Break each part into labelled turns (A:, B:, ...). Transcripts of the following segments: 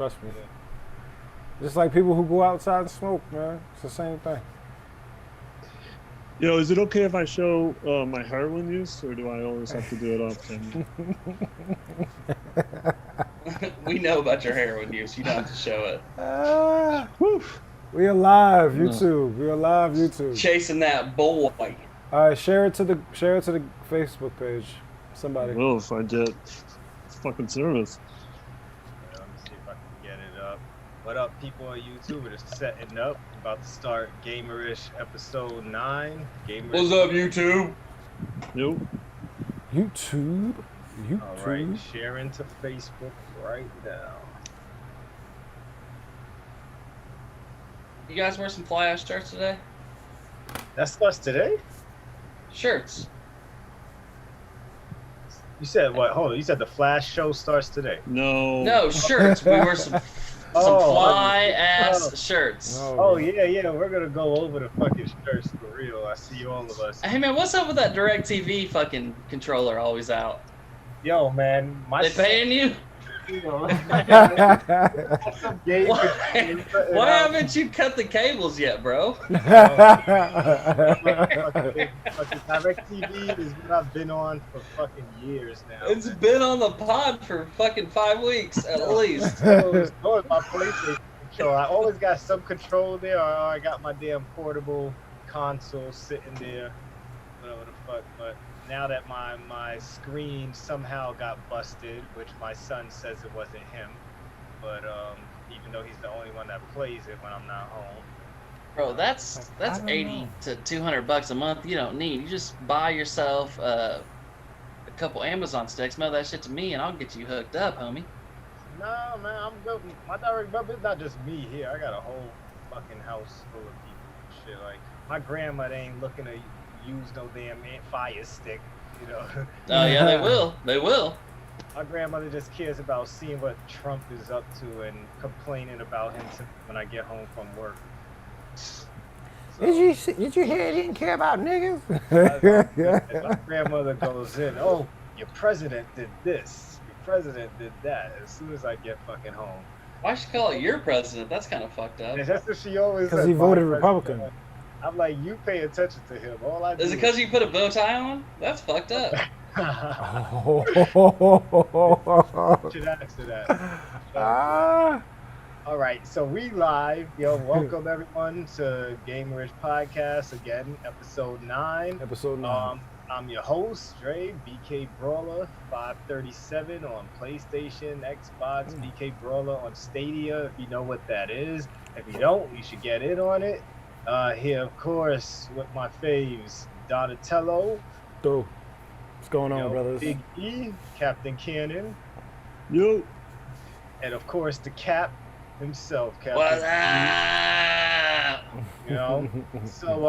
A: Trust me. Just like people who go outside and smoke, man. It's the same thing.
B: Yo, is it okay if I show my heroin use, or do I always have to do it off camera?
C: We know about your heroin use. You don't have to show
A: it. We are live, YouTube. We are live, YouTube.
C: Chasing that boy.
A: All right, share it to the Facebook page. Somebody.
B: Well, if I get fucking service.
D: Let me see if I can get it up. What up, people on YouTube? We're just setting up. About to start Gamerish episode 9. Gamerish.
C: What's up, YouTube?
B: Yo.
A: YouTube.
D: All right, sharing to Facebook right now.
C: You guys wear some fly ash shirts today?
D: That starts today?
C: Shirts.
D: You said what? Hold on. You said the Flash show starts today?
B: No.
C: No, shirts. We wear some fly ass shirts.
D: Oh yeah. We're gonna go over the fucking shirts for real. I see all of us.
C: Hey man, what's up with that DRLCreations fucking controller always out?
D: Yo man,
C: they paying you? Why haven't you cut the cables yet, bro?
D: DRLCreations is what I've been on for fucking years now.
C: It's been on the pod for fucking 5 weeks at least.
D: So it's going my PlayStation control. I always got some control there, or I got my damn portable console sitting there. Whatever the fuck, but now that my screen somehow got busted, which my son says it wasn't him, but even though he's the only one that plays it when I'm not home.
C: Bro, that's 80 to $200 a month. You don't need. You just buy yourself a couple Amazon sticks, mail that shit to me, and I'll get you hooked up, homie.
D: No, man, I'm good. My direct brother, it's not just me here. I got a whole fucking house full of people and shit. Like my grandmother ain't looking to use no damn fire stick, you know.
C: Oh yeah, they will. They will.
D: My grandmother just cares about seeing what Trump is up to and complaining about him when I get home from work. So,
A: did you hear he didn't care about niggas?
D: My grandmother goes in, oh, your president did this, your president did that, as soon as I get fucking home.
C: Why should call it your president? That's kind of fucked up.
D: And that's what she always says.
A: Because he voted Republican.
D: I'm like, you pay attention to him. All I do
C: is it because you put a bow tie on? That's fucked up.
D: Should answer that. All right, so we live. Yo, welcome everyone to Gamerish Podcast again, episode 9.
A: Episode 9.
D: I'm your host, Dre, BK Brawler 537 on PlayStation, Xbox, BK Brawler on Stadia, if you know what that is. If you don't, you should get in on it. Here, of course, with my faves, Donatello.
A: What's going on, brothers?
D: Big E, Captain Cannon.
B: Yo.
D: And, of course, the Cap himself, Captain.
C: What's up?
D: You know? So,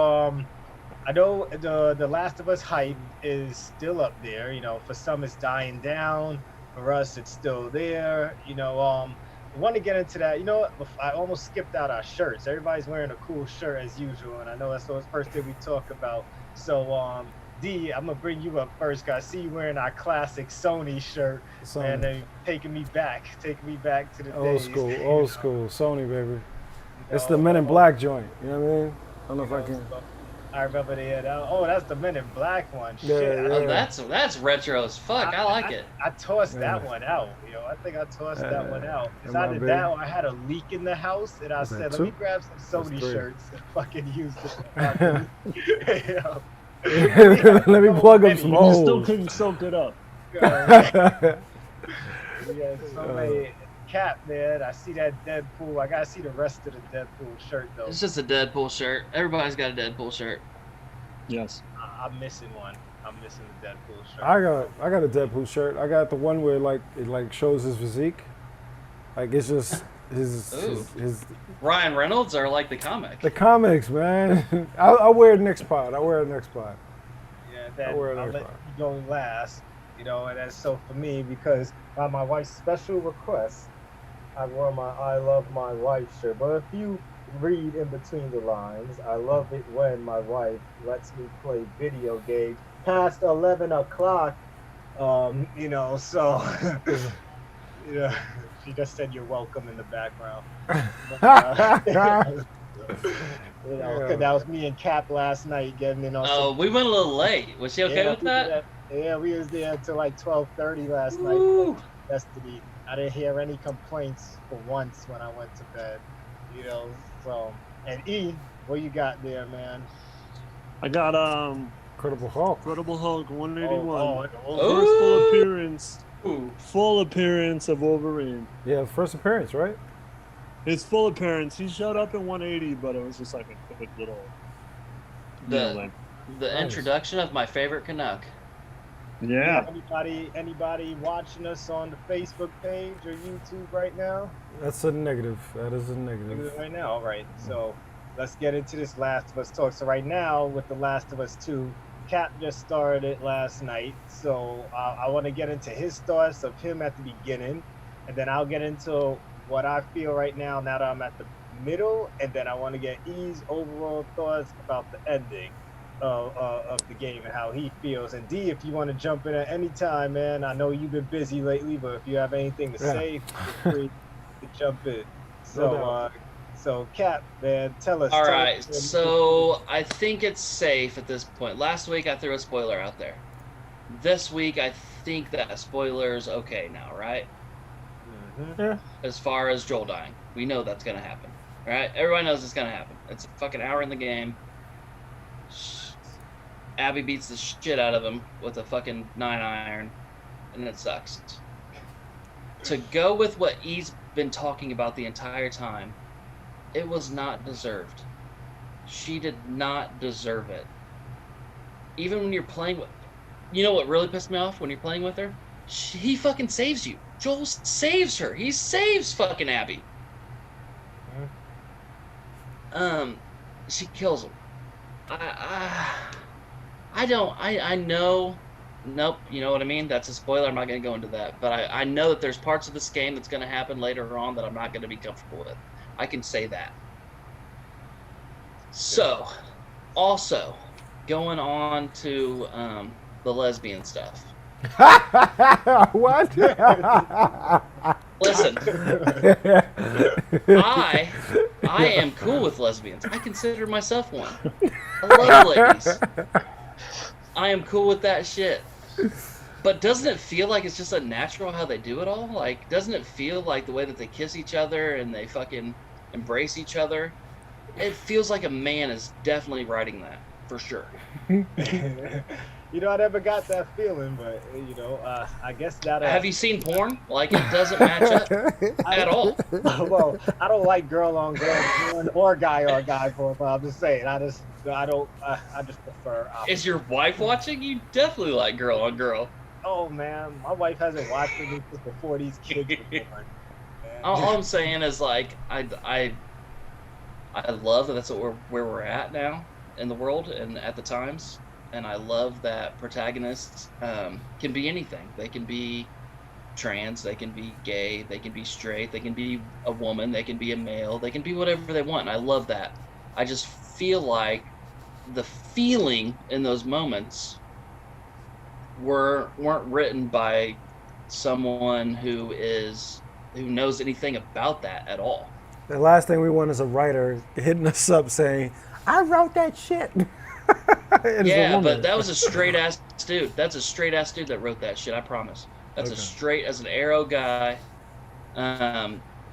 D: I know the Last of Us hype is still up there. You know, for some it's dying down. For us, it's still there. You know, I want to get into that. You know what? I almost skipped out our shirts. Everybody's wearing a cool shirt as usual, and I know that's the first thing we talk about. So, D, I'm gonna bring you up first, cause I see you wearing our classic Sony shirt, and then taking me back to the
A: old school Sony, baby. It's the Men in Black joint. You know what I mean? I don't know if I can.
D: I remember they had. Oh, that's the Men in Black one.
A: Yeah,
D: Shit.
A: yeah.
C: Oh, that's retro as fuck. I like it.
D: I tossed that one out. You know, I think I tossed that one out. Cause I did that one. I had a leak in the house, and I said, let me grab some Sony shirts and fucking use it. You know?
A: Let me plug up some holes.
B: You still couldn't soak it up.
D: Yeah, so many. Cap, man, I see that Deadpool. I gotta see the rest of the Deadpool shirt though.
C: It's just a Deadpool shirt. Everybody's got a Deadpool shirt.
B: Yes.
D: I'm missing one. I'm missing the Deadpool shirt.
A: I got a Deadpool shirt. I got the one where it shows his physique. Like it's just his
C: Ryan Reynolds or like the comic?
A: The comics, man. I'll wear it next pod.
D: Yeah, I'll let you go last. You know, and that's so for me because by my wife's special request, I wore my I Love My Wife shirt. But if you read in between the lines, I love it when my wife lets me play video games past 11 o'clock. You know, so, you know, She just said you're welcome in the background. You know, 'cause that was me and Cap last night getting in on
C: Oh, we went a little late. Was she okay
D: yeah,
C: with that?
D: Yeah, we was there until like 12:30 last night.
C: Woo.
D: Destiny. I didn't hear any complaints for once when I went to bed. You know, so and E, what you got there, man?
B: I got
A: Incredible Hulk.
B: Incredible Hulk 181.
D: Oh,
B: First full appearance.
C: Ooh.
B: Full appearance of Wolverine.
A: Yeah, first appearance, right?
B: His full appearance. He showed up in 180, but it was just like a quick little.
C: The
A: Nice.
C: introduction of my favorite Canuck.
B: Yeah.
D: Anybody watching us on the Facebook page or YouTube right now?
A: That's a negative. That is a negative.
D: Right now, all right. So let's get into this Last of Us talk. So right now with the Last of Us 2, Cap just started it last night. So I want to get into his thoughts of him at the beginning, and then I'll get into what I feel right now that I'm at the middle, and then I want to get E's overall thoughts about the ending of the game and how he feels. And D, if you want to jump in at any time, man, I know you've been busy lately, but if you have anything to say, feel free to jump in. So Cap, man, tell us.
C: All right, so I think it's safe at this point. Last week I threw a spoiler out there. This week I think that spoiler's okay now, right?
A: Yeah.
C: As far as Joel dying, we know that's gonna happen, right? Everybody knows it's gonna happen. It's a fucking hour in the game. Abby beats the shit out of him with a fucking 9-iron, and it sucks. To go with what E's been talking about the entire time, it was not deserved. She did not deserve it. Even when you're playing with... You know what really pissed me off when you're playing with her? He fucking saves you. Joel saves her. He saves fucking Abby. She kills him. I know. Nope, you know what I mean? That's a spoiler. I'm not going to go into that. But I know that there's parts of this game that's going to happen later on that I'm not going to be comfortable with. I can say that. So, also, going on to the lesbian stuff.
A: What?
C: Listen, I am cool with lesbians. I consider myself one. I love ladies. I am cool with that shit. But doesn't it feel like it's just unnatural how they do it all? Like, doesn't it feel like the way that they kiss each other and they fucking embrace each other? It feels like a man is definitely writing that, for sure.
D: You know, I never got that feeling, but you know, I guess that.
C: Have you seen porn? Like, it doesn't match up at all.
D: Well, I don't like girl on girl porn or guy on guy porn. But I'm just saying, I just prefer.
C: Is your wife watching? You definitely like girl on girl.
D: Oh man, my wife hasn't watched me since before these kids were born.
C: All I'm saying is, like, I love that that's where we're at now in the world and at the times. And I love that protagonists can be anything. They can be trans, they can be gay, they can be straight, they can be a woman, they can be a male, they can be whatever they want. And I love that. I just feel like the feeling in those moments weren't written by someone who knows anything about that at all.
A: The last thing we want is a writer hitting us up saying, "I wrote that shit."
C: Yeah, but that was a straight ass dude. That's a straight ass dude that wrote that shit. I promise. That's
A: Okay.
C: a straight as an arrow guy.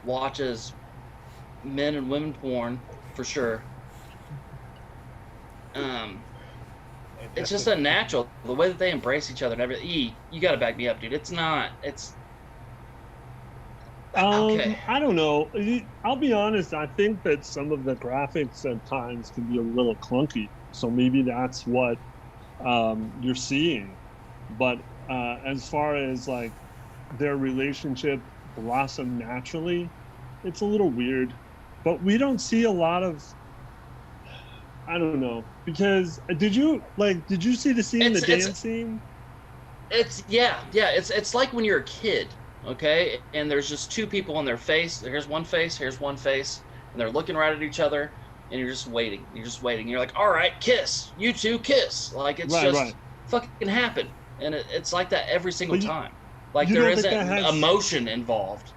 C: Watches men and women porn for sure. It's just unnatural the way that they embrace each other and everything. E, you gotta back me up, dude. It's not. It's okay.
B: I don't know. I'll be honest. I think that some of the graphics at times can be a little clunky. So maybe that's what you're seeing. But as far as like their relationship blossom naturally, it's a little weird. But we don't see a lot of. I don't know, because did you see the scene, the dance scene?
C: It's yeah. It's like when you're a kid, okay, and there's just two people on their face. Here's one face, and they're looking right at each other, and you're just waiting. You're like, all right, kiss. You two kiss. Like it's fucking happen, and it's like that every single time. Like there isn't emotion involved.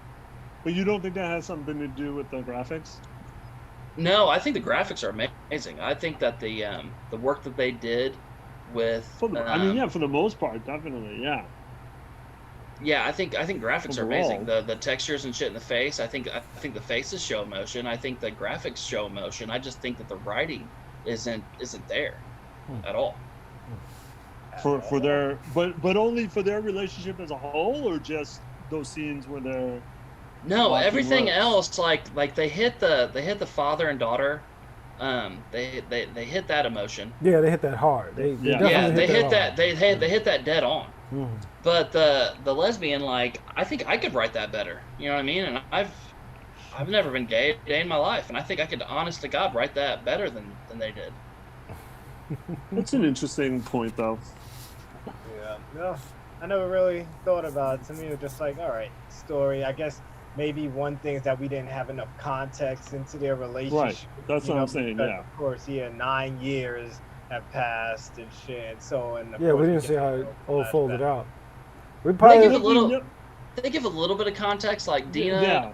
B: But you don't think that has something to do with the graphics?
C: No, I think the graphics are amazing. I think that the work that they did with
B: I mean, yeah, for the most part, definitely, yeah.
C: Yeah, I think graphics are amazing.
B: Overall.
C: The textures and shit in the face. I think the faces show emotion. I think the graphics show emotion. I just think that the writing isn't there at all.
B: For their but only for their relationship as a whole, or just those scenes where they're
C: No,
B: walking
C: everything
B: lips?
C: else like they hit the father and daughter. They hit that emotion.
A: Yeah, they hit that hard. They
B: Yeah.
A: definitely
C: Yeah, they hit
A: hard.
C: that they hit that dead on.
A: Mhm.
C: But the lesbian, like, I think I could write that better. You know what I mean? And I've never been gay a day in my life, and I think I could, honest to God, write that better than they did.
B: That's an interesting point, though.
D: Yeah. No, I never really thought about it. To me, it was just like, all right, story. I guess maybe one thing is that we didn't have enough context into their relationship.
B: Right. That's what I'm saying.
D: because,
B: Yeah.
D: Of course, 9 years have passed and shit. And so, and of
A: Yeah,
D: course,
A: we didn't
D: get
A: see how
D: to
A: it
D: know
A: all folded
D: flashback.
A: out. We
C: They
A: probably
C: give a little. They give a little bit of context, like Dina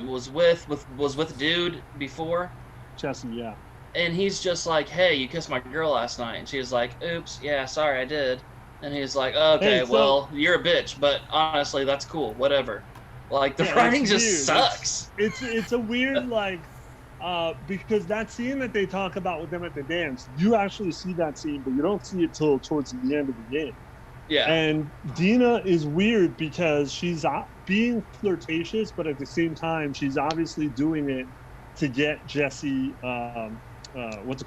C: was with a dude before,
B: Jesse, yeah.
C: and he's just like, "Hey, you kissed my girl last night," and she was like, "Oops, yeah, sorry, I did," and he's like, "Okay,
B: Hey, so-
C: well, you're a bitch, but honestly, that's cool, whatever." Like the
B: Yeah,
C: writing
B: it's
C: just
B: weird.
C: sucks.
B: It's a weird, like, because that scene that they talk about with them at the dance, you actually see that scene, but you don't see it till towards the end of the game.
C: Yeah.
B: And Dina is weird because she's being flirtatious, but at the same time, she's obviously doing it to get Jesse,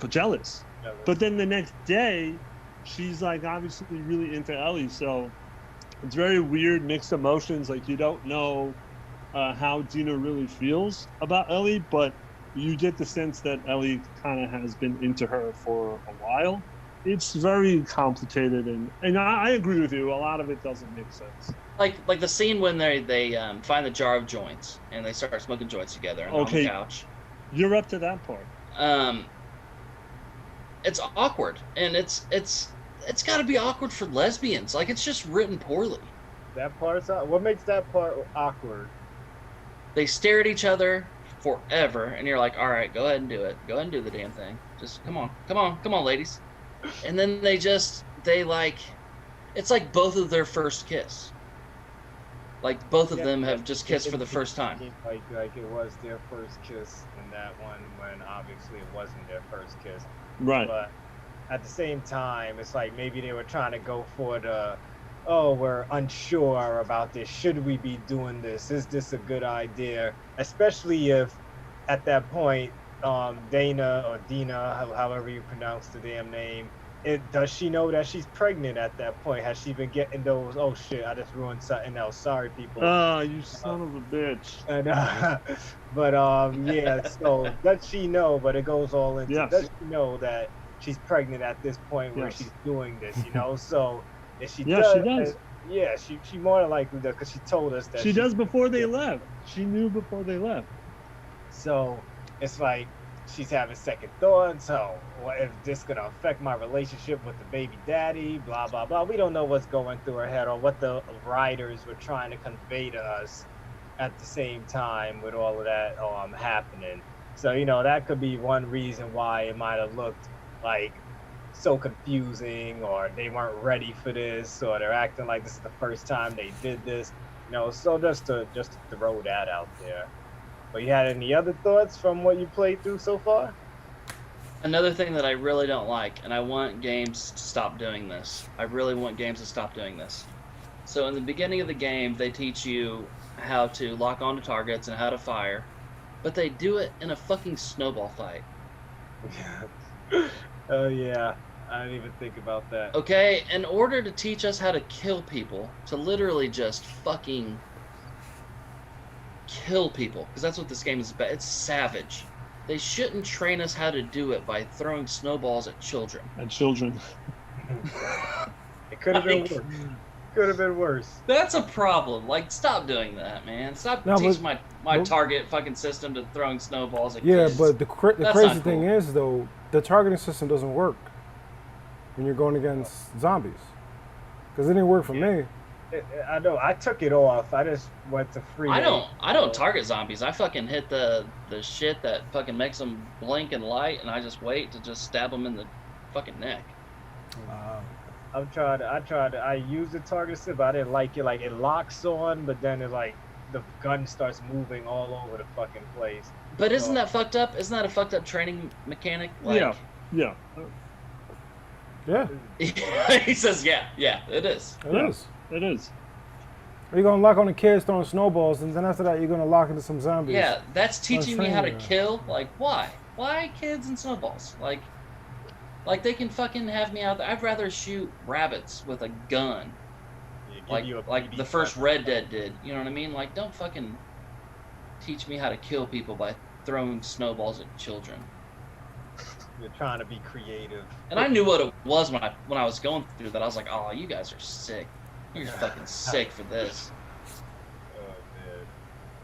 B: jealous. But then the next day, she's like obviously really into Ellie, so it's very weird, mixed emotions. Like you don't know how Dina really feels about Ellie, but you get the sense that Ellie kind of has been into her for a while. It's very complicated, and I agree with you. A lot of it doesn't make sense.
C: Like the scene when they find the jar of joints and they start smoking joints together on the couch.
B: You're up to that part.
C: It's awkward, and it's got to be awkward for lesbians. Like, it's just written poorly.
D: That part's what makes that part awkward?
C: They stare at each other forever, and you're like, all right, go ahead and do it. Go ahead and do the damn thing. Just come on, ladies. And then it's like both of their first kiss. Like both of them have just kissed for the first time.
D: Like it was their first kiss in that one, when obviously it wasn't their first kiss.
B: Right.
D: But at the same time, it's like maybe they were trying to go for the, oh, we're unsure about this. Should we be doing this? Is this a good idea? Especially if at that point, Dana or Dina, however you pronounce the damn name, does she know that she's pregnant at that point? Has she been getting those, oh shit, I just ruined something else, sorry people.
B: Oh, you son of a bitch.
D: And, but yeah, so does she know, but it goes all into,
B: Yes.
D: does she know that she's pregnant at this point where
B: Yes.
D: she's doing this, So if she
B: Yeah,
D: does,
B: she does.
D: Yeah, she more than likely does, because she told us that
B: She does before they
D: yeah.
B: left. She knew before they left.
D: So it's like she's having second thoughts. So what if this gonna affect my relationship with the baby daddy? Blah blah blah. We don't know what's going through her head or what the writers were trying to convey to us at the same time with all of that happening. So that could be one reason why it might have looked like so confusing, or they weren't ready for this, or they're acting like this is the first time they did this. So just to throw that out there. But you had any other thoughts from what you played through so far?
C: Another thing that I really don't like, and I want games to stop doing this. I really want games to stop doing this. So in the beginning of the game, they teach you how to lock onto targets and how to fire, but they do it in a fucking snowball fight.
D: Oh yeah, I didn't even think about that.
C: Okay, in order to teach us how to kill people, to literally just fucking kill people, because that's what this game is about. It's savage. They shouldn't train us how to do it by throwing snowballs at children.
B: And children.
D: It could have been worse. Could have been worse.
C: That's a problem. Like, stop doing that, man. Stop teaching my target fucking system to throwing snowballs at kids.
A: but the
C: That's
A: crazy
C: not
A: thing
C: cool.
A: is, though, the targeting system doesn't work when you're going against zombies. Because it didn't work for me.
D: I know. I took it off. I just went to free.
C: I don't target zombies. I fucking hit the shit that fucking makes them blink and light, and I just wait to just stab them in the fucking neck.
D: I used the target assist, but I didn't like it. Like it locks on, but then it like the gun starts moving all over the fucking place.
C: But isn't that fucked up? Isn't that a fucked up training mechanic? Like,
B: yeah.
C: He says, yeah, it is.
B: It is.
A: You're gonna lock on the kids throwing snowballs, and then after that, you're gonna lock into some zombies.
C: Yeah, that's teaching me how to
A: training.
C: kill. Like, why? Why kids and snowballs? Like they can fucking have me out there. I'd rather shoot rabbits with a gun. Like the first Red Dead did. You know what I mean? Like, don't fucking teach me how to kill people by throwing snowballs at children.
D: You're trying to be creative.
C: And I knew what it was when I was going through that. I was like, oh, you guys are sick. You're fucking sick for this.
D: Oh man.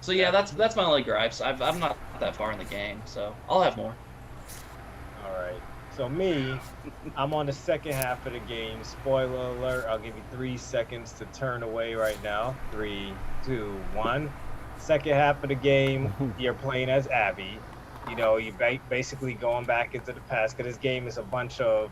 C: So yeah, that's my only gripes. I'm not that far in the game, so I'll have more.
D: All right. So me, I'm on the second half of the game. Spoiler alert, I'll give you 3 seconds to turn away right now. 3, 2, 1. Second half of the game, you're playing as Abby. You know, you're basically going back into the past, because this game is a bunch of,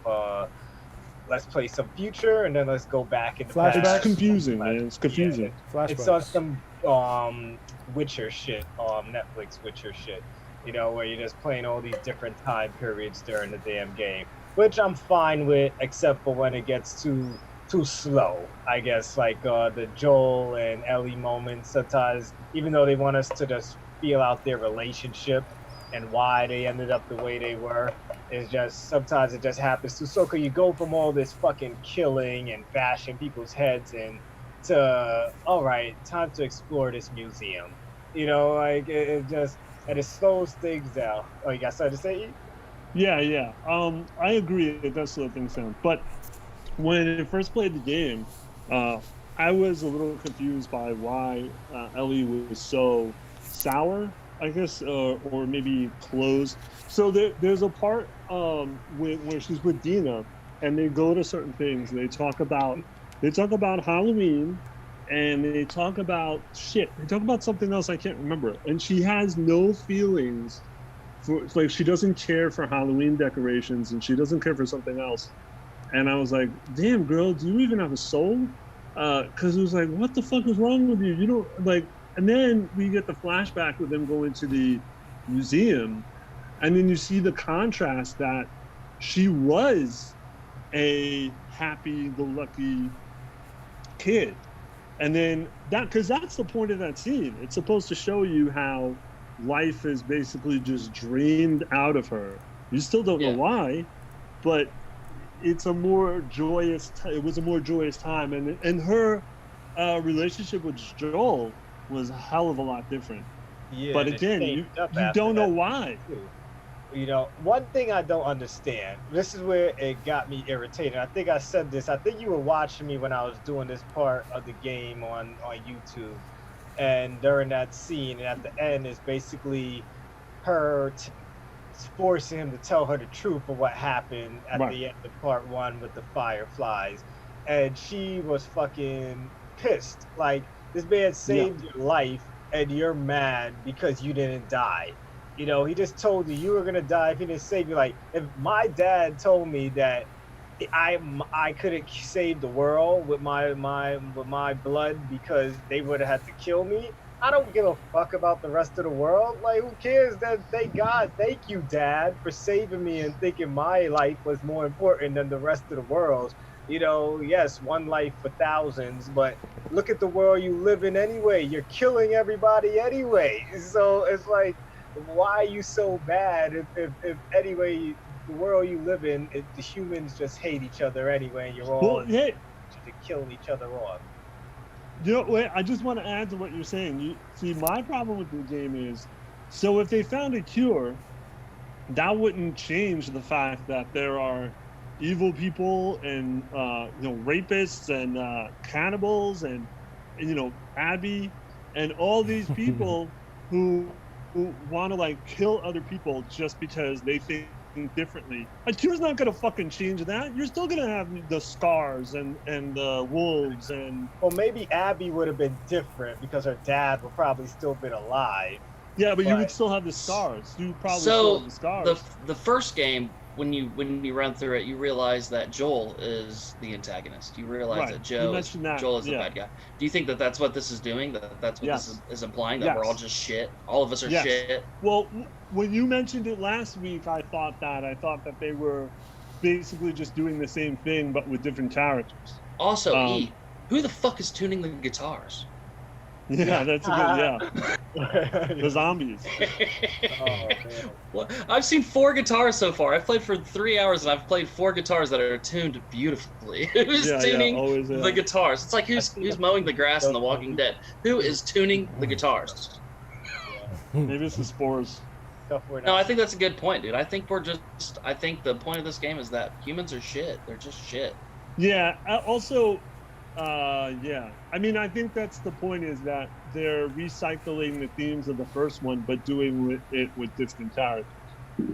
D: let's play some future, and then let's go back into
A: Flashbacks?
D: past.
B: It's confusing, man. It's confusing.
A: Flashbacks.
D: It's on some Witcher shit, Netflix Witcher shit. You know, where you're just playing all these different time periods during the damn game, which I'm fine with, except for when it gets too slow. I guess like the Joel and Ellie moments sometimes, even though they want us to just feel out their relationship and why they ended up the way they were, is just sometimes it just happens too slow. Cause you go from all this fucking killing and bashing people's heads in to, all right, time to explore this museum. You know, like it just. And it slows things down. Oh, you got something to say?
B: Yeah. I agree. It does slow things down. But when I first played the game, I was a little confused by why Ellie was so sour, I guess, or maybe closed. So there's a part where she's with Dina, and they go to certain things. They talk about Halloween. And they talk about shit. They talk about something else I can't remember. And she has no feelings for, like, she doesn't care for Halloween decorations, and she doesn't care for something else. And I was like, damn, girl, do you even have a soul? Because it was like, what the fuck is wrong with you? You don't, like, and then we get the flashback with them going to the museum, and then you see the contrast that she was a happy-go-lucky kid. And then because that's the point of that scene. It's supposed to show you how life is basically just drained out of her. You still don't know why, but it's a more joyous. It was a more joyous time, and her relationship with Joel was a hell of a lot different.
D: Yeah.
B: But again, you don't know why.
D: You know, one thing I don't understand, this is where it got me irritated. I think I said this. I think you were watching me when I was doing this part of the game on YouTube. And during that scene, and at the end, is basically her forcing him to tell her the truth of what happened at the end of part 1 with the fireflies. And she was fucking pissed. Like, this man saved your life, and you're mad because you didn't die. You know, he just told you were gonna die if he didn't save you. Like, if my dad told me that I couldn't save the world with my blood because they would have had to kill me, I don't give a fuck about the rest of the world. Like, who cares? That thank God, thank you, Dad, for saving me and thinking my life was more important than the rest of the world. You know, yes, one life for thousands, but look at the world you live in anyway. You're killing everybody anyway. So it's like, why are you so bad if anyway the world you live in, the humans just hate each other anyway, and you're all to kill each other off.
B: You know, wait, I just want to add to what you're saying. You see, my problem with the game is, so if they found a cure, that wouldn't change the fact that there are evil people and rapists and cannibals and Abby and all these people who want to like kill other people just because they think differently. Akira's not gonna fucking change that. You're still gonna have the scars and the wolves and.
D: Well, maybe Abby would have been different because her dad would probably still been alive.
B: Yeah, but you would still have the scars. You probably still
C: So
B: have the scars.
C: the first game, when you run through it, you realize that Joel is the antagonist. You realize
B: Right.
C: that
B: You mentioned that,
C: Joel is the
B: yeah.
C: bad guy. Do you think that that's what this is doing? That's what
B: Yes.
C: this is implying, that we're all
B: Yes.
C: just shit? All of us are
B: Yes.
C: shit?
B: Well, when you mentioned it last week, I thought that they were basically just doing the same thing but with different characters.
C: Also, E, who the fuck is tuning the guitars?
B: Yeah, that's a good, yeah. The zombies.
D: Oh, man.
C: Well, I've seen 4 guitars so far. I've played for 3 hours and I've played 4 guitars that are tuned beautifally. Who's tuning
B: always,
C: the guitars? It's like who's mowing the grass in The Walking Dead? Who is tuning the guitars?
B: Maybe it's the spores.
D: Stuff we're
C: No,
D: not
C: I think that's a good point, dude. I think the point of this game is that humans are shit. They're just shit.
B: Yeah. Also, yeah. I mean, I think that's the point, is that they're recycling the themes of the first one, but doing it with different characters.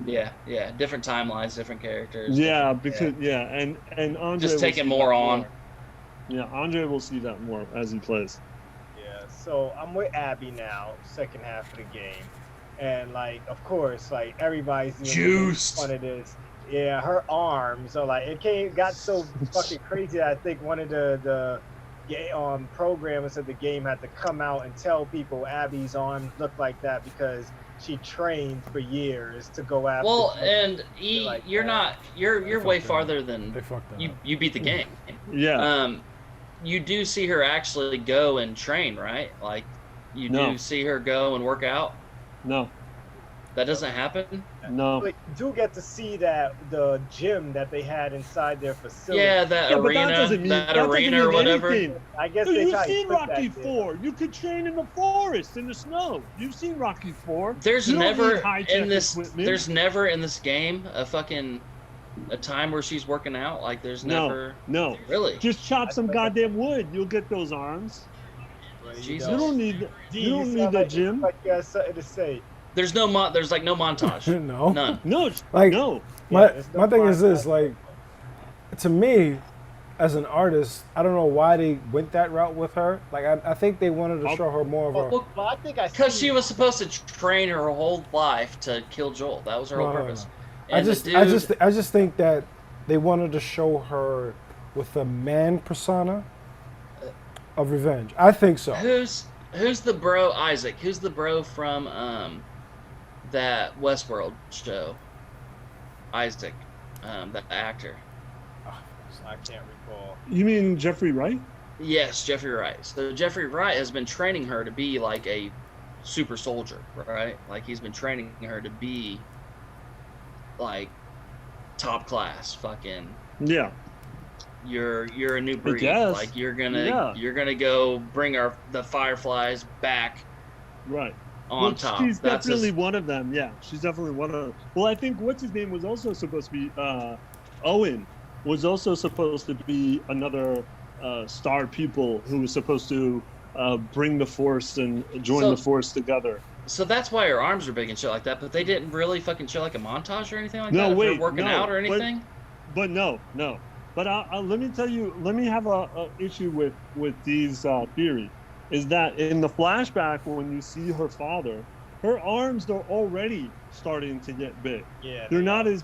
C: Yeah, yeah. Different timelines, different characters.
B: Yeah,
C: different-
B: because and Andre
C: Just
B: will
C: taking
B: see
C: more
B: that
C: on.
B: Yeah, Andre will see that more as he plays.
D: Yeah, so I'm with Abby now, second half of the game. And like, of course, like everybody's
C: Juiced.
D: fun of this. Yeah, her arms are like, got so fucking crazy that I think one of the programmers of the game had to come out and tell people Abby's arms look like that because she trained for years to go after.
C: Well, and E,
D: like
C: you're
D: that.
C: not. You're way
A: fucked
C: farther
A: up.
C: than
A: They fucked that
C: you.
A: up.
C: You beat the game.
B: Yeah.
C: You do see her actually go and train, right? Like, you
B: No.
C: do see her go and work out.
B: No.
C: That doesn't happen.
B: No.
D: But you do get to see that the gym that they had inside their facility.
C: Yeah, that
B: Yeah, but that
C: arena,
B: doesn't mean-
C: that
B: that doesn't
C: arena or
B: mean
C: whatever.
B: anything.
D: I guess
B: Dude,
D: they
B: you've
D: tried to
B: seen
D: put
B: Rocky
D: that there.
B: 4. You could train in the forest, in the snow. You've seen Rocky 4.
C: There's
B: You don't
C: never
B: need high-tech
C: in this.
B: equipment.
C: There's never in this game a time where she's working out. Like, there's never.
B: No.
C: Really.
B: Just chop some goddamn wood. You'll get those arms.
C: Jesus.
B: You don't need.
D: D,
B: You don't
D: sound
B: need the
D: like-
B: gym.
D: Like you got something to say.
C: There's no There's like no montage.
A: No.
C: None.
B: No.
A: Like,
B: No.
A: My,
D: there's no
A: my thing is this,
D: podcast.
A: like, to me, as an artist, I don't know why they went that route with her. Like, I think they wanted to show her more of a.
D: Well, I think I
C: Because
D: see-
C: she was supposed to train her whole life to kill Joel. That was her whole
A: No, no,
C: purpose.
A: I
C: And the
A: I
C: dude-
A: just think that they wanted to show her with a man persona of revenge. I think so.
C: Who's the bro, Isaac? Who's the bro from that Westworld show? Isaac, the actor.
D: I can't recall.
B: You mean Jeffrey Wright?
C: Yes, Jeffrey Wright. So Jeffrey Wright has been training her to be like a super soldier, right? Like, he's been training her to be like top class. Fucking,
B: Yeah.
C: you're a new breed.
B: guess.
C: Like, you're
B: Yeah.
C: gonna go bring the Fireflies back
B: Right.
C: on
B: Well,
C: top.
B: she's
C: That's
B: definitely
C: his-
B: one of them. Yeah, she's definitely one of them. Well, I think what's his name was also supposed to be Owen was also supposed to be another star pupil who was supposed to bring the Force and join
C: So-
B: the Force together.
C: So that's why her arms are big and shit like that. But they didn't really fucking show like a montage or anything like
B: No,
C: that. of her
B: wait,
C: working
B: no,
C: out or
B: but-
C: anything.
B: But no. But let me tell you. Let me have a issue with these theory. Is that in the flashback when you see her father, her arms are already starting to get big.
D: Yeah.
B: They're not as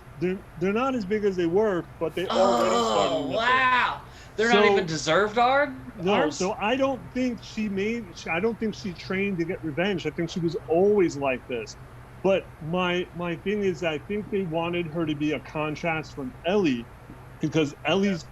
B: big as they were, but they already
C: Oh
B: starting to get
C: wow! They're not
B: So-
C: even deserved arms.
B: big. No, so I don't think she trained to get revenge. I think she was always like this. But my thing is, I think they wanted her to be a contrast from Ellie, because Ellie's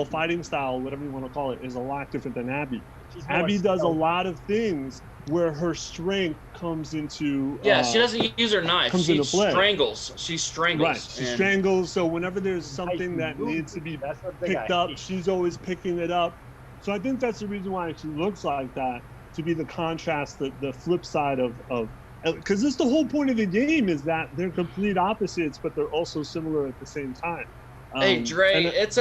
B: fighting style, whatever you want to call it, is a lot different than Abby.
D: She's more
B: Abby does a
D: stealth.
B: lot of things where her strength comes into.
C: Yeah, she doesn't use her knife.
B: comes
C: She
B: into play.
C: strangles. She strangles.
B: Right, she
C: and-
B: strangles. So whenever there's something that
D: Heightened
B: needs to be
D: That's the thing
B: picked
D: I
B: up,
D: hate.
B: she's always picking it up. So I think that's the reason why she looks like that, to be the contrast, the flip side of because this the whole point of the game is that they're complete opposites, but they're also similar at the same time.
C: Hey Dre,
B: and
C: it's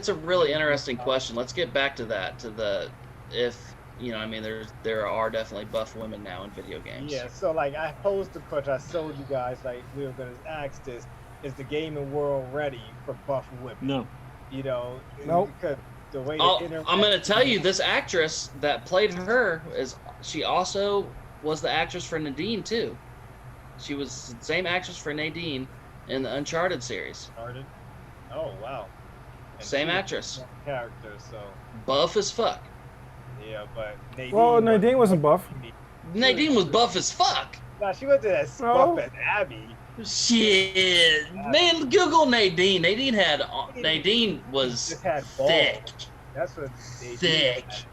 C: a really interesting question. Let's get back to that. I mean, there are definitely buff women now in video games.
D: Yeah, so like I posed the question, I showed you guys like we were gonna ask this. is the gaming world ready for buff women?
B: No.
D: You know,
A: Nope.
D: because the way
C: I'm going to tell you, this actress that played her she also was the actress for Nadine too. She was the same actress for Nadine in the Uncharted series.
D: Uncharted. Oh wow. And
C: Same
D: she was
C: actress.
D: a character, so
C: Buff as fuck.
D: yeah, but Nadine.
A: Well, Nadine wasn't buff.
C: Nadine was buff as fuck.
D: Nah, she wasn't as
A: No.
D: buff as Abby.
C: Shit, man, Google Nadine. Nadine was
D: Just had balls.
C: thick.
D: That's what Nadine
C: Thick.
D: had.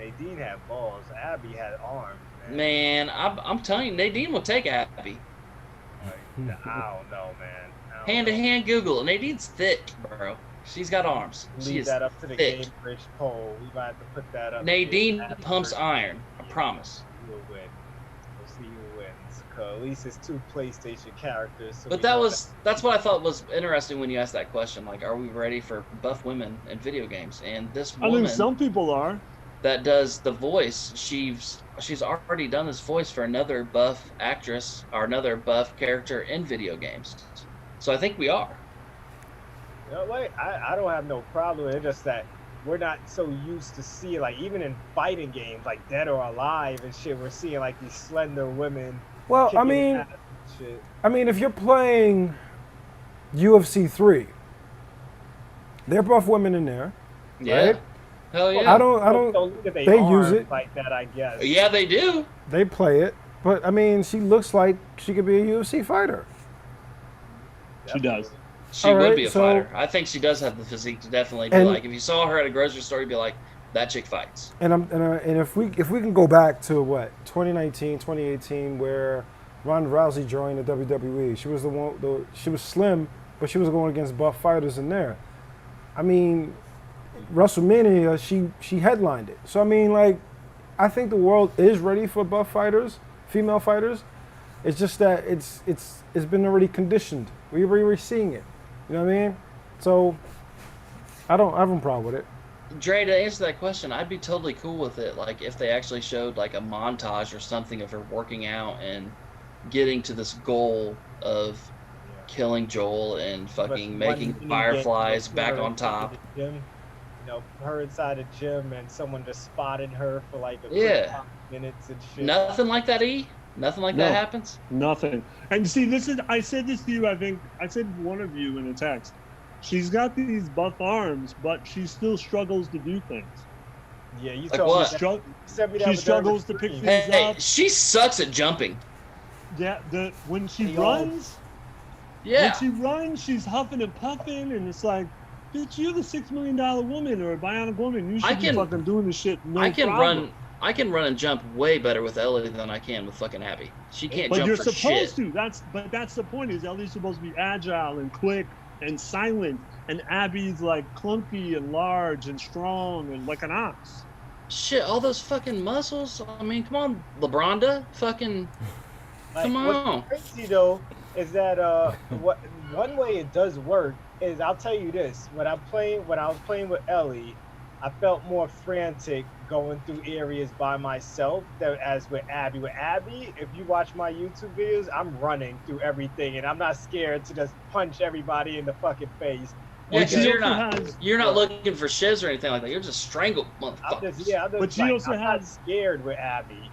D: Nadine had balls. Abby had arms, man.
C: Man, I'm telling you, Nadine will take Abby.
D: Like, I don't know, man.
C: Hand to hand Google. Nadine's thick, bro. She's got arms. She
D: Leave
C: is
D: that up to the
C: thick.
D: Gamerish poll. We might have to put that up.
C: Nadine
D: here.
C: pumps iron. I promise.
D: We'll win. We'll see who wins. 'Cause at least it's 2 PlayStation characters. So
C: But
D: we
C: that
D: know
C: was that's what I thought was interesting when you asked that question. Like, are we ready for buff women in video games? And this
B: I
C: woman
B: think some people are.
C: that does the voice, she's already done this voice for another buff actress or another buff character in video games. So I think we are.
D: You know, wait, I don't have no problem with it. It's just that we're not so used to seeing, like, even in fighting games, like Dead or Alive and shit, we're seeing, like, these slender women.
A: Well, I
D: kicking
A: mean,
D: ass and shit.
A: if you're playing UFC 3, there are buff women in there.
C: Yeah.
A: Right?
C: Hell yeah.
A: I don't.
D: look at they
A: they use
D: arms
A: it.
D: like that, I guess.
C: Yeah, they do.
A: They play it, but I mean, she looks like she could be a UFC fighter.
B: She does.
C: She
A: All
C: would
A: right,
C: be a
A: so-
C: fighter. I think she does have the physique to definitely be
A: And-
C: like, if you saw her at a grocery store, you'd be like, that chick fights.
A: And if we can go back to what 2019, 2018, where Ronda Rousey joined the WWE, she was she was slim, but she was going against buff fighters in there. I mean, WrestleMania, she headlined it. So I mean, like, I think the world is ready for buff fighters, female fighters. It's just that it's been already conditioned. We're already seeing it. You know what I mean? So I don't have a problem with it.
C: Dre, to answer that question, I'd be totally cool with it. Like, if they actually showed like a montage or something of her working out and getting to this goal of killing Joel and fucking making fireflies back on top.
D: Gym, you know, her inside a gym and someone just spotted her for like a quick
C: Yeah.
D: 5 minutes and shit.
C: Nothing like that, E? Nothing like that
B: No.
C: happens?
B: Nothing. And see, I said this to you, I said one of you in a text. She's got these buff arms, but she still struggles to do things.
D: Yeah, you
C: Like
D: told
C: what?
D: me
B: Strug-
D: send me that
B: she
D: with
B: struggles to
D: the
B: pick
D: screen.
B: things
C: Hey,
B: up.
C: she sucks at jumping.
B: Yeah, when she
D: They all-
B: runs,
C: Yeah.
B: when she runs, she's huffing and puffing, and it's like, bitch, you're the $6 million woman or a bionic woman. You should be fucking doing this shit. No
C: I can
B: problem.
C: I can run and jump way better with Ellie than I can with fucking Abby. She can't
B: But
C: jump
B: you're
C: for
B: supposed
C: shit.
B: to. That's the point. Is Ellie's supposed to be agile and quick and silent, and Abby's like clunky and large and strong and like an ox.
C: Shit, all those fucking muscles. I mean, come on, LeBronda. Fucking, come on.
D: What's crazy though is that what one way it does work is, I'll tell you this: when I was playing with Ellie, I felt more frantic going through areas by myself than as with Abby. With Abby, if you watch my YouTube videos, I'm running through everything and I'm not scared to just punch everybody in the fucking face.
C: Yeah,
B: But
C: 'cause
B: she
C: you're
B: also
C: not
B: has-
C: you're not looking for shivs or anything like that. You're just strangled,
D: I'm
C: motherfuckers.
D: just
B: But she
D: like,
B: also
D: I'm not
B: has-
D: scared with Abby.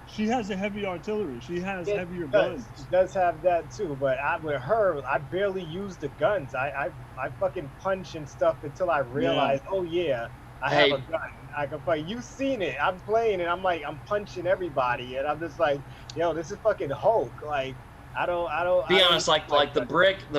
B: She has a heavy artillery. She has
D: It
B: heavier
D: does.
B: guns.
D: She does have that too, but with her, I barely use the guns. I fucking punch and stuff until I realize, oh yeah, I
C: Hey.
D: have a gun. I can fight. You've seen it. I'm playing and I'm punching everybody, and I'm just like, yo, this is fucking Hulk. Like, I don't.
C: Be honest, like the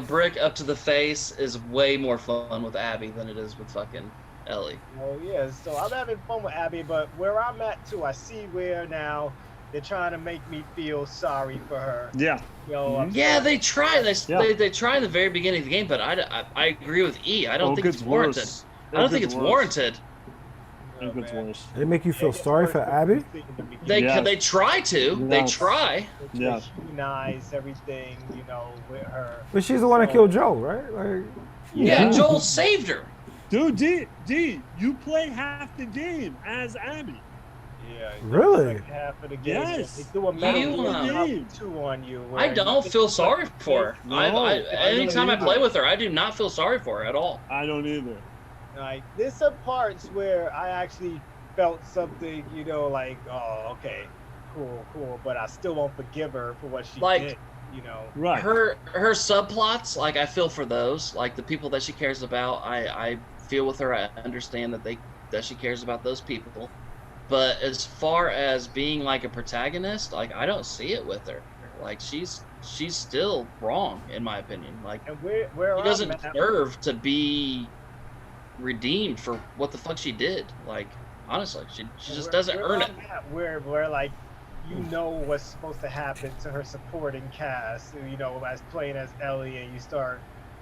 C: brick up to the face is way more fun with Abby than it is with fucking Ellie.
D: Oh yeah, so I'm having fun with Abby, but where I'm at too, I see where now they're trying to make me feel sorry for her.
B: Yeah.
D: Yo, I'm
C: Yeah,
D: sorry.
C: they try.
B: Yeah.
C: They try in the very beginning of the game, but I agree with E. I don't
B: Oh,
C: think
B: it
C: it's
B: gets
C: warranted.
B: worse.
C: I don't think it's warranted.
B: It gets
D: man.
B: worse.
A: They make you feel
D: It gets
A: sorry
D: worse
A: for
D: than
A: Abby.
D: you think in the beginning.
C: They
B: Yes.
C: try to. They
B: Yes.
C: try.
B: Yeah.
D: She humanize everything, you know, with her.
A: But she's the one that
D: So-
A: killed Joe, right? Like,
C: Yeah,
B: Yeah.
C: Joel saved her.
B: Dude, D, you play half the game as Abby.
D: Yeah.
A: Really?
D: Second half of the game.
B: Yes.
D: They do a metal
C: You,
D: glove 2 on you.
C: I
D: where
C: don't
D: you
C: feel
D: think
C: sorry for her.
B: No, I don't
C: Anytime I play
B: either.
C: with her, I do not feel sorry for her at all.
B: I don't either.
D: Like, there's some parts where I actually felt something, like, oh, okay, cool, but I still won't forgive her for what she
C: Like,
D: did,
B: Right.
C: Her subplots, like I feel for those, like the people that she cares about. I feel with her. I understand that she cares about those people. But as far as being like a protagonist, like I don't see it with her. Like she's still wrong in my opinion. Like
D: And where
C: she
D: I'm
C: doesn't
D: at-
C: deserve to be redeemed for what the fuck she did. Like honestly, she just doesn't
D: where
C: earn it.
D: I'm at, where like what's supposed to happen to her supporting cast, as playing as Ellie, and you start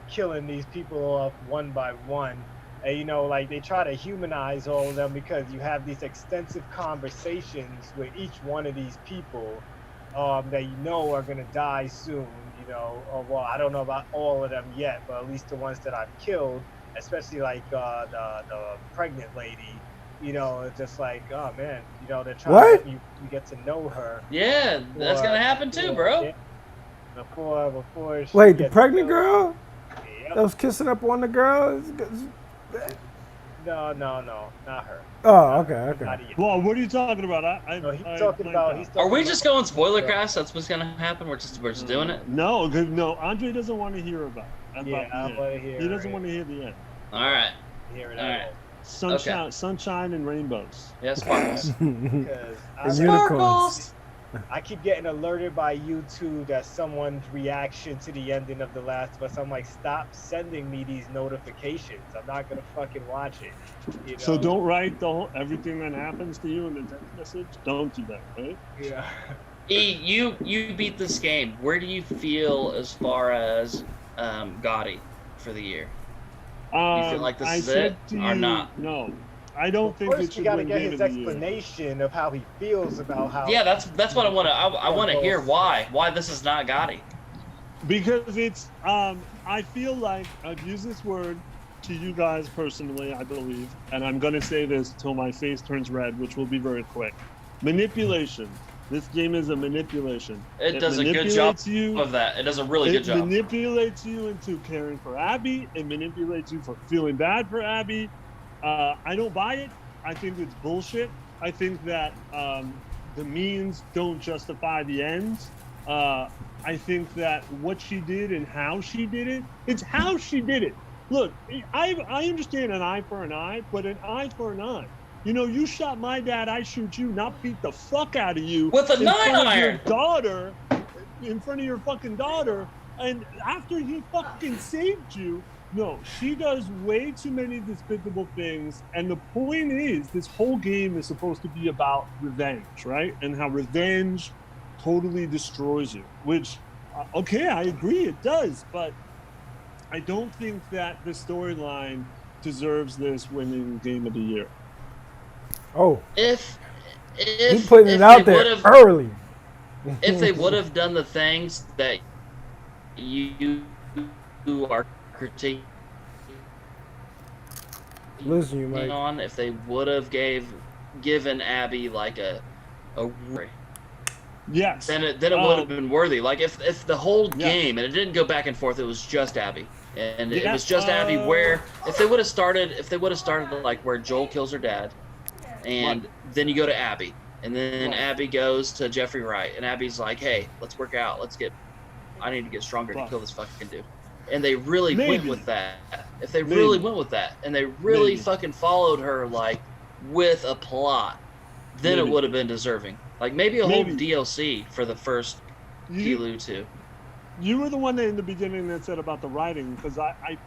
D: killing these people off one by one. And like they try to humanize all of them because you have these extensive conversations with each one of these people that are going to die soon. Well, I don't know about all of them yet, but at least the ones that I've killed, especially like the pregnant lady. It's just like, oh man, they're trying to let you get to know her.
C: Yeah, that's gonna happen too, bro.
D: Yeah, before she
A: Wait, the
D: gets
A: pregnant
D: killed.
A: girl
D: Yep.
A: that was kissing up on the girl?
D: No, not her.
A: Oh, okay.
D: Not yet.
B: Well, what are you talking about?
D: No, he's talking about.
C: Are we just going spoiler cast? That's what's gonna happen. We're just doing it.
B: No, no. Andre doesn't want to hear about
D: Yeah,
B: the
D: I
B: end.
D: want to hear.
B: He doesn't want to hear the end.
C: All right.
D: hear it
C: All
D: at
C: right.
D: all.
B: Sunshine and rainbows.
C: Yeah, sparkles.
D: Because
A: And unicorns.
D: I keep getting alerted by YouTube that someone's reaction to the ending of The Last of Us. I'm like, stop sending me these notifications. I'm not gonna fucking watch it.
B: So don't write everything that happens to you in the text message. Don't do that, right?
D: Yeah.
C: E, you beat this game. Where do you feel as far as Gotti for the year? Do you feel like this
B: I
C: is
B: said
C: it
B: to
C: or
B: you,
C: not?
B: No, I don't think it
D: First, you
B: should
D: gotta
B: win
D: get
B: Game
D: his
B: of the Year.
D: explanation of how he feels about how.
C: Yeah, that's what I want to. I want to hear why this is not Gotti.
B: Because it's I feel like I've used this word to you guys personally, I believe, and I'm gonna say this till my face turns red, which will be very quick. Manipulation. This game is a manipulation.
C: It does a good job
B: you,
C: of that. It does a really good
B: It
C: job.
B: manipulates you into caring for Abby. It manipulates you for feeling bad for Abby. I don't buy it. I think it's bullshit. I think that the means don't justify the ends. I think that what she did and how she did it, it's how she did it. Look, I understand an eye for an eye, but an eye for an eye. You shot my dad, I shoot you, not beat the fuck out of you
C: With a
B: in front of
C: 9-iron.
B: your daughter, in front of your fucking daughter, and after he fucking saved you. No, she does way too many despicable things, and the point is, this whole game is supposed to be about revenge, right? And how revenge totally destroys you, which, okay, I agree, it does, but I don't think that the storyline deserves this winning Game of the Year.
A: Oh,
C: If
A: he putting it out there early.
C: if they would have done the things that you are critiquing
A: Listen, you Mike.
C: on, if they would have given Abby like a
B: Yes.
C: then it would have been worthy. Like if the whole
B: Yeah.
C: game and it didn't go back and forth, it was just Abby, and it
B: Yeah,
C: was just Abby. Where if they would have started like where Joel kills her dad, and then you go to Abby, and then
B: Right.
C: Abby goes to Jeffrey Wright, and Abby's like, hey, let's work out. I need to get stronger to
B: Right.
C: kill this fucking dude. And they really went
B: Maybe.
C: with that. If they
B: Maybe.
C: really went with that, and they really
B: Maybe.
C: fucking followed her like with a plot, then it
B: Maybe.
C: would have been deserving. Like maybe a whole
B: Maybe.
C: DLC for the first
B: You,
C: Hulu 2.
B: you were the one that in the beginning that said about the writing, because I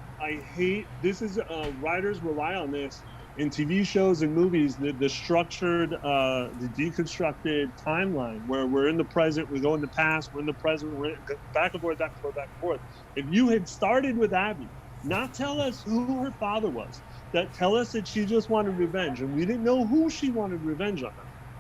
B: hate this. Is writers rely on this in TV shows and movies, the structured, the deconstructed timeline where we're in the present, we go in the past, we're in the present, we're back and forth, back and forth, back and forth. If you had started with Abby, not tell us who her father was, that tell us that she just wanted revenge, and we didn't know who she wanted revenge on,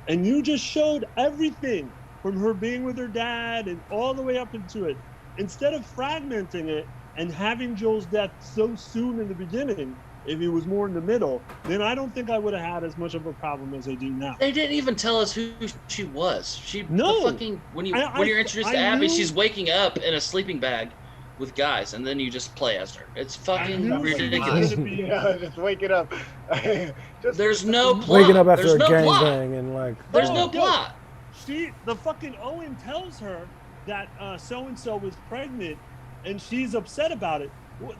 B: and you just showed everything from her being with her dad and all the way up into it, instead of fragmenting it and having Joel's death so soon in the beginning, if he was more in the middle, then I don't think I would have had as much of a problem as I do now.
C: They didn't even tell us who she was.
B: No.
C: The fucking when you're introduced to Abby, she's waking up in a sleeping bag with guys, and then you just play as her. It's fucking ridiculous.
D: Just waking up.
C: There's no plot.
A: Waking up after
C: There's
A: a
C: no
A: gang
C: plot.
A: bang and like.
C: There's no plot.
B: The fucking Owen tells her that so and so was pregnant, and she's upset about it.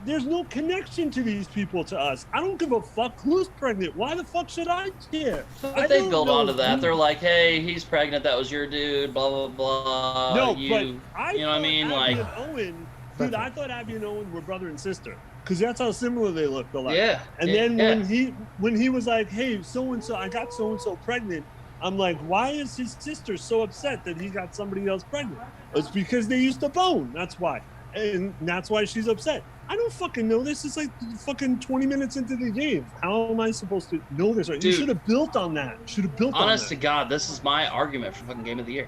B: There's no connection to these people to us. I don't give a fuck who's pregnant. Why the fuck should I care?
C: But they build onto that. They're like, hey, he's pregnant. That was your dude. Blah blah blah.
B: No,
C: you
B: but
C: know what I mean?
B: Abby
C: Like,
B: and Owen, dude, I thought Abby and Owen were brother and sister because that's how similar they looked alike.
C: yeah.
B: And then when he was like, hey, so and so, I got so and so pregnant. I'm like, why is his sister so upset that he got somebody else pregnant? It's because they used to bone. That's why. And that's why she's upset. I don't fucking know this. It's like fucking 20 minutes into the game. How am I supposed to know this?
C: Dude,
B: you should have built on that.
C: Honest to God, this is my argument for fucking Game of the Year.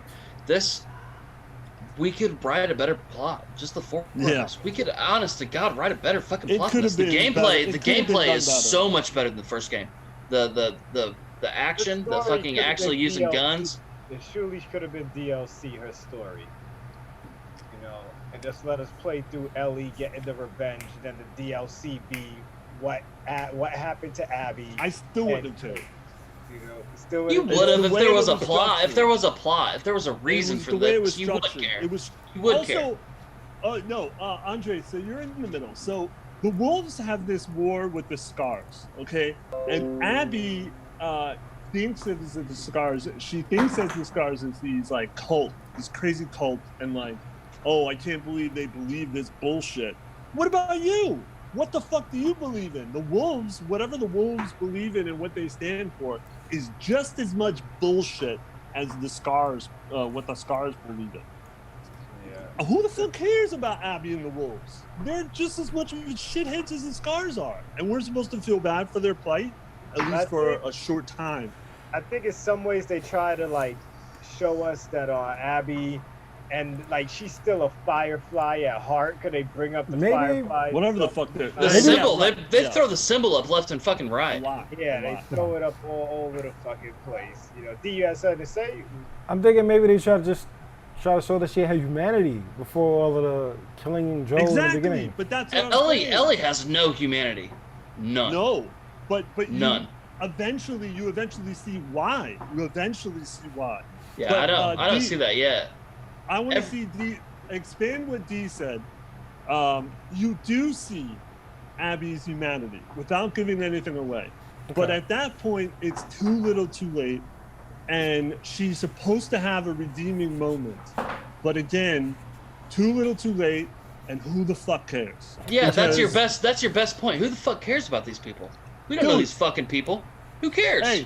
C: We could write a better plot. Just the four of us. We could, honest to God, write a better fucking plot. The gameplay is so much better than the first game. The action, the fucking actually using guns.
D: It surely could have been DLC, her story. You know, and just let us play through Ellie getting the revenge, then the DLC be what happened to Abby.
B: I still wouldn't have.
C: You would have if there was a plot. If there was a plot. If there was a reason for this, you would care. You would care.
B: No, Andre. So you're in the middle. So the wolves have this war with the scars, okay? And Abby thinks that the scars. She thinks that the scars is these like cult, this crazy cult, and like, oh, I can't believe they believe this bullshit. What about you? What the fuck do you believe in? The wolves, whatever the wolves believe in and what they stand for, is just as much bullshit as the scars, what the scars believe in. Yeah. Who the fuck cares about Abby and the wolves? They're just as much of shitheads as the scars are, and we're supposed to feel bad for their plight, at least for a short time.
D: I think in some ways they try to like show us that Abby. And like she's still a firefly at heart. Could they bring up the firefly?
B: Whatever the fuck they're
C: the symbol. They throw the symbol up left and fucking right.
D: Yeah, they throw it up all over the fucking place. You know, do you have something to say?
A: I'm thinking maybe they try to show that she had humanity before all of the killing Joel in the beginning.
B: But that's
C: Ellie has no humanity. None.
B: No, but
C: none.
B: You eventually see why.
C: Yeah,
B: but,
C: I don't see that yet.
B: I want to see expand what D said. You do see Abby's humanity without giving anything away. Okay. But at that point, it's too little too late. And she's supposed to have a redeeming moment. But again, too little too late. And who the fuck cares?
C: Yeah, that's your best point. Who the fuck cares about these people? We don't know these fucking people. Who cares?
B: Hey,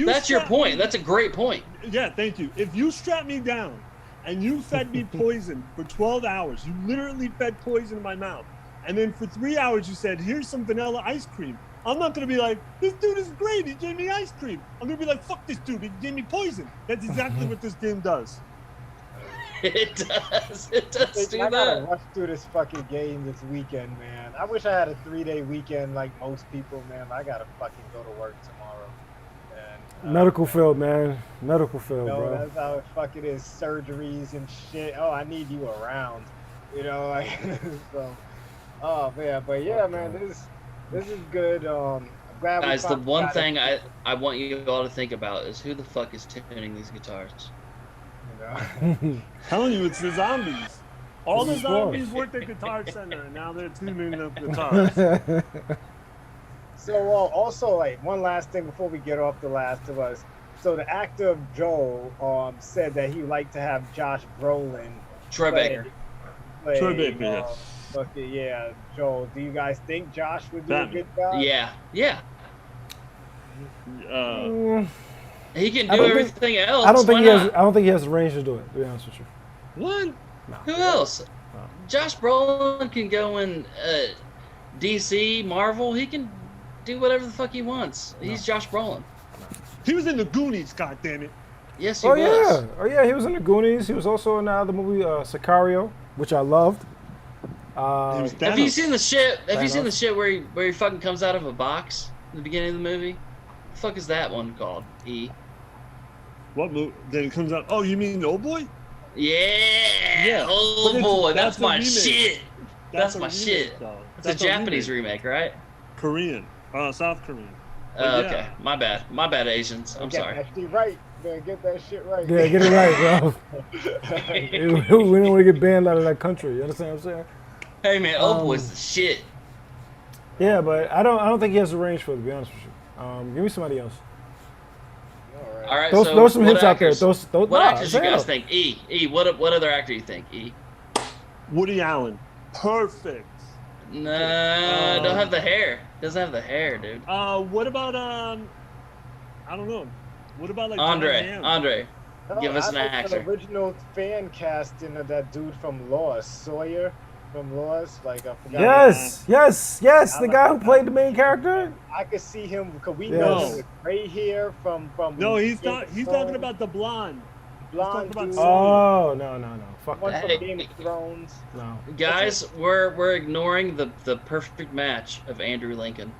C: that's your point. That's a great point.
B: Yeah, thank you. If you strap me down and you fed me poison for 12 hours. You literally fed poison in my mouth. And then for 3 hours you said, here's some vanilla ice cream. I'm not going to be like, this dude is great. He gave me ice cream. I'm going to be like, fuck this dude. He gave me poison. That's exactly what this game does.
C: It does. It does do that.
D: I gotta rush through this fucking game this weekend, man. I wish I had a 3-day weekend like most people, man. I gotta fucking go to work tomorrow.
A: Medical field, man. Medical field, bro.
D: That's how it fucking is. Surgeries and shit. Oh, I need you around. You know, like so. Oh man, but yeah, man, this is good. I'm glad.
C: Guys, the one thing I want you all to think about is who the fuck is tuning these guitars.
D: You know?
B: Telling you, it's the zombies. All the zombies worked at Guitar Center, and now they're tuning up guitars.
D: So also, like, one last thing before we get off The Last of Us. So the actor of Joel said that he liked to have Josh Brolin.
C: Troy Baker.
B: Troy Baker,
D: yeah, Joel. Do you guys think Josh would do a good job?
C: Yeah. He can do everything else.
A: I don't think he has the range to do it, to be honest with you.
C: What? No. Who else? No. Josh Brolin can go in DC, Marvel. He can do whatever the fuck he wants. He's Josh Brolin.
B: He was in the Goonies, goddammit.
C: Yes, he was.
A: Yeah, he was in the Goonies. He was also in the movie Sicario, which I loved.
B: was
C: Have you
B: Thanos.
C: seen the shit? Have you seen the
A: Thanos.
C: shit where he fucking comes out of a box in the beginning of the movie? The fuck is that one called? E.
B: What movie? Then it comes out. Oh, you mean Old Boy?
C: Yeah.
B: But
C: Oh
B: it's-
C: boy,
B: that's
C: that's
B: a
C: my
B: remake.
C: shit. That's
B: a
C: my
B: remake,
C: shit.
B: though.
C: It's a
B: That's
C: Japanese remake, right?
B: Korean. South Korean. But yeah.
C: Okay, my bad, Asians. I'm
D: Get
C: sorry.
D: that shit right. Better get that shit right.
A: Yeah, get it right, bro. We don't want to get banned out of that country. You understand what I'm saying?
C: Hey man, Old Boy's the shit.
A: Yeah, but I don't think he has the range for it, to be honest with you. Give me somebody else.
C: All right,
A: Throw
C: so
A: some
C: what
A: hints out there.
C: actors-
A: What
C: What actors you
A: say
C: guys
A: it.
C: think? E. What other actor you think? E.
B: Woody Allen. Perfect.
C: Nah, don't have the hair. Doesn't have the hair, dude.
B: What about I don't know. What about like John Hamm?
C: Andre, give us an
D: I like
C: actor.
D: The original fan casting of that dude from Lost, Sawyer from Lost. Like I forgot.
A: Yes. The guy who played the main character.
D: I could see him because we
A: Yes.
D: know him with gray hair from.
B: No, he's
D: Game
B: not.
D: of
B: He's
D: Thrones,
B: talking about the blonde.
D: blonde
B: talking about
D: dude,
B: Sawyer.
A: Oh no. Fuck
D: one
A: that.
D: from
C: Hey.
D: Game of Thrones.
A: No.
C: Guys, we're ignoring the perfect match of Andrew Lincoln.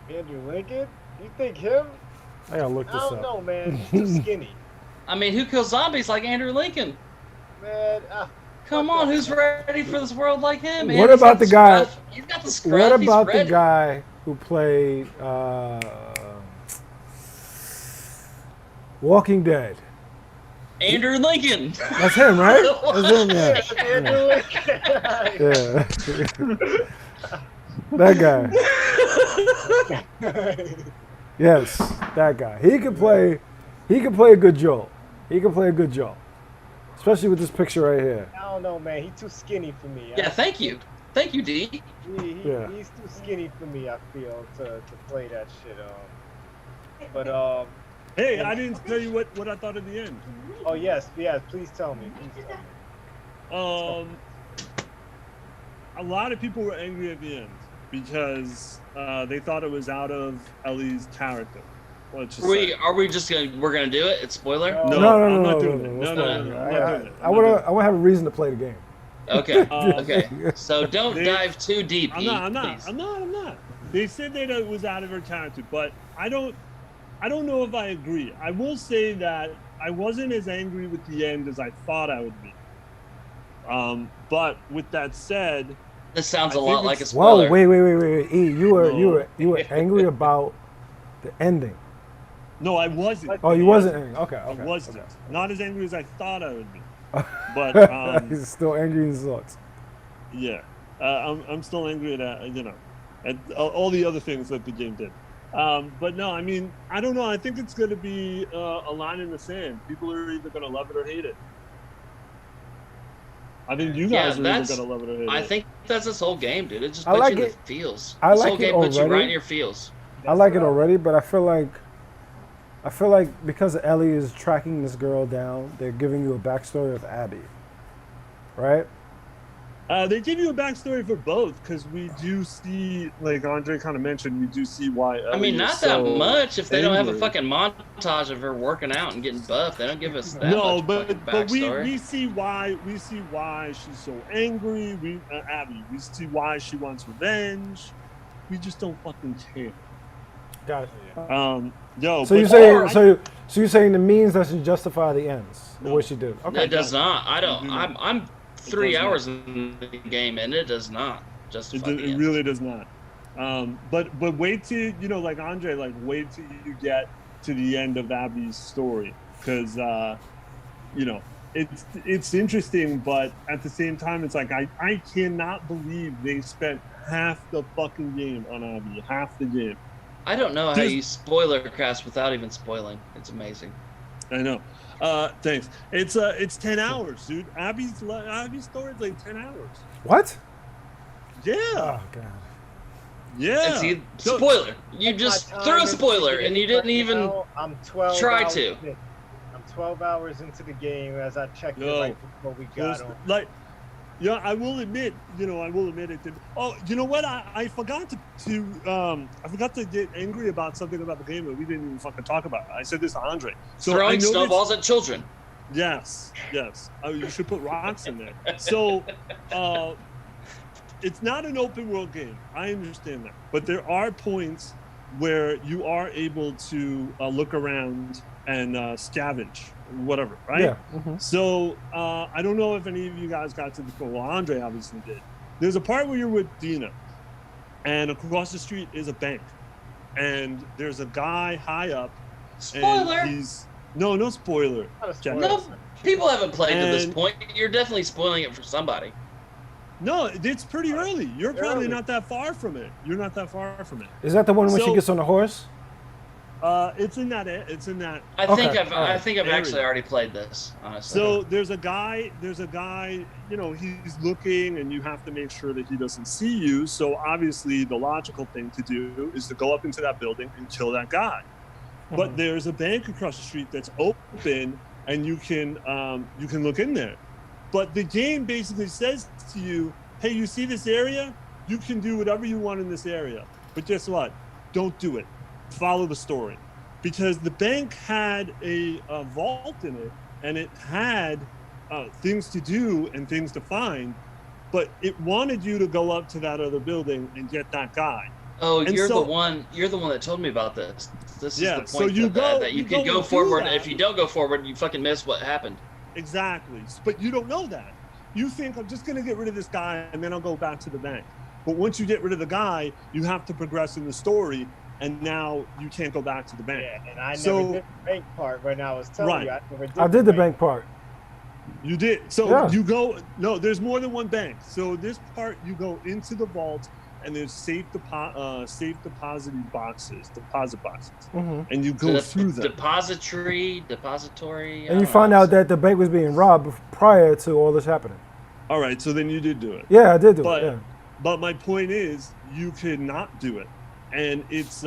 D: Andrew Lincoln. You think him?
A: I gotta look
D: I
A: this
D: don't
A: up.
D: know, man. He's too skinny,
C: I mean, who kills zombies like Andrew Lincoln?
D: man.
C: Come
D: Fuck
C: on,
D: that.
C: who's ready for this world like him, man?
A: What
C: He's
A: about
C: got
A: the guy-
C: scruff. He's got the scruff.
A: What
C: He's
A: about the
C: ready.
A: guy who played Walking Dead?
C: Andrew Lincoln.
A: That's him, right? That's him, yeah.
D: Andrew Lincoln.
A: Yeah. That guy. Yes, that guy. He can play a good Joel. Especially with this picture right here.
D: I don't know, man. He's too skinny for me.
C: Yeah, thank you, D.
A: Yeah.
D: He's too skinny for me. I feel to play that shit. But
B: Hey, I didn't tell you what I thought at the end.
D: oh yes. Please tell me.
B: A lot of people were angry at the end because they thought it was out of Ellie's character. Let's just say.
C: Are we just we're gonna do it? It's spoiler.
D: No.
B: No, I'm not
A: no,
B: doing
A: no,
B: it.
A: no,
B: No,
A: let's
B: no,
A: not.
B: I'm not doing it.
A: I want to have a reason to play the game.
C: Okay. Okay. So don't
B: They-
C: dive too deep.
B: I'm
C: E,
B: not.
C: please.
B: I'm not. They said that it was out of her character, but I don't know if I agree. I will say that I wasn't as angry with the end as I thought I would be. But with that said,
C: This sounds
B: I
C: a lot
B: think
C: like a
B: it's-
C: spoiler.
A: Whoa, wait. E, you were
B: No.
A: angry about the ending.
B: no, I wasn't.
A: Oh, you wasn't angry. Okay.
B: I wasn't.
A: okay.
B: Not as angry as I thought I would be. But
A: He's still angry and sucks.
B: yeah, I'm still angry at at all the other things that the game did. But no, I mean, I don't know. I think it's going to be a line in the sand. People are either going to love it or hate it. I think you
C: Yeah,
B: guys are either
C: that's-
B: going to love it or hate it.
C: I think that's this whole game, dude. It just
A: I
C: puts
A: like
C: you in
A: it.
C: the feels.
A: I
C: This
A: like
C: whole
A: it
C: game puts you right
A: already.
C: in your feels.
A: I like it already, but I feel like because Ellie is tracking this girl down, they're giving you a backstory of Abby, right?
B: They give you a backstory for both because we do see, like Andre kind of mentioned, we do see why.
C: I mean,
B: Ellie
C: not
B: is
C: that
B: so
C: much. If they don't have a
B: angry.
C: fucking montage of her working out and getting buff, they don't give us that
B: No,
C: much
B: but
C: fucking
B: but
C: backstory.
B: we see why she's so angry. Abby, we see why she wants revenge. We just don't fucking care.
A: Got
B: Yo.
A: So
B: but-
A: you saying so you're saying the means doesn't justify the ends?
B: No.
A: What she did? Okay.
C: It does not. I don't.
B: Mhm.
C: I'm 3
B: does not.
C: hours in the game, and it does not justify the
B: It
C: end.
B: really does not. But wait till like Andre, like wait till you get to the end of Abby's story, because it's interesting, but at the same time, it's like I cannot believe they spent half the fucking game on Abby, half the game.
C: I don't know how
B: Just-
C: you spoiler cast without even spoiling. It's amazing.
B: I know. Thanks. It's 10 hours, dude. Abby's story is like 10 hours.
A: What?
B: Yeah.
A: Oh god.
B: Yeah.
C: It's you,
B: So-
C: spoiler. You just
D: My time
C: threw a
D: into
C: spoiler,
D: the
C: and you
D: game
C: didn't
D: right
C: even.
D: now, I'm 12.
C: try
D: hours
C: to.
D: in. I'm 12 hours into the game as I checked it
B: Yo,
D: right before we got
B: Just,
D: on.
B: like, yeah, I will admit it did. Oh, you know what? I forgot to get angry about something about the game that we didn't even fucking talk about. I said this to Andre. So I
C: Throwing
B: noticed-
C: snowballs at children.
B: Yes. Oh, you should put rocks in there. So, it's not an open world game. I understand that, but there are points where you are able to look around and scavenge, whatever, right?
A: Yeah.
B: So I don't know if any of you guys got to the point. Well, Andre obviously did. There's a part where you're with Dina, and across the street is a bank, and there's a guy high up.
C: Spoiler.
B: And he's no spoiler.
D: Not a
B: Jeff.
D: spoiler.
C: No, people haven't played to this
B: And-
C: point. You're definitely spoiling it for somebody.
B: No, it's pretty early. You're probably
D: Early.
B: not that far from it. You're not that far from it.
A: Is that the one when she
B: So-
A: gets on the horse?
B: It's in that. It's in that.
C: I
A: Okay,
C: think I've
A: alright.
C: actually already played this, honestly.
B: So there's a guy. You know, he's looking, and you have to make sure that he doesn't see you. So obviously, the logical thing to do is to go up into that building and kill that guy. But there's a bank across the street that's open, and you can look in there. But the game basically says to you, "Hey, you see this area? You can do whatever you want in this area. But guess what? Don't do it. Follow the story." Because the bank had a vault in it, and it had things to do and things to find, but it wanted you to go up to that other building and get that guy.
C: Oh,
B: And
C: you're
B: so-
C: the one that told me about this. This is
B: Yeah,
C: the
B: so
C: point
B: you
C: that you
B: go
C: can go
B: and do
C: forward.
B: that.
C: If you don't go forward, you fucking miss what happened.
B: Exactly. But you don't know that. You think, I'm just going to get rid of this guy and then I'll go back to the bank. But once you get rid of the guy, you have to progress in the story, and now you can't go back to the bank.
D: Yeah, and I
B: So-
D: never did the bank part when I was telling
B: Right.
D: you. I never did
A: I did the bank part.
B: You did. So
A: Yeah.
B: you go, no, there's more than one bank. So this part, you go into the vault, and there's safe deposit boxes, and you go through them.
C: Depository.
A: And you find out that the bank was being robbed prior to all this happening.
B: All right, so then you did do it.
A: Yeah, I did do
B: But
A: it. Yeah.
B: but my point is, you could not do it, and it's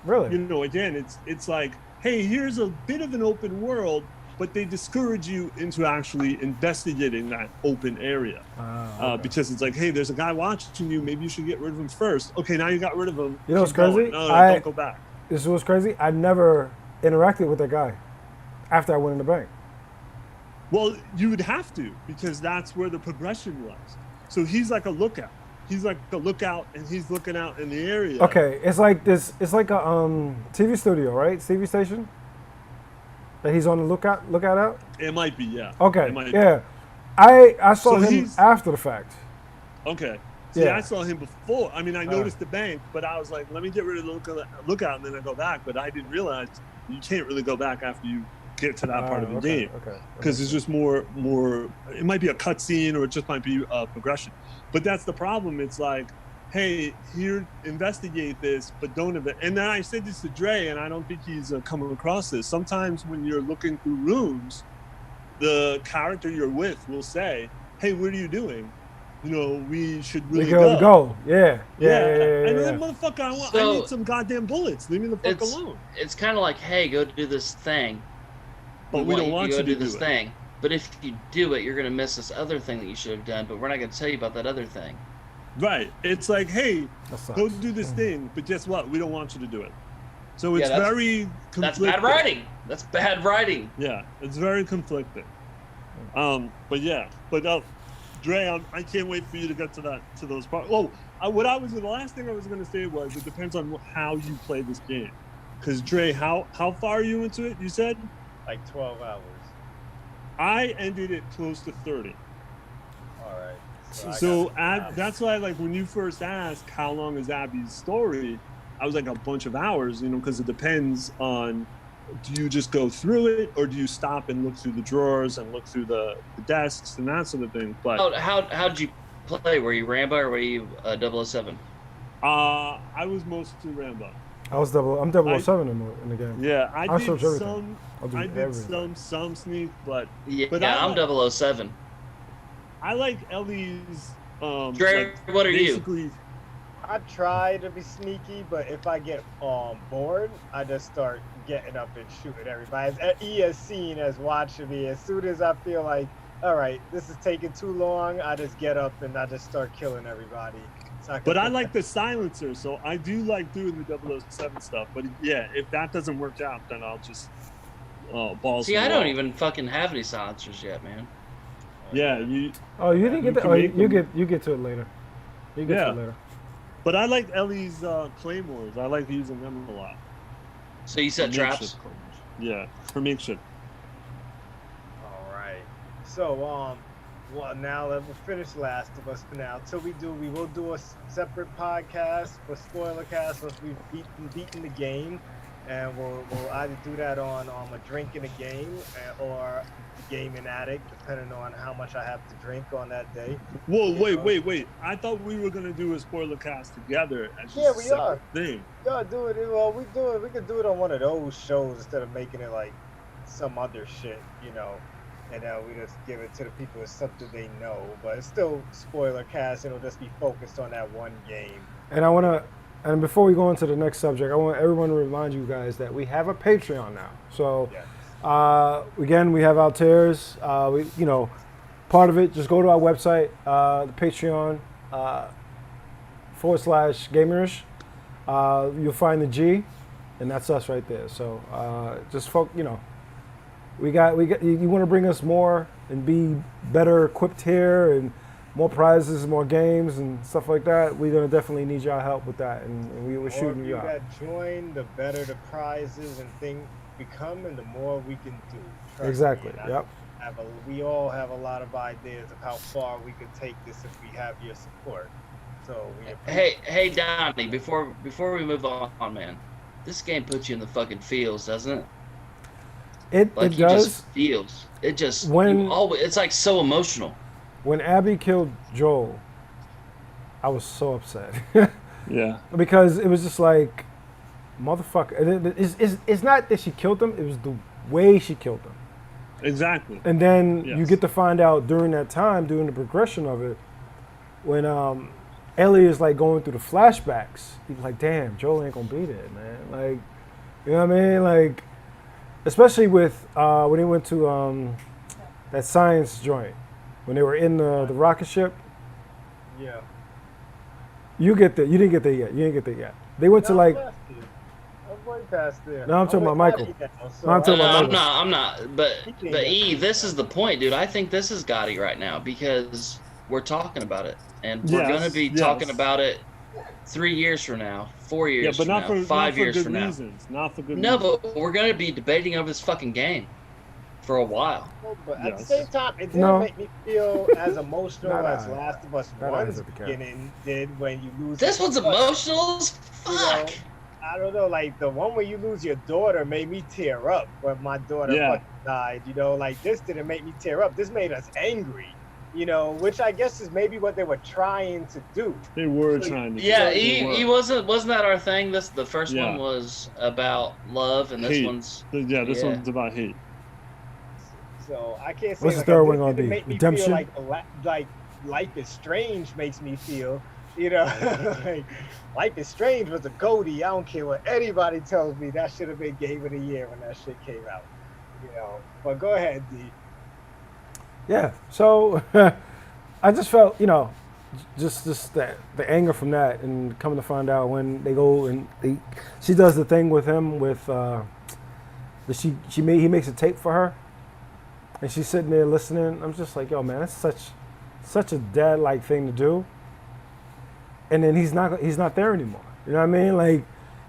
A: Really?
B: you know, again, it's like, hey, here's a bit of an open world, but they discourage you into actually investigating that open area.
A: Okay.
B: Because it's like, hey, there's a guy watching you. Maybe you should get rid of him first. Okay, now you got rid of him.
A: You know what's
B: Keep going.
A: crazy?
B: No,
A: I-
B: don't go back.
A: This was crazy. I never interacted with that guy after I went in the bank.
B: Well, you would have to, because that's where the progression was. So he's like a lookout. He's like a lookout, and he's looking out in the area.
A: Okay, it's like this. It's like a TV studio, right? TV station that he's on the lookout out.
B: It might be, yeah.
A: Okay,
B: It might
A: yeah. I saw
B: So
A: him
B: he's-
A: after the fact.
B: Be. Okay. See,
A: Yeah.
B: I saw him before. I mean, I noticed the bank, but I was like, let me get rid of the lookout, and then I go back. But I didn't realize you can't really go back after you get to that part of the
A: okay,
B: game.
A: Okay.
B: Because it's just more. It might be a cutscene, or it just might be a progression. But that's the problem. It's like, hey, here, investigate this, but don't. And then I said this to Dre, and I don't think he's coming across this. Sometimes when you're looking through rooms, the character you're with will say, "Hey, what are you doing? You know, we should
A: We
B: really
A: could go. Yeah.
B: And then, motherfucker, I
C: So-
B: need some goddamn bullets. Leave me the fuck alone.
C: It's kind of like, hey, go do this thing.
B: But we don't want
C: you
B: you
C: to
B: to
C: do this
B: do it.
C: thing. But if you do it, you're gonna miss this other thing that you should have done. But we're not gonna tell you about that other thing.
B: Right. It's like, hey,
A: That sucks.
B: go do this thing, but guess what? We don't want you to do it. So
C: Yeah,
B: it's
C: that's-
B: very conflicting.
C: That's bad writing. That's bad writing.
B: Yeah, it's very conflicting. But yeah, Dre, I can't wait for you to get to those parts. Oh, the last thing I was going to say was it depends on how you play this game. Because Dre, how far are you into it? You said
D: Like 12 hours.
B: I ended it close to 30.
D: All right.
B: So that's why, like, when you first asked how long is Abby's story, I was like a bunch of hours, you know, because it depends on, do you just go through it, or do you stop and look through the drawers and look through the desks and that sort of thing. But
C: How'd you play? Were you Rambo or were you 007?
B: I was mostly Rambo.
A: I'm 007 in the game.
B: Yeah,
A: I
B: I did
A: search everything. I'll do
B: I did
A: everything.
B: some sneak, but
C: Yeah,
B: But
C: I'm 007.
B: I like Ellie's.
C: Dre, what are you?
B: basically,
D: I try to be sneaky, but if I get bored, I just start getting up and shooting everybody. He has seen as watching me. As soon as I feel like, all right, this is taking too long, I just get up and I just start killing everybody. So
B: But I like the silencer, so I do like doing the 007 stuff. But yeah, if that doesn't work out, then I'll just balls.
C: See,
B: to the
C: I don't
B: wall.
C: even fucking have any silencers yet, man.
B: Yeah, you.
A: Oh, you didn't
B: You
A: get that.
B: can
A: Oh,
B: make them.
A: you get to it later. You get
B: Yeah.
A: to it later.
B: But I like Ellie's claymores. I like using them a lot.
C: So you set
B: For
C: traps?
B: makeshift claymores. Yeah, for makeshift.
D: All right. So, well, now that we're finished Last of Us for now. Till we do, we will do a separate podcast for spoiler cast once we've beaten the game, and we'll either do that on a drink in a game or gaming addict, depending on how much I have to drink on that day.
B: Whoa, wait. I thought we were gonna do a spoiler cast together as just
D: Yeah,
B: a
D: we
B: separate
D: are.
B: thing.
D: Yeah, do it. Well, we do it. We could do it on one of those shows instead of making it like some other shit, you know. And we just give it to the people as something they know. But it's still spoiler cast. It'll just be focused on that one game.
A: And before we go into the next subject, I want everyone to remind you guys that we have a Patreon now. So,
D: Yes.
A: again, we have our tiers. Part of it, just go to our website, the Patreon /Gamerish. You'll find the G, and that's us right there. So, we got. You want to bring us more and be better equipped here, and more prizes, more games, and stuff like that. We're gonna definitely need y'all help with that, and we're shooting you out.
D: The more that join, the better the prizes and things become, and the more we can do. Trust
A: Exactly.
D: me.
A: Yep.
D: We all have a lot of ideas of how far we could take this if we have your support. So we
C: Hey, Donnie. Before we move on, man, this game puts you in the fucking feels, doesn't it?
A: It
C: Like you
A: does.
C: just feels. It just
A: When-
C: it's like so emotional.
A: When Abby killed Joel, I was so upset
B: Yeah.
A: because it was just like, motherfucker. And it's not that she killed him; it was the way she killed him.
B: Exactly.
A: And then you
B: Yes.
A: get to find out during that time, during the progression of it, when Ellie is like going through the flashbacks. He's like, "Damn, Joel ain't gonna be there, man." Like, you know what I mean? Like, especially with when they went to that science joint, when they were in the rocket ship.
D: yeah.
A: You get there. You didn't get there yet. You didn't get there yet. They went to like.
D: I'm way past there.
A: No, I'm talking about Michael. No, I'm talking about Michael.
C: I'm not. But this is the point, dude. I think this is Gotti right now because we're talking about it, and we're
B: Yes,
C: gonna be
B: yes.
C: talking about it 3 years from now, 4 years
B: Yeah, but
C: from
B: not
C: now,
B: for
C: 5
B: not for
C: years
B: good
C: from now.
B: reasons. Not for good
C: No,
B: reasons.
C: but we're gonna be debating over this fucking game for a while.
D: But at the
B: Yes.
D: same time, it didn't
A: No.
D: make me feel as emotional
A: Not
D: as
A: I.
D: Last of Us
A: Not I
D: 1's
A: at the cap.
D: beginning did when you lose.
C: This
D: your
C: one's
D: daughter.
C: emotional as
D: You know,
C: fuck.
D: I don't know, like the one where you lose your daughter made me tear up when my daughter
B: Yeah.
D: fucking died. You know, like this didn't make me tear up. This made us angry. You know, which I guess is maybe what they were trying to do.
B: They were
D: So,
B: trying to.
C: Yeah,
B: they
C: he
B: were.
C: wasn't that our thing? The first
B: Yeah.
C: one was about love, and this
B: Hate.
C: one's
B: Yeah, this
C: Yeah.
B: one's about hate.
D: So I can't say
A: What's the
D: like,
A: third
D: this
A: one gonna
D: didn't
A: be?
D: make me
A: Redemption?
D: feel like Life is Strange makes me feel. You know, like, Life is Strange was a goatee. I don't care what anybody tells me. That should have been Game of the Year when that shit came out. You know, but go ahead, D.
A: Yeah. So I just felt, just that the anger from that, and coming to find out when they go and she does the thing with him with he makes a tape for her, and she's sitting there listening. I'm just like, yo, man, that's such a dad-like thing to do. And then he's not there anymore. You know what I mean? Like,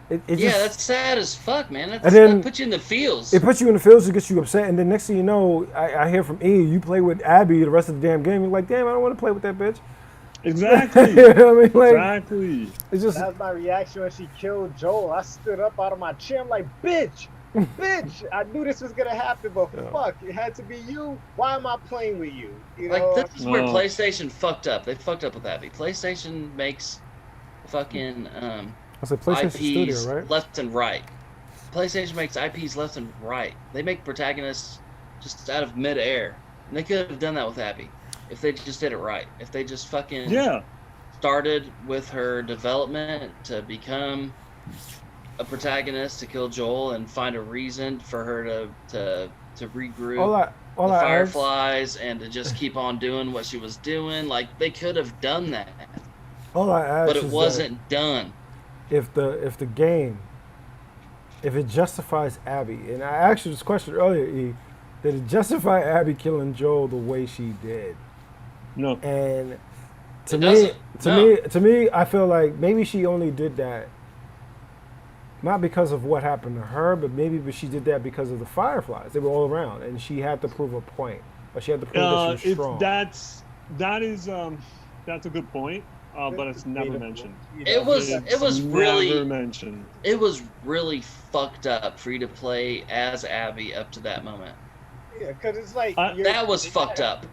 A: it
C: yeah,
A: just,
C: that's sad as fuck, man.
A: And then-
C: That puts you in the feels.
A: it puts you in the feels, it gets you upset, and then next thing you know, I hear from E, you play with Abby the rest of the damn game. You're like, damn, I don't want to play with that bitch.
B: Exactly.
A: You know what I mean? Like,
B: Exactly.
A: it's just,
D: That was my reaction when she killed Joel. I stood up out of my chair. I'm like, bitch, bitch. I knew this was gonna happen, but
A: Yeah.
D: fuck, it had to be you. Why am I playing with you? You
C: Like
D: know?
C: this is where
B: No.
C: PlayStation fucked up. They fucked up with Abby. PlayStation makes fucking
A: it's a PlayStation
C: IPs
A: Studio, right?
C: left and right. PlayStation makes IPs left and right. They make protagonists just out of midair. And they could have done that with Abby if they just did it right. If they just fucking
B: Yeah.
C: started with her development to become a protagonist to kill Joel and find a reason for her to regroup
A: All
C: the
A: I ask,
C: Fireflies and to just keep on doing what she was doing. Like they could have done that,
A: all I ask
C: but it
A: is
C: wasn't done.
A: that if the game, if it justifies Abby, and I asked you this question earlier, E, did it justify Abby killing Joel the way she did?
B: No.
A: And To
C: It
A: me,
C: doesn't.
A: to
C: No.
A: me, to me, I feel like maybe she only did that not because of what happened to her, but maybe she did that because of the Fireflies. They were all around, and she had to prove a point. Or she had to prove that she was strong.
B: That's a good point, but it's never mentioned.
C: It was
B: It's
C: really
B: never mentioned.
C: it was really fucked up for you to play as Abby up to that moment.
D: Yeah, because it's like
C: That was fucked up.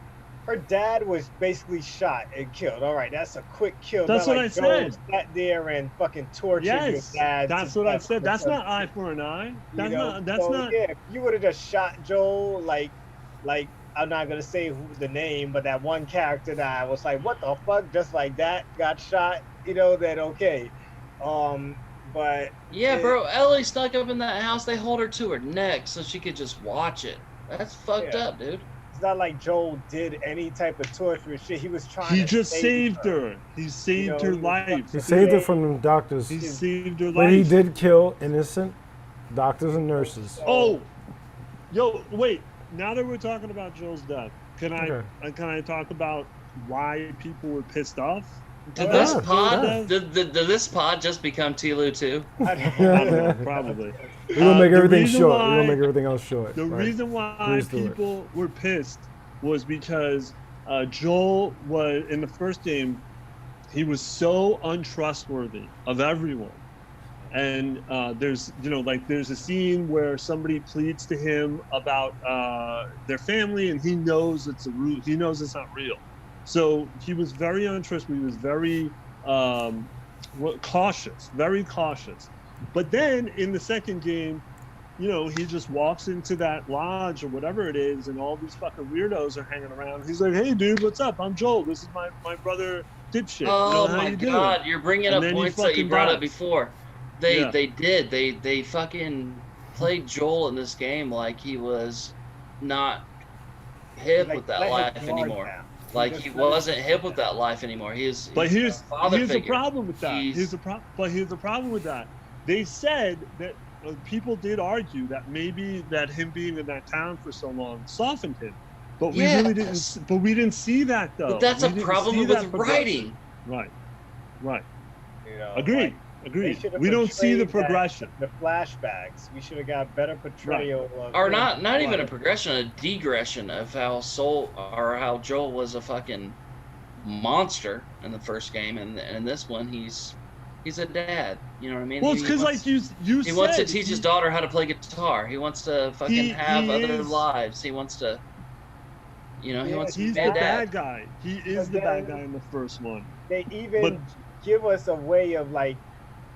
D: Her dad was basically shot and killed. All right, that's a quick kill.
B: That's
D: not
B: what
D: like
B: I said.
D: Joel sat there and fucking tortured
B: Yes,
D: your dad.
B: that's
D: to
B: what I
D: death
B: said. That's
D: because
B: not eye for an eye. That's
D: you know,
B: not. That's
D: so,
B: not.
D: Yeah, if you would have just shot Joel, like I'm not gonna say the name, but that one character that I was like, what the fuck, just like that got shot. Then okay. But
C: Yeah, bro. Ellie snuck up in that house. They hold her to her neck so she could just watch it. That's fucked up, dude.
D: it's not like Joel did any type of torture shit. He was trying.
B: He
D: to
B: just
D: save
B: saved
D: her.
B: her. He saved her life.
A: He saved her from the doctors.
B: He saved her
A: But he
B: life.
A: did kill innocent doctors and nurses.
B: Oh, yo, wait. Now that we're talking about Joel's death, can I talk about why people were pissed off?
C: Did
A: Yeah,
C: this
A: yeah.
C: pod did this pod just become Tilu too?
B: I don't know, probably.
A: We're gonna make
B: The
A: everything
B: reason
A: short.
B: why-
A: We're gonna make everything else short.
B: The
A: right?
B: reason why
A: Cruise through it.
B: people were pissed was because Joel was in the first game. He was so untrustworthy of everyone, and there's a scene where somebody pleads to him about their family, and he knows it's a ruse. He knows it's not real. So he was very untrustworthy. He was very cautious, very cautious. But then in the second game, he just walks into that lodge or whatever it is, and all these fucking weirdos are hanging around. He's like, "Hey, dude, what's up? I'm Joel. This is my brother, Dipshit.
C: Oh
B: How
C: my
B: you doing?"
C: god, you're bringing
B: And
C: up
B: then he
C: points that you
B: fucking
C: brought up
B: dies.
C: before. They fucking played Joel in this game like he was not hip with that
D: let his
C: life
D: guard
C: anymore.
D: down.
C: Like
D: just
C: he
D: let his
C: wasn't
D: guard
C: hip with
D: down.
C: that life anymore. He's
B: But here's
C: a father
B: the
C: figure.
B: problem with that.
C: He's-
B: Here's the problem with that. They said that people did argue that maybe that him being in that town for so long softened him, but we really didn't.
C: Yes.
B: But we didn't see that though.
C: But that's
B: We
C: a
B: didn't
C: problem
B: see
C: with
B: that progression.
C: writing.
B: Right.
D: Agreed.
B: Agreed. Agreed.
D: should've
B: We don't see the
D: portrayed that-
B: progression.
D: The flashbacks. We should have got better portrayal of.
C: Or
D: him.
C: not even a progression, a degression of how Joel was a fucking monster in the first game, and in this one he's a dad. You know what I mean?
B: Well, it's
C: He
B: because
C: wants-
B: like you
C: he wants to
B: said,
C: teach his daughter how to play guitar. He wants to fucking
B: He
C: have other
B: is-
C: lives. He wants to, he
D: Yeah,
C: wants to be
B: He's
C: a
B: the
C: dad.
B: bad guy. He is the bad guy in the first one.
D: They even
B: But-
D: give us a way of like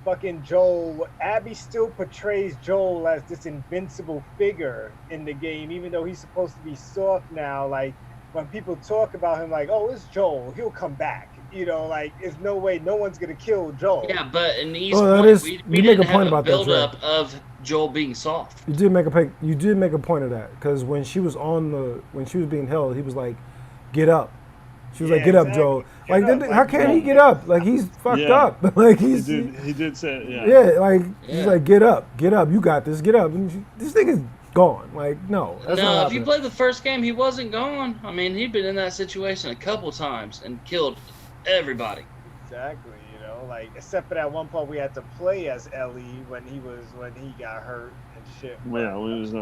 D: fucking Joel. Abby still portrays Joel as this invincible figure in the game, even though he's supposed to be soft now. Like when people talk about him, like, "Oh, it's Joel. He'll come back." Like, there's no way, no one's gonna kill Joel.
C: Yeah, but in East
A: Oh, that
C: Point,
A: is-
C: we
A: you make
C: didn't
A: a point
C: have
A: about
C: a
A: that, Dre.
C: build-up of Joel being soft.
A: You did make a point of that because when she was being held, he was like, "Get up." She was like,
D: Yeah,
A: "Get up,
D: exactly.
A: Joel."
D: Get
A: Like,
D: up,
A: then,
D: like,
A: how can he
D: Joel.
A: get up? Like he's fucked
B: Yeah.
A: up. Like
B: He
A: he's
B: did say yeah.
A: yeah. Like
C: Yeah.
A: he's like, "Get up, you got this, get up." And this thing is gone. Like no, that's
C: No,
A: not
C: if you
A: happening.
C: played the first game, he wasn't gone. I mean, he'd been in that situation a couple times and killed everybody.
D: Exactly. Like except for that one part we had to play as Ellie when he got hurt and shit.
B: Yeah, we was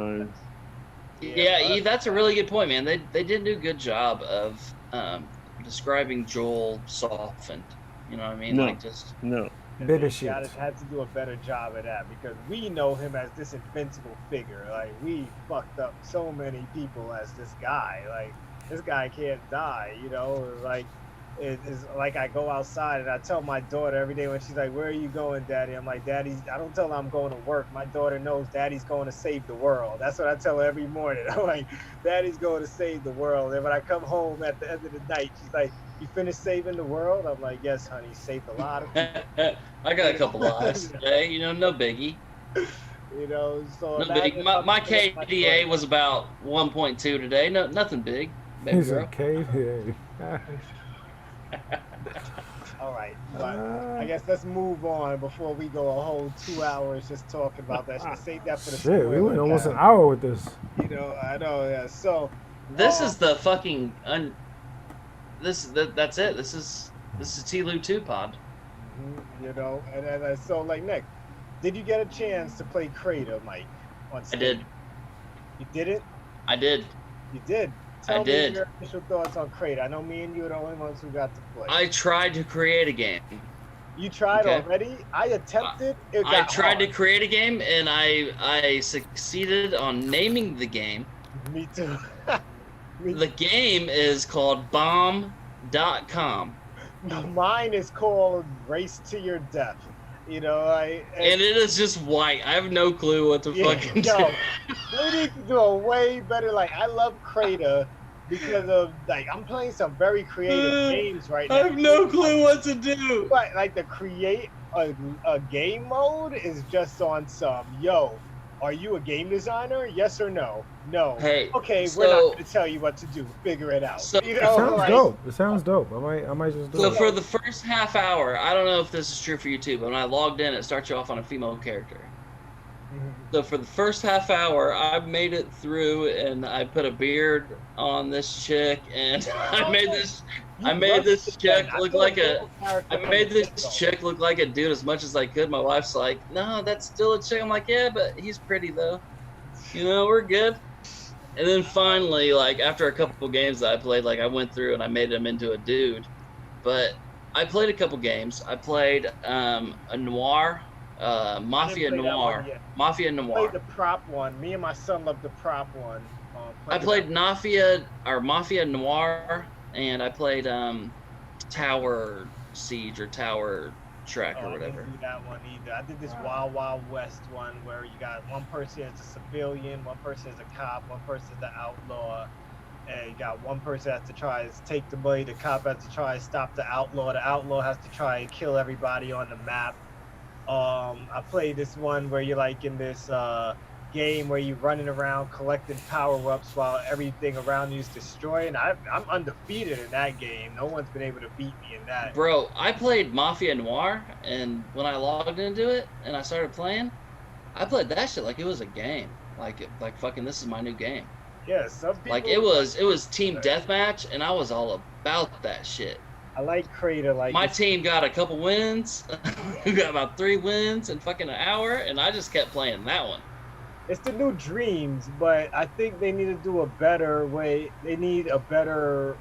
C: Yeah, that's a really good point, man. They didn't do a good job of describing Joel softened. You know what I mean?
B: No.
C: Like just
B: no.
A: Baby
D: They
A: shit.
D: had to do a better job of that because we know him as this invincible figure. Like we fucked up so many people as this guy. Like this guy can't die. Like it's like I go outside and I tell my daughter every day when she's like, "Where are you going, Daddy?" I'm like, "Daddy's." I don't tell her I'm going to work. My daughter knows Daddy's going to save the world. That's what I tell her every morning. I'm like, "Daddy's going to save the world." And when I come home at the end of the night, she's like, "You finished saving the world?" I'm like, "Yes, honey. Saved a lot of people."
C: I got a couple lives today. No biggie.
D: So
C: No
D: that-
C: big. My KDA was about 1.2 today. No, nothing big. Baby
A: He's
C: girl.
A: a cave.
D: All right, but I guess let's move on before we go a whole 2 hours just talking about that. Should save that for the
A: Shit, we went
D: spoiler
A: almost an
D: cast.
A: hour with this.
D: I know, yeah. So
C: This is the fucking. That's it. This is This is T-Lu 2 pod.
D: You know, and so like Nick, did you get a chance to play Crater, Mike? On
C: I
D: stage?
C: did.
D: You didn't?
C: I did.
D: You did. Tell
C: I did.
D: me your initial thoughts on Crater. I know me and you are the only ones who got to play.
C: I tried to create a game.
D: You tried
C: Okay.
D: already? I attempted. It got
C: I tried to
D: hard.
C: create a game, and I succeeded on naming the game.
D: Me too. Me
C: The game is called Bomb.com.
D: Mine is called Race to Your Death. You know,
C: And it is just white. I have no clue what to fucking do.
D: yo, we need to do a way better. Like, I love Crater because of, like, I'm playing some very creative games right now.
C: I have no clue what to do.
D: But, like, the create a game mode is just on some, yo, are you a game designer? Yes or no? No.
C: Hey,
D: Okay,
C: so-
D: we're not going to tell you what to do. Figure it out.
C: So-
D: you
A: It
D: know,
A: sounds
D: like,
A: dope. It sounds dope. I might just do
C: So
A: it.
C: for the first half hour, I don't know if this is true for you too, but when I logged in, it starts you off on a female character.
D: Mhm.
C: So for the first half hour, I made it through, and I put a beard on this chick, and I made this chick look like a. I made this chick look like a dude as much as I could. My wife's like, "No, that's still a chick." I'm like, "Yeah, but he's pretty though. You know, we're good." And then finally, like after a couple games that I played, like I went through and I made him into a dude. But I played a couple games. I played a noir, Mafia
D: play that
C: Noir,
D: one yet.
C: Mafia
D: Played
C: Noir.
D: the prop one. Me and my son loved the prop one.
C: I played Mafia Noir, and I played Tower Siege or Tower Trek or
D: I
C: whatever.
D: didn't do that one either. I did this Wild Wild West one where you got one person as a civilian, one person as a cop, one person as an outlaw, and you got one person has to try to take the money, the cop has to try to stop the outlaw has to try and kill everybody on the map. I played this one where you're like in this game where you're running around collecting power-ups while everything around you is destroyed. And I'm undefeated in that game. No one's been able to beat me in that.
C: Bro, I played Mafia Noir, and when I logged into it and I started playing, I played that shit like it was a game. Like fucking this is my new game.
D: Yeah, some people
C: Like it was team deathmatch, and I was all about that shit.
D: I like Crater. Like
C: My team got a couple wins. We got about 3 wins in fucking an hour, and I just kept playing that one.
D: it's the new Dreams, but I think they need to do a better way. They need a better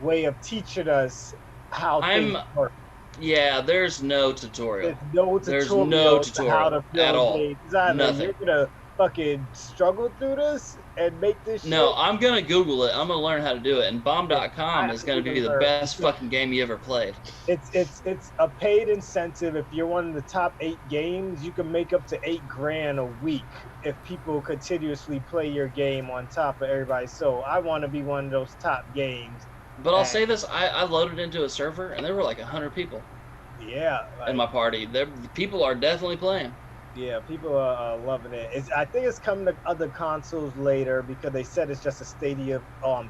D: way of teaching us how things work.
C: Yeah, there's no tutorial.
D: There's no tutorial how to
C: at
D: build
C: all.
D: games. Either
C: Nothing.
D: You're gonna fucking struggle through this and make this
C: No,
D: shit.
C: I'm gonna Google it. I'm gonna learn how to do it, and Bomb.com is gonna be the
D: learn.
C: best fucking game you ever played.
D: It's a paid incentive. If you're one of the top 8 games, you can make up to $8,000 a week if people continuously play your game on top of everybody. So I want to be one of those top games.
C: But I'll say this: I loaded into a server, and there were like 100 people
D: Yeah,
C: in my party. People are definitely playing.
D: yeah, people are loving it. I think it's coming to other consoles later because they said it's just a Stadia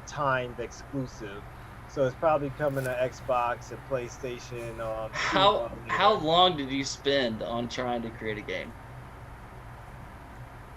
D: timed exclusive. So it's probably coming to Xbox and PlayStation.
C: How long did you spend on trying to create a game?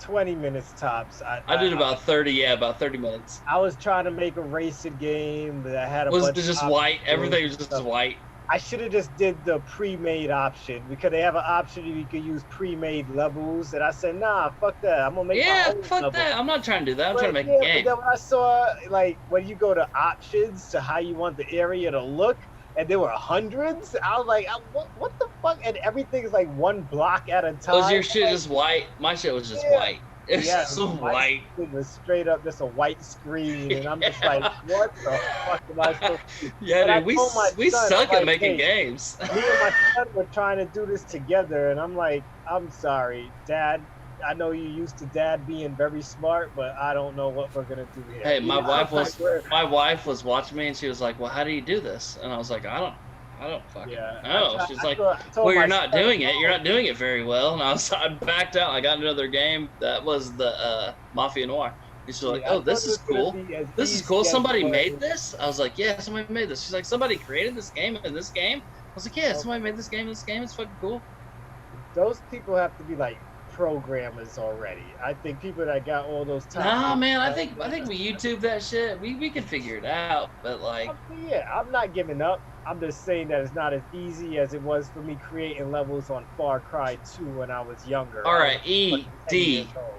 D: 20 minutes tops.
C: I did about 30. Yeah, about 30 minutes.
D: I was trying to make a racing game, but I had a
C: Was
D: bunch
C: it just
D: of
C: white?
D: options
C: Everything was
D: and
C: just
D: stuff.
C: white.
D: I should have just did the pre-made option because they have an option you could use pre-made levels, and I said, nah, fuck that. I'm gonna make my
C: Yeah,
D: own
C: fuck
D: level.
C: that. I'm not trying to do that. I'm trying to make
D: yeah,
C: a game.
D: But then when I saw, like, when you go to options to how you want the area to look, and there were hundreds, I was like, what the fuck? And everything's like one block at a time.
C: Was your shit
D: Like,
C: just white? My shit was just
D: Yeah.
C: white. It was
D: yeah,
C: just white.
D: It was straight up just a white screen, and I'm just like, what the fuck am I supposed to do?
C: Yeah,
D: But I
C: dude, we
D: told my son,
C: suck
D: I'm
C: at
D: like,
C: making
D: hey,
C: games.
D: Me and my son were trying to do this together, and I'm like, I'm sorry, Dad. I know you used to Dad being very smart, but I don't know what we're gonna do here.
C: Hey, my
D: You know,
C: wife
D: like,
C: was
D: we're-
C: my wife was watching me, and she was like, "Well, how do you do this?" And I was like, "I don't fucking
D: Yeah,
C: know." She's like,
D: I told
C: "Well,
D: my
C: you're not
D: son,
C: doing it. You're
D: no.
C: not doing it very well." And I backed out. I got into another game that was the Mafia Noir. And she's like,
D: Yeah, I
C: "Oh, this
D: thought it
C: is
D: was gonna
C: cool.
D: be as
C: This is
D: easy
C: cool.
D: as
C: Somebody
D: it
C: made
D: was.
C: this?" I was like, "Yeah, somebody made this." She's like, "Somebody created this game in this game?" I was like, "Yeah, somebody made this game in this game. It's fucking cool."
D: Those people have to be like programmers already. I think people that got all those top.
C: Nah, man, I think we YouTube that shit. We can figure it out, but like,
D: Yeah, I'm not giving up. I'm just saying that it's not as easy as it was for me creating levels on Far Cry 2 when I was younger.
C: all
D: I
C: right,
D: was 10 years
C: ED.
D: old.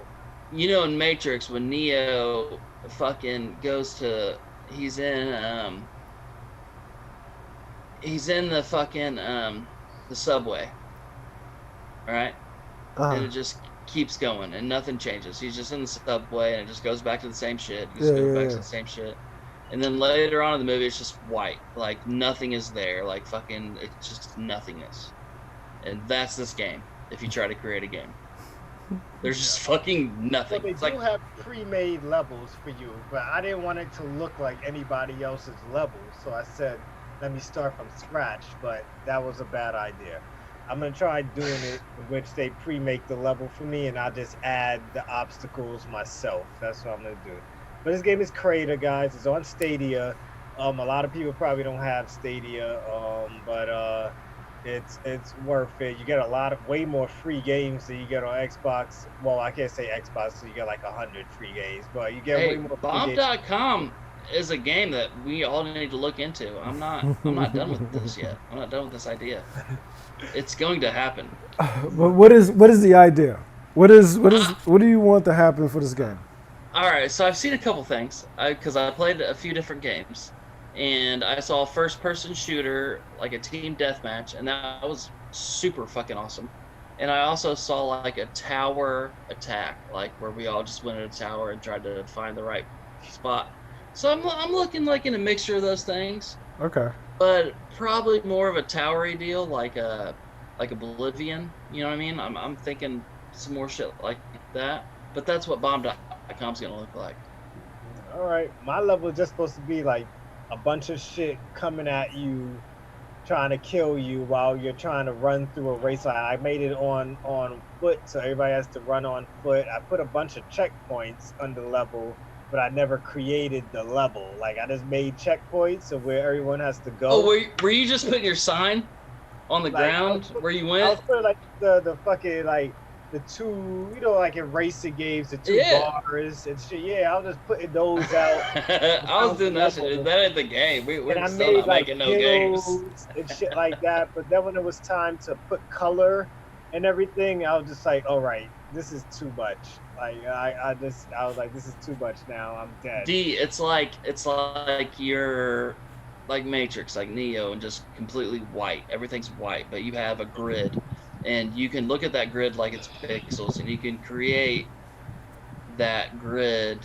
C: You know, in Matrix, when Neo fucking goes to, he's in the fucking the subway, all right, and it just keeps going and nothing changes. He's just in the subway and it just goes back to the same shit. He just goes back to the same shit. And then later on in the movie, it's just white, like nothing is there, like fucking, it's just nothingness. And that's this game. If you try to create a game, there's just fucking nothing.
D: Well, they do have pre-made levels for you, but I didn't want it to look like anybody else's levels, so I said, let me start from scratch. But that was a bad idea. I'm gonna try doing it in which they pre-make the level for me, and I'll just add the obstacles myself. That's what I'm gonna do. But this game is Creator, guys. It's on Stadia. A lot of people probably don't have Stadia, but it's worth it. You get way more free games than you get on Xbox. Well, I can't say Xbox, so you get like 100 free games, but you get way more free games.
C: Bomb.com is a game that we all need to look into. I'm not done with this yet. I'm not done with this idea. It's going to happen.
A: But what is the idea? What do you want to happen for this game?
C: All right, so I've seen a couple things because I played a few different games, and I saw a first-person shooter, like a team deathmatch, and that was super fucking awesome. And I also saw like a tower attack, like where we all just went in a tower and tried to find the right spot. So I'm looking like in a mixture of those things.
A: Okay.
C: But probably more of a towery deal, like Oblivion. You know what I mean? I'm thinking some more shit like that. But that's what Bomb.com's gonna look like.
D: All right, my level is just supposed to be like a bunch of shit coming at you, trying to kill you while you're trying to run through a race line. I made it on foot, so everybody has to run on foot. I put a bunch of checkpoints on the level, but I never created the level. Like, I just made checkpoints of where everyone has to go.
C: Oh, were you just putting your sign on the ground where you went?
D: I was putting like the fucking like the two, like in racing games, the two bars and shit. Yeah, I was just putting those out.
C: I was doing that shit. That ain't the game. We're still not making no games
D: and shit like that. But then when it was time to put color and everything, I was just like, all right, this is too much. Like I was like, this is too much now. I'm dead.
C: It's like you're like Matrix, like Neo, and just completely white. Everything's white, but you have a grid, and you can look at that grid like it's pixels, and you can create that grid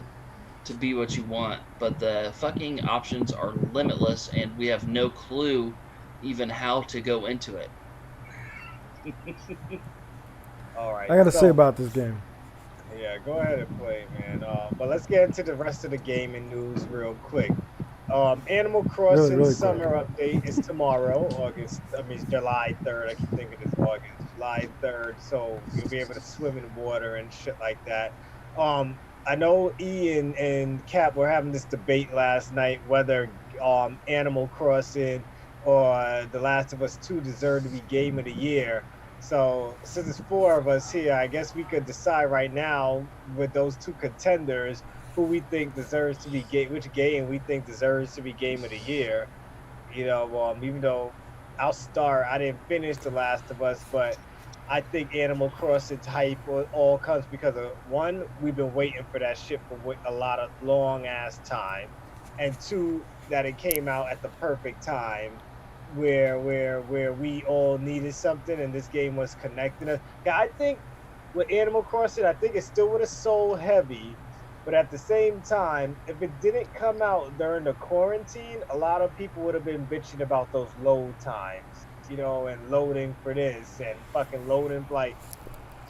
C: to be what you want. But the fucking options are limitless, and we have no clue even how to go into it.
D: All right.
A: I got to say about this game.
D: Yeah, go ahead and play, man. But let's get into the rest of the gaming news real quick. Animal Crossing
A: really
D: summer update is tomorrow, July 3rd. I keep thinking it's August. July 3rd, so you'll be able to swim in water and shit like that. I know Ian and Cap were having this debate last night whether Animal Crossing or The Last of Us 2 deserve to be Game of the Year. So since it's four of us here, I guess we could decide right now with those two contenders who we think deserves to be which game we think deserves to be Game of the Year. Even though I'll start, I didn't finish The Last of Us, but I think Animal Crossing's hype all comes because of, one, we've been waiting for that shit for a lot of long ass time, and two, that it came out at the perfect time where we all needed something, and this game was connecting us. Yeah, I think with Animal Crossing, I think it still would have sold heavy, but at the same time, if it didn't come out during the quarantine, a lot of people would have been bitching about those load times, and loading for this and fucking loading. Like,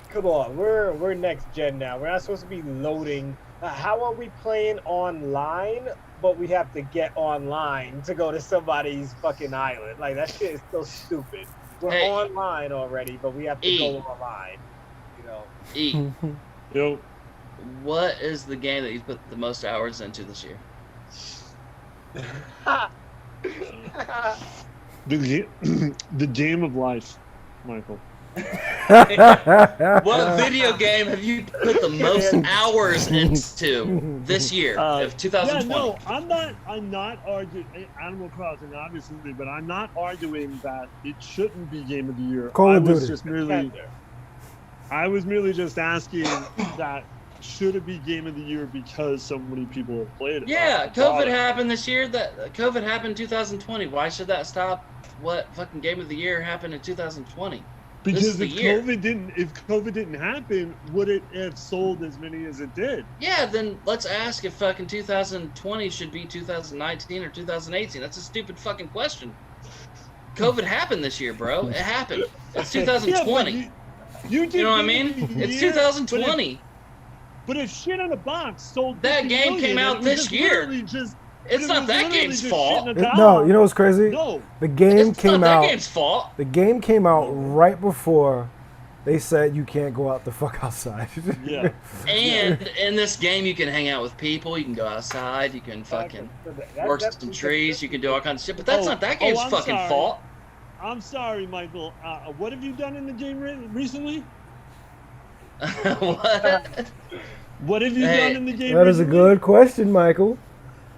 D: come on, we're next gen now. We're not supposed to be loading. How are we playing online, but we have to get online to go to somebody's fucking island? Like, that shit is so stupid. We're online already, but we have to go online.
B: Yo.
C: What is the game that you've put the most hours into this year?
B: The game of life, Michael.
C: What video game have you put the most hours into this year of 2020?
B: Yeah, no, I'm not arguing Animal Crossing, obviously, but I'm not arguing that it shouldn't be Game of the Year.
A: Call of Duty.
B: I was merely just asking that should it be Game of the Year because so many people have played it.
C: Yeah, COVID happened this year. That COVID happened in 2020. Why should that stop what fucking Game of the Year happened in 2020?
B: Because if COVID didn't happen, would it have sold as many as it did?
C: Yeah, then let's ask if fucking 2020 should be 2019 or 2018. That's a stupid fucking question. COVID happened this year, bro. It happened. It's 2020.
B: Yeah, you
C: know what I mean? It's 2020.
B: But if shit on a box sold,
C: that game came out this year. It's not that game's fault.
A: No, you know what's crazy?
B: No.
A: The game came out.
C: That game's fault.
A: The game came out right before they said you can't go out the fuck outside.
B: Yeah.
C: And in this game, you can hang out with people. You can go outside. You can fucking work some trees. You can do all kinds of shit. But that's not that game's fucking fault.
B: I'm sorry, Michael. What have you done in the game recently?
C: What?
B: What have you done in the game?
A: That is a good question, Michael.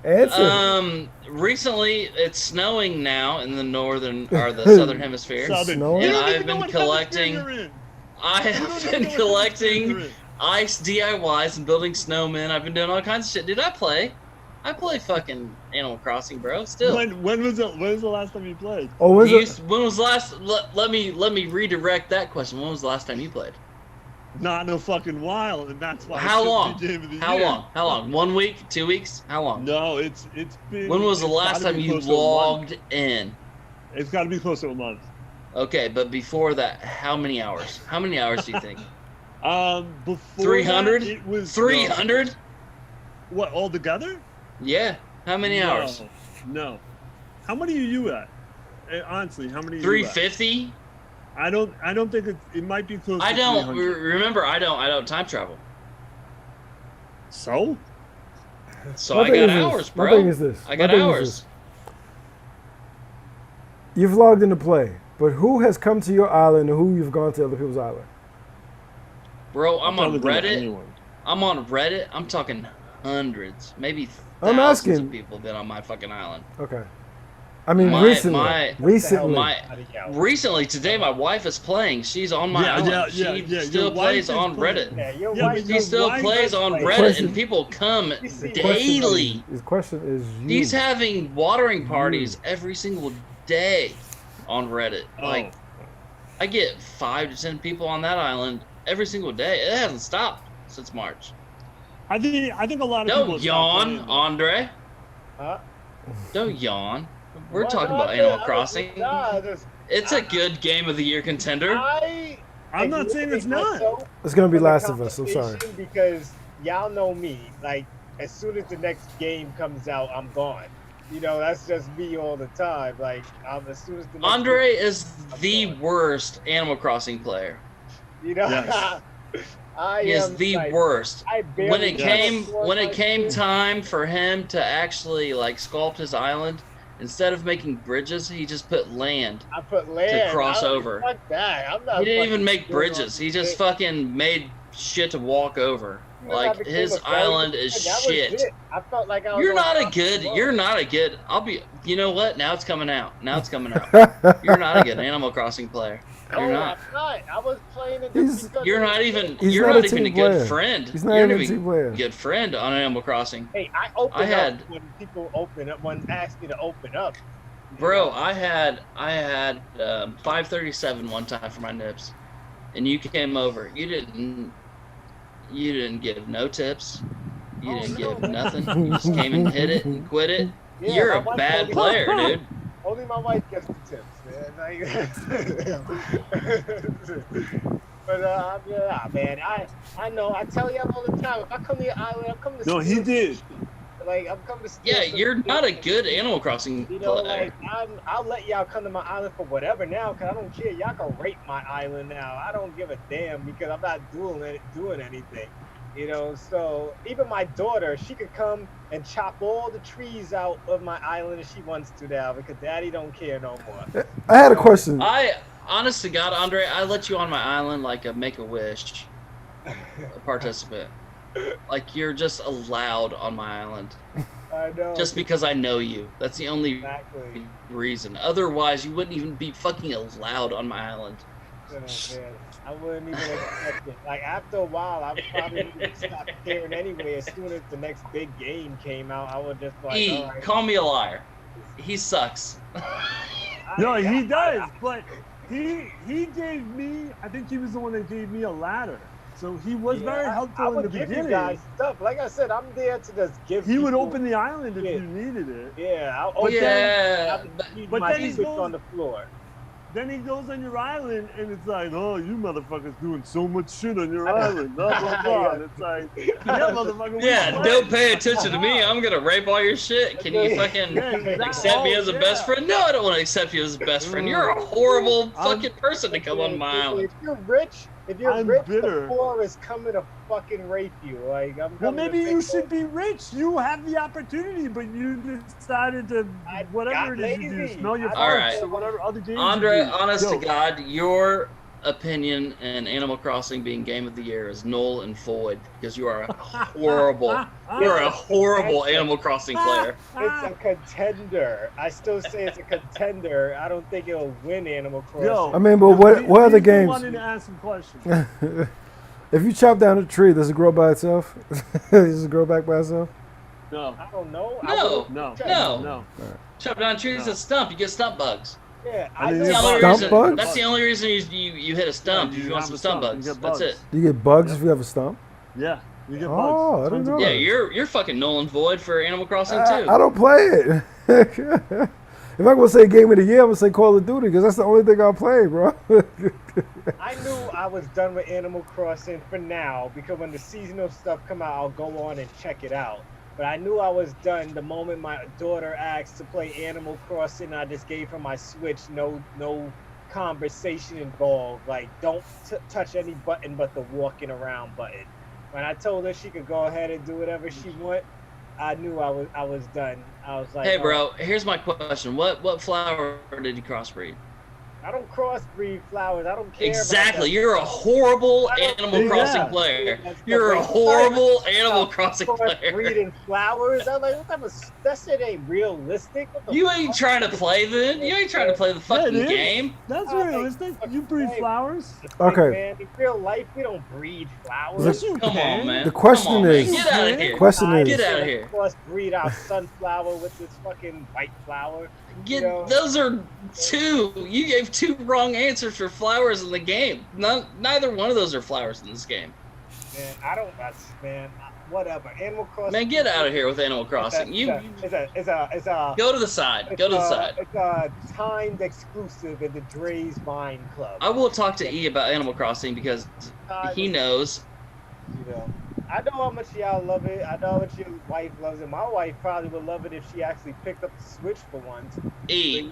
A: Answer.
C: Recently it's snowing now in the northern or the southern hemisphere.
A: Snowing?
C: And I've been collecting ice DIYs and building snowmen. I've been doing all kinds of shit. Dude, I play fucking Animal Crossing, bro. Still.
B: When was the last time you played?
A: Oh, when was
C: the last? Let me redirect that question. When was the last time you played?
B: Not in a fucking while, and that's why.
C: How long? How long? 1 week? 2 weeks? How long?
B: No, it's been.
C: When was the last time you logged in?
B: It's got to be close to a month.
C: Okay, but before that, how many hours? How many hours do you think?
B: Before
C: 300.
B: It was
C: 300.
B: What, all together?
C: Yeah. How many hours?
B: No. How many are you at? Honestly, how many?
C: 350.
B: I don't think it might be close.
C: I
B: to
C: don't
B: 300.
C: remember. I don't time travel.
B: So
C: I got hours, bro.
A: My thing is this.
C: I got hours.
A: You've logged into play, but who has come to your island and who you've gone to other people's island?
C: Bro, I'm on Reddit. I'm talking hundreds, maybe
A: I'm
C: thousands
A: asking.
C: of people been on my fucking island.
A: Okay. I mean, recently today, my wife is playing. She's on my island. She still plays on Reddit. She still plays on Reddit, and people come daily. His question is,
C: he's having watering parties every single day on Reddit. Like, I get 5 to 10 people on that island every single day. It hasn't stopped since March.
B: I think a lot of people.
C: Don't yawn, Andre. Don't yawn. We're talking about Animal Crossing. It's a good Game of the Year contender.
B: I'm not saying it's not.
A: It's gonna be Last of Us. I'm sorry.
D: Because y'all know me. Like, as soon as the next game comes out, I'm gone. You know, that's just me all the time. Like, as soon as the next
C: Andre is the worst Animal Crossing player.
D: You know,
B: yes.
C: He is the worst. When it came time for him to actually like sculpt his island, instead of making bridges, he just put land.
D: I put land
C: to cross over.
D: Fuck that. I'm not.
C: He didn't even make bridges. He just fucking made shit to walk over. Like, his island is shit.
D: I felt like I was.
C: You're not a good. You know what? Now it's coming out. You're not a good Animal Crossing player. You're not.
D: I'm not. I was playing it.
C: You're not even a good friend.
A: He's not even a team player.
C: Good friend on Animal Crossing.
D: Hey, I had when people open up, when asked me to open up.
C: Bro, I had 537 one time for my nips, and you came over. You didn't give no tips. You didn't give nothing. You just came and hit it and quit it.
D: Yeah,
C: you're a bad player, dude.
D: Only my wife gets the tips, man. But yeah, man. I know. I tell y'all all the time. If I come to your island, I'm coming to.
B: No, he did.
D: Like, I'm coming to.
C: Yeah, you're not a good Animal Crossing player.
D: You know, like, I'll let y'all come to my island for whatever now, cause I don't care. Y'all can rape my island now. I don't give a damn because I'm not doing anything. You know, so even my daughter, she could come and chop all the trees out of my island if she wants to now, because Daddy don't care no more.
A: I had a question.
C: I honest to God, Andre, I let you on my island like a Make-A-Wish participant. Like you're just allowed on my island.
D: I know.
C: Just because I know you. That's the only reason. Otherwise, you wouldn't even be fucking allowed on my island.
D: Oh, man. I wouldn't even expect it. Like after a while, I probably would stop caring anyway. As soon as the next big game came out, I would just like, all right.
C: Call me a liar. He sucks.
B: No, he does, but he gave me. I think he was the one that gave me a ladder. So he was very helpful in the beginning. You guys
D: stuff. Like I said, I'm there to just give.
B: He would open the island if you needed it.
D: Yeah,
B: but then he's
D: on the floor.
B: Then he goes on your island, and it's like, oh, you motherfuckers doing so much shit on your island. Blah, blah, blah. And it's like, yeah, motherfucker.
C: Yeah, don't pay attention to me. I'm gonna rape all your shit. Can you fucking accept me as a best friend? No, I don't want to accept you as a best friend. You're a horrible fucking person to come on my island.
D: If you're rich, the poor is coming to fucking rape you. Like,
B: well, maybe you should be rich. You have the opportunity, but you decided to whatever it is you do, smell your farts or whatever other games.
C: Andre, honest to God, your opinion in Animal Crossing being Game of the Year is null and void because you are a horrible, Animal Crossing player.
D: It's a contender. I still say it's a contender. I don't think it'll win Animal Crossing.
A: Yo, I mean, but what other games?
B: I wanted to ask some questions.
A: If you chop down a tree, does it grow by itself? Does it grow back by itself?
B: No.
D: I don't know.
C: No. Chop down trees is a stump. You get stump bugs.
D: Yeah,
C: that's the only reason you hit a stump. You want some stump bugs. That's it.
A: You get bugs if you have a stump?
B: Yeah, you get bugs.
A: Oh, I didn't know.
C: Yeah, you're fucking null and void for Animal Crossing too.
A: I don't play it. If I'm gonna say Game of the Year, I'm gonna say Call of Duty because that's the only thing I'll play, bro.
D: I knew I was done with Animal Crossing for now because when the seasonal stuff come out, I'll go on and check it out. But I knew I was done the moment my daughter asked to play Animal Crossing. I just gave her my Switch, no conversation involved. Like, don't touch any button but the walking around button. When I told her she could go ahead and do whatever she want, I knew I was done. I was like,
C: hey, bro, here's my question. What flower did you crossbreed?
D: I don't crossbreed flowers. I don't care.
C: Exactly. You're a horrible Animal Crossing player. You're a horrible Animal Crossing player.
D: Breeding flowers. I'm like, that shit ain't realistic.
C: You ain't trying to play then. You ain't trying to play the fucking game.
B: That's realistic. You breed flowers.
A: Okay.
D: Man, in real life, we don't breed flowers.
B: Yes, you
C: Come
B: can.
C: on, man.
A: The question is,
C: get out of here.
A: Get
C: out of here.
D: Breed our sunflower with this fucking white flower.
C: Those are two. You gave two wrong answers for flowers in the game. Neither one of those are flowers in this game.
D: Man, whatever. Animal Crossing.
C: Man, get out of here with Animal Crossing.
D: It's a.
C: Go to the side. Go to the side.
D: It's a timed exclusive in the Dre's Mind Club.
C: I will talk to E about Animal Crossing because he knows.
D: You know. I know how much y'all love it. I know how much your wife loves it. My wife probably would love it if she actually picked up the Switch for once.
C: E,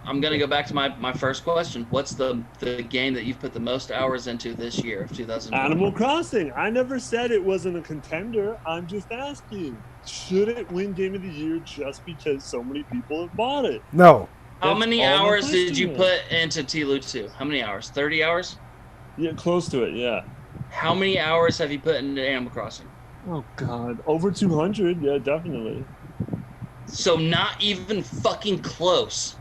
C: I'm gonna go back to my first question. What's the game that you've put the most hours into this year of 2020?
B: Animal Crossing. I never said it wasn't a contender. I'm just asking, should it win Game of the Year just because so many people have bought it?
A: No.
C: How many hours did you put into T-Loot 2? How many hours? 30 hours?
B: Yeah, close to it, yeah.
C: How many hours have you put into Animal Crossing?
B: Oh, God. Over 200, yeah, definitely.
C: So not even fucking close.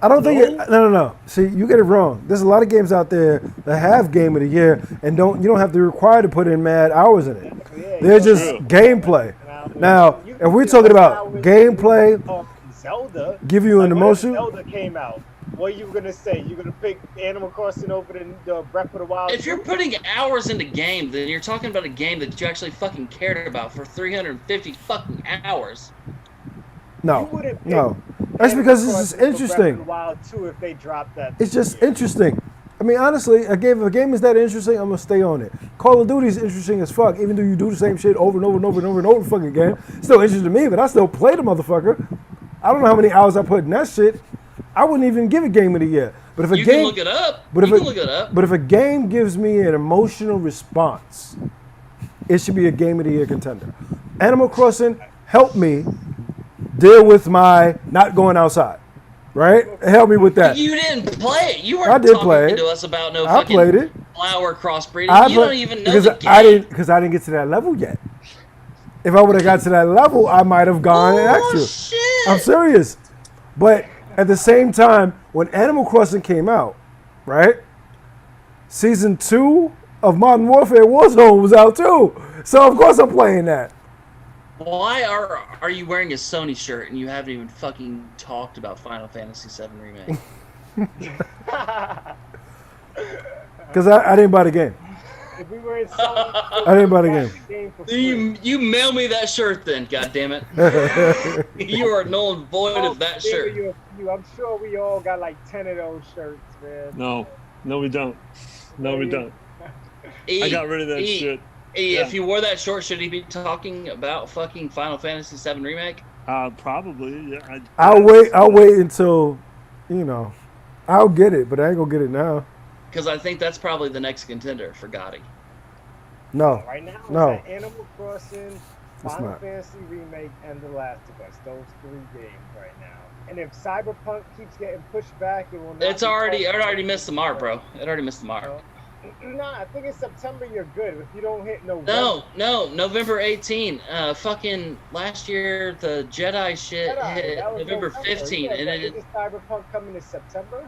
A: I don't think it. No. See, you get it wrong. There's a lot of games out there that have Game of the Year and you don't have to require to put in mad hours in it. They're just gameplay. Now, if we're talking about gameplay,
D: Zelda,
A: give you an emotion.
D: Zelda came out. What are you gonna say? You're gonna pick Animal Crossing over the Breath of the Wild?
C: If you're putting hours into game, then you're talking about a game that you actually fucking cared about for 350 fucking hours.
A: No. That's because it's just interesting.
D: Breath of the Wild 2 if they dropped that.
A: It's just interesting. I mean, honestly, if a game is that interesting, I'm gonna stay on it. Call of Duty is interesting as fuck, even though you do the same shit over and over and over and over and over the fucking game. It's still interesting to me, but I still play the motherfucker. I don't know how many hours I put in that shit. I wouldn't even give it Game of the Year. But if
C: you can look it up. But
A: if a game gives me an emotional response, it should be a Game of the Year contender. Animal Crossing helped me deal with my not going outside. right? Help me with that.
C: You didn't play it. You
A: I
C: weren't
A: did
C: talking
A: play it.
C: to us about no
A: I played
C: fucking
A: it.
C: flower crossbreeding. You don't even know the game.
A: I didn't get to that level yet. If I would have got to that level, I might have gone and asked you.
C: Bullshit.
A: I'm serious. But at the same time, when Animal Crossing came out, right? Season 2 of Modern Warfare Warzone was out too. So of course I'm playing that.
C: Why are you wearing a Sony shirt and you haven't even fucking talked about Final Fantasy VII Remake?
A: Because I didn't buy the game.
D: If we were in
A: I didn't buy the game.
D: for free.
C: You mail me that shirt then, goddammit. You are null and void of that shirt.
D: I'm sure we all got like 10 of those shirts, man.
B: No, we don't. No, we don't. I got rid of that shit.
C: If you wore that short, should he be talking about fucking Final Fantasy VII Remake?
B: Probably, yeah.
A: I'll wait until, I'll get it, but I ain't gonna get it now.
C: Because I think that's probably the next contender for Gotti.
A: No.
D: Right now,
A: No.
D: it's Animal Crossing, Final Fantasy Remake, and The Last of Us. Those 3 games right now. And if Cyberpunk keeps getting pushed back, it will not.
C: It already missed the mark, bro. It already missed the mark.
D: No, I think in September you're good. If you don't hit November.
C: No, November 18. Fucking last year the Jedi shit hit November 15,
D: yeah,
C: and it
D: is Cyberpunk coming in September?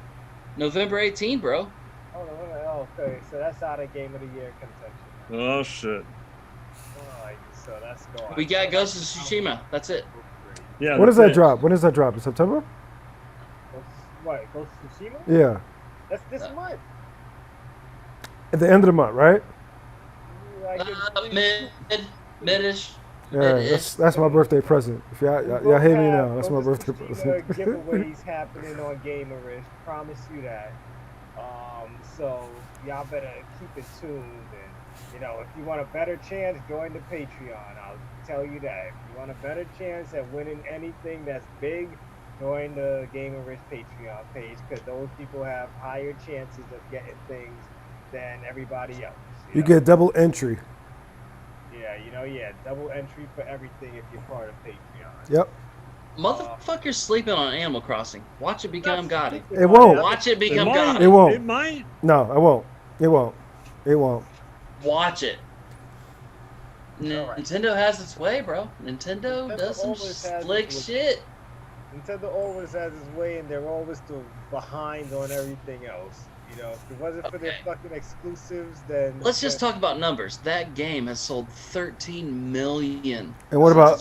C: November 18, bro.
D: Oh, okay. So that's out of Game of the Year contention.
B: Oh shit.
D: Alright, so that's gone.
C: We got Ghost of Tsushima. That's it.
B: Yeah.
A: When does that drop? When does that drop? In September?
D: What? Ghost of Tsushima?
A: Yeah.
D: That's this month.
A: At the end of the month, right?
C: Mid-ish.
A: Yeah, that's my birthday present. If y'all hate me now, that's my birthday present.
D: Giveaways happening on Gamerish. Promise you that. So y'all better keep it tuned. And if you want a better chance, join the Patreon. I'll tell you that. If you want a better chance at winning anything that's big, join the Gamerish Patreon page, because those people have higher chances of getting things than everybody else.
A: You get double entry.
D: Yeah, double entry for everything if you're part of Patreon.
A: Yep.
C: Motherfucker's sleeping on Animal Crossing. Watch it become Gotti.
A: It won't.
C: Watch it become Gotti.
A: It won't.
B: It might.
A: No, I won't. It won't. It won't.
C: Watch it. Nintendo has its way, bro. Nintendo does some slick shit.
D: Nintendo always has its way, and they're always behind on everything else. If it wasn't for their fucking exclusives, then
C: let's just talk about numbers. That game has sold 13 million.
A: And what about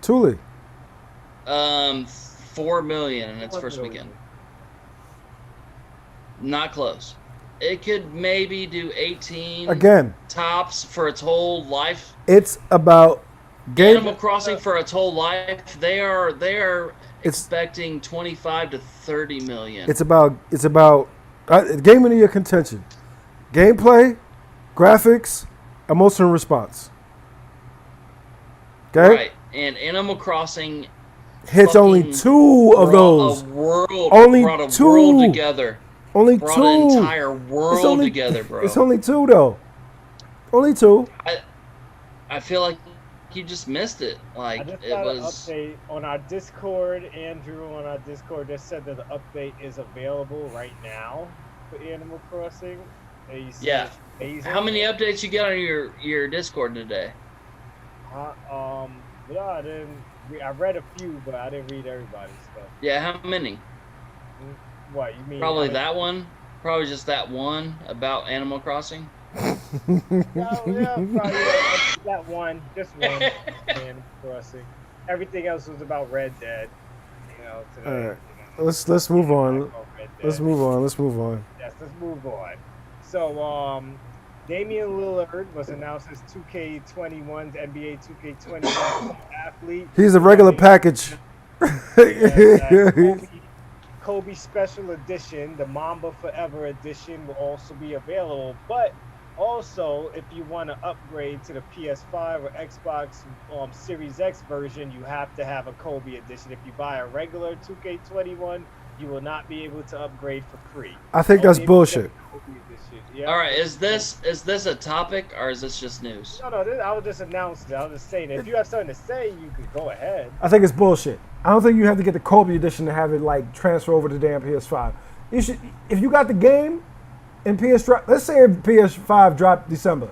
A: Thule?
C: 4 million in its first weekend. Not close. It could maybe do 18
A: again
C: tops for its whole life.
A: It's about
C: Animal Crossing for its whole life. They are expecting 25 to 30 million.
A: It's about game of the year contention, gameplay, graphics, emotional response. Okay.
C: Right, and Animal Crossing
A: hits only 2 of those.
C: Only brought a
A: 2
C: world together.
A: Only
C: brought
A: 2.
C: An entire world together, bro.
A: It's only 2 though. Only 2.
C: I feel like you just missed it. Like
D: I just
C: it
D: got
C: was
D: an update on our Discord. Andrew on our Discord just said that the update is available right now for Animal Crossing.
C: Yeah. How many updates you got on your Discord today?
D: Yeah, I read a few, but I didn't read everybody's stuff.
C: Yeah, how many?
D: What you mean?
C: Probably that one. Probably just that one about Animal Crossing.
D: That one, just one. Animal Crossing. Everything else was about Red Dead. Today.
A: All right. Let's move on. Let's move on.
D: Yes, let's move on. So, Damian Lillard was announced as 2K21's NBA 2K21 athlete.
A: He's a regular package.
D: Kobe Special Edition, the Mamba Forever Edition, will also be available. But also, if you want to upgrade to the PS5 or Xbox Series X version, you have to have a Kobe Edition. If you buy a regular 2K21 you will not be able to upgrade for free.
A: I think that's bullshit.
D: Yeah.
C: All right, is this a topic or is this just news?
D: No, I was just announcing it. I was just saying, if you have something to say, you could go ahead.
A: I think it's bullshit. I don't think you have to get the Kobe edition to have it like transfer over to damn PS5. You should, if you got the game in PS5. Let's say if PS5 dropped December.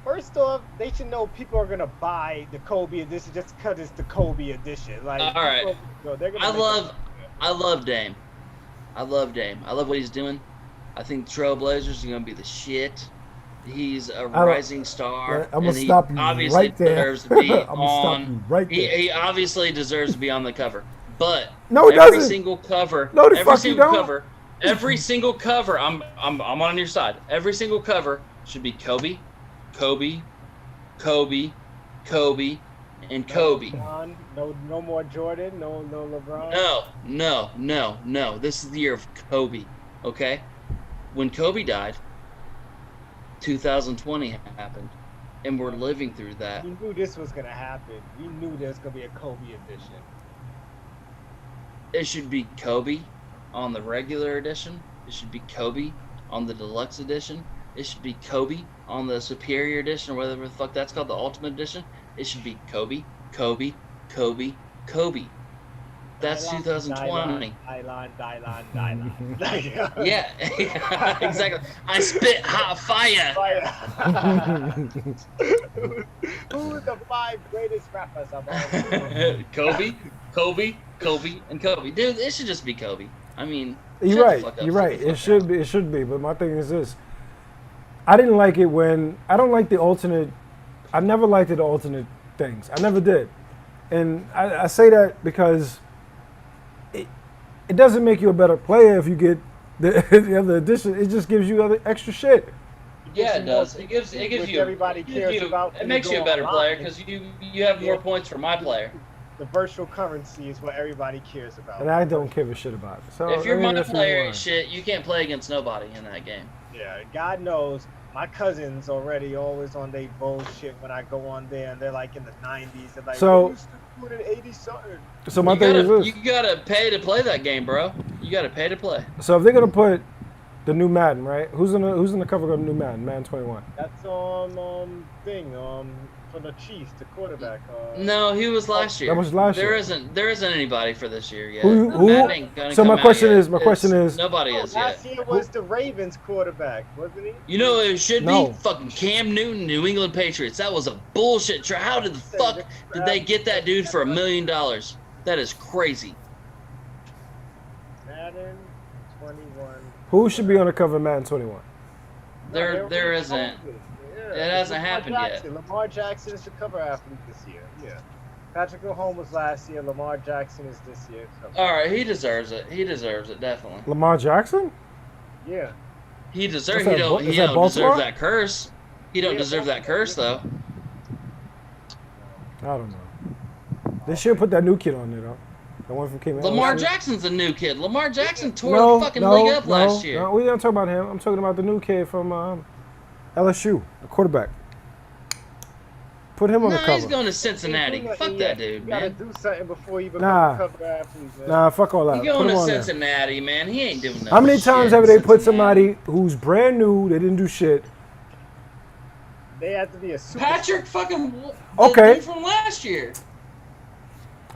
D: First off, they should know people are gonna buy the Kobe edition just because it's the Kobe edition. Like,
C: all right,
D: they're gonna
C: I love Dame. I love Dame. I love what he's doing. I think Trailblazers are gonna be the shit. He's a rising star.
A: I'm gonna
C: and he
A: stop you
C: obviously
A: right there.
C: deserves to be
A: I'm gonna stop
C: on.
A: you right there.
C: He obviously deserves to be on the cover. But
A: No, he
C: every
A: doesn't.
C: single cover,
A: No, the
C: every
A: fuck you
C: single
A: don't.
C: cover, every single cover. I'm on your side. Every single cover should be Kobe, Kobe, Kobe, Kobe, and Kobe.
D: No more Jordan. No LeBron.
C: No. This is the year of Kobe. Okay, when Kobe died, 2020 happened, and we're living through that.
D: We knew this was gonna happen. We knew there was gonna be a Kobe edition.
C: It should be Kobe on the regular edition. It should be Kobe on the deluxe edition. It should be Kobe on the superior edition, or whatever the fuck that's called, the ultimate edition. It should be Kobe, Kobe, Kobe, Kobe. That's 2020.
D: Dylan.
C: Yeah, exactly. I spit hot fire.
D: Who are the 5 greatest rappers of all time?
C: Kobe, and Kobe. Dude, it should just be Kobe. I mean,
A: You're right. You're right. It should be. It should be. But my thing is this: I didn't like it when I don't like the alternate. I never liked the alternate things. I never did, and I say that because it doesn't make you a better player if you get the other edition. It just gives you other extra shit.
C: Yeah, it does. It gives you.
D: Everybody cares about.
C: It makes you a better player because you have more points for my player.
D: The virtual currency is what everybody cares about.
A: And I don't give a shit about it. So
C: if your my player is shit, you can't play against nobody in that game.
D: Yeah, God knows. My cousins already always on their bullshit when I go on there, and they're like in the 90s. They're like,
A: so,
D: we used to do it in 80 something.
A: So my thing is this:
C: you gotta pay to play that game, bro. You gotta pay to play.
A: So if they're gonna put the new Madden, right? Who's in the cover of the new Madden? Madden 21.
D: That's for the Chiefs, the quarterback.
C: No, he was last year.
A: That was last year.
C: There isn't anybody for this year yet.
A: So my question is
C: nobody is yet.
D: Last year was the Ravens quarterback, wasn't he?
C: You know it should be fucking Cam Newton, New England Patriots. That was a bullshit. How did the fuck did they get that dude for $1 million? That is crazy.
D: Madden 21.
A: Who should be on the cover of Madden 21?
C: There isn't. It hasn't happened yet.
D: Lamar Jackson is the cover athlete this year. Yeah. Patrick Mahomes was last year. Lamar Jackson is this year.
C: All right, he deserves it. He deserves it definitely.
A: Lamar Jackson?
D: Yeah.
C: He deserves. He don't deserve that curse. He don't deserve that curse though.
A: I don't know. They should put that new kid on there though. The one from came out.
C: Lamar Jackson's a new kid. Lamar Jackson tore the fucking league up last year.
A: No, we don't talk about him. I'm talking about the new kid from LSU, a quarterback. Put him on the cover.
C: He's going to Cincinnati. Fuck that dude, man.
D: You gotta do something before you become a cover athlete, man.
A: Nah, fuck all that.
C: He's going to Cincinnati, man. He ain't doing nothing.
A: How many times have they put somebody who's brand new, they didn't do shit?
D: They have to be a super
C: Patrick fucking
A: dude
C: from last year.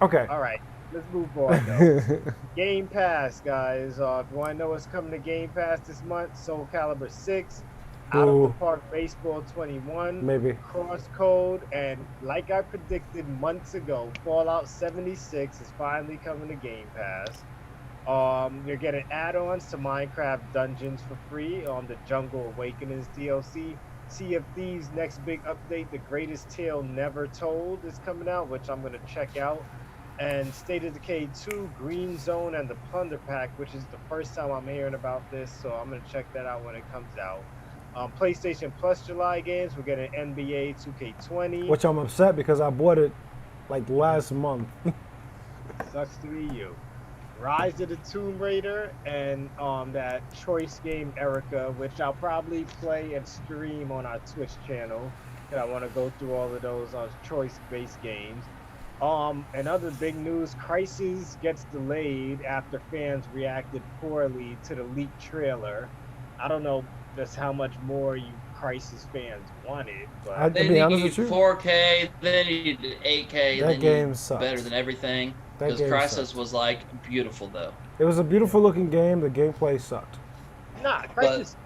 A: Okay.
D: All right. Let's move on, though. Game Pass, guys. If you want to know what's coming to Game Pass this month, Soul Calibur 6, Out of the Park Baseball 21,
A: maybe
D: Cross Code, and like I predicted months ago, Fallout 76 is finally coming to Game Pass. You're getting add-ons to Minecraft Dungeons for free on the Jungle Awakenings DLC. Sea of Thieves' next big update, The Greatest Tale Never Told, is coming out, which I'm going to check out. And State of Decay 2, Green Zone, and the Plunder Pack, which is the first time I'm hearing about this, so I'm going to check that out when it comes out. PlayStation Plus July games, we're getting NBA 2K20.
A: Which I'm upset because I bought it like last month.
D: Sucks to be you. Rise of the Tomb Raider and that choice game Erica, which I'll probably play and stream on our Twitch channel. And I want to go through all of those choice-based games. And other big news, Crisis gets delayed after fans reacted poorly to the leaked trailer. I don't know just how much more you Crisis fans wanted, but
C: They
A: To be honest
C: need
A: with you,
C: 4K, then you did 8K,
A: that
C: then
A: game
C: you
A: sucked.
C: better than everything.
A: That
C: Because
A: game
C: Crisis
A: sucked.
C: was like beautiful though.
A: It was a beautiful looking game. The gameplay sucked.
D: nah, Crisis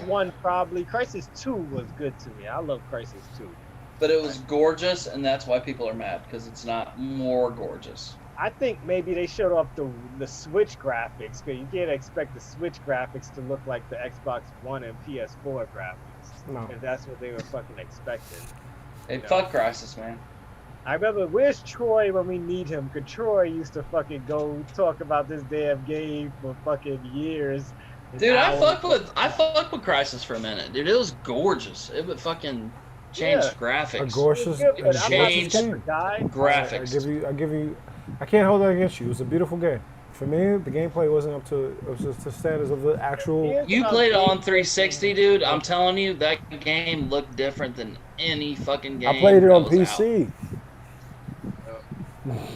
D: 1 probably. Crisis 2 was good to me. I love Crisis 2.
C: But it was gorgeous, and that's why people are mad, because it's not more gorgeous.
D: I think maybe they showed off the Switch graphics, because you can't expect the Switch graphics to look like the Xbox One and PS4 graphics.
A: No.
D: If that's what they were fucking expecting.
C: Hey,
D: You know.
C: fuck Crisis, man.
D: I remember, where's Troy when we need him? Because Troy used to fucking go talk about this damn game for fucking years.
C: Dude, I fucked with Crisis for a minute. Dude, it was gorgeous. It would fucking change
D: Yeah.
C: graphics.
A: A gorgeous,
D: Good, but
A: a
D: I'm
C: Change
A: gorgeous
D: not
A: game.
D: the guy.
C: graphics.
A: I give you, I can't hold that against you. It was a beautiful game. For me, the gameplay wasn't up to standards of the actual.
C: You played it on 360, dude. I'm telling you, that game looked different than any fucking game.
A: I played it
C: that
A: on
C: was
A: PC.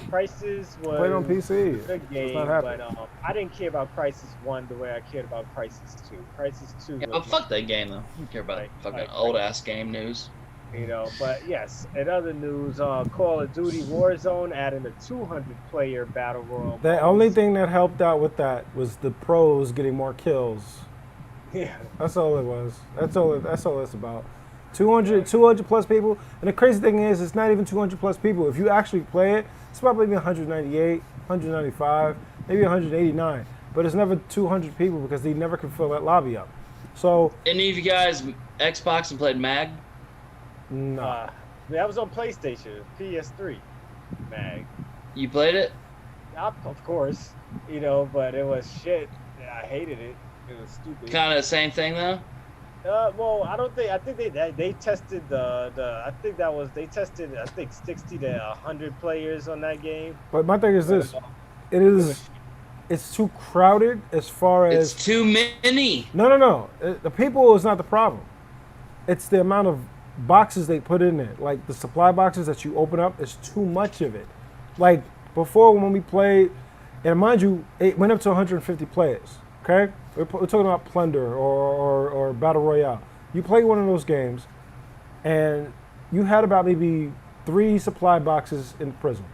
D: Crisis was
A: Played on PC.
D: a good
A: I was
D: game,
A: not happy.
D: but I didn't care about Crisis 1 the way I cared about Crisis 2. Crisis 2
C: Yeah,
D: was
C: but fuck that game though. I don't care about
D: Right,
C: fucking
D: right.
C: old ass game news.
D: you know. But yes, in other news, Call of Duty Warzone added a 200-player battle royal.
A: The
D: mode.
A: only thing that helped out with that was the pros getting more kills.
D: Yeah.
A: That's all it was. That's all it's about. 200 plus people. And the crazy thing is, it's not even 200 plus people. If you actually play it, it's probably 198, 195, maybe 189. But it's never 200 people because they never can fill that lobby up. So,
C: Any of you guys Xbox and played Mag?
A: no.
D: That was on PlayStation, PS3, Mag.
C: You played it?
D: Of course, you know, but it was shit. I hated it. It was stupid.
C: Kind of the same thing though.
D: Well, I don't think. I think they tested they tested 60 to 100 players on that game.
A: But my thing is this. It's too crowded as far as...
C: It's too many.
A: No. The people is not the problem. It's the amount of boxes they put in there. Like the supply boxes that you open up, is too much of it. Like before when we played, and mind you, it went up to 150 players. Okay, we're talking about Plunder or Battle Royale. You play one of those games, and you had about maybe 3 supply boxes in prison,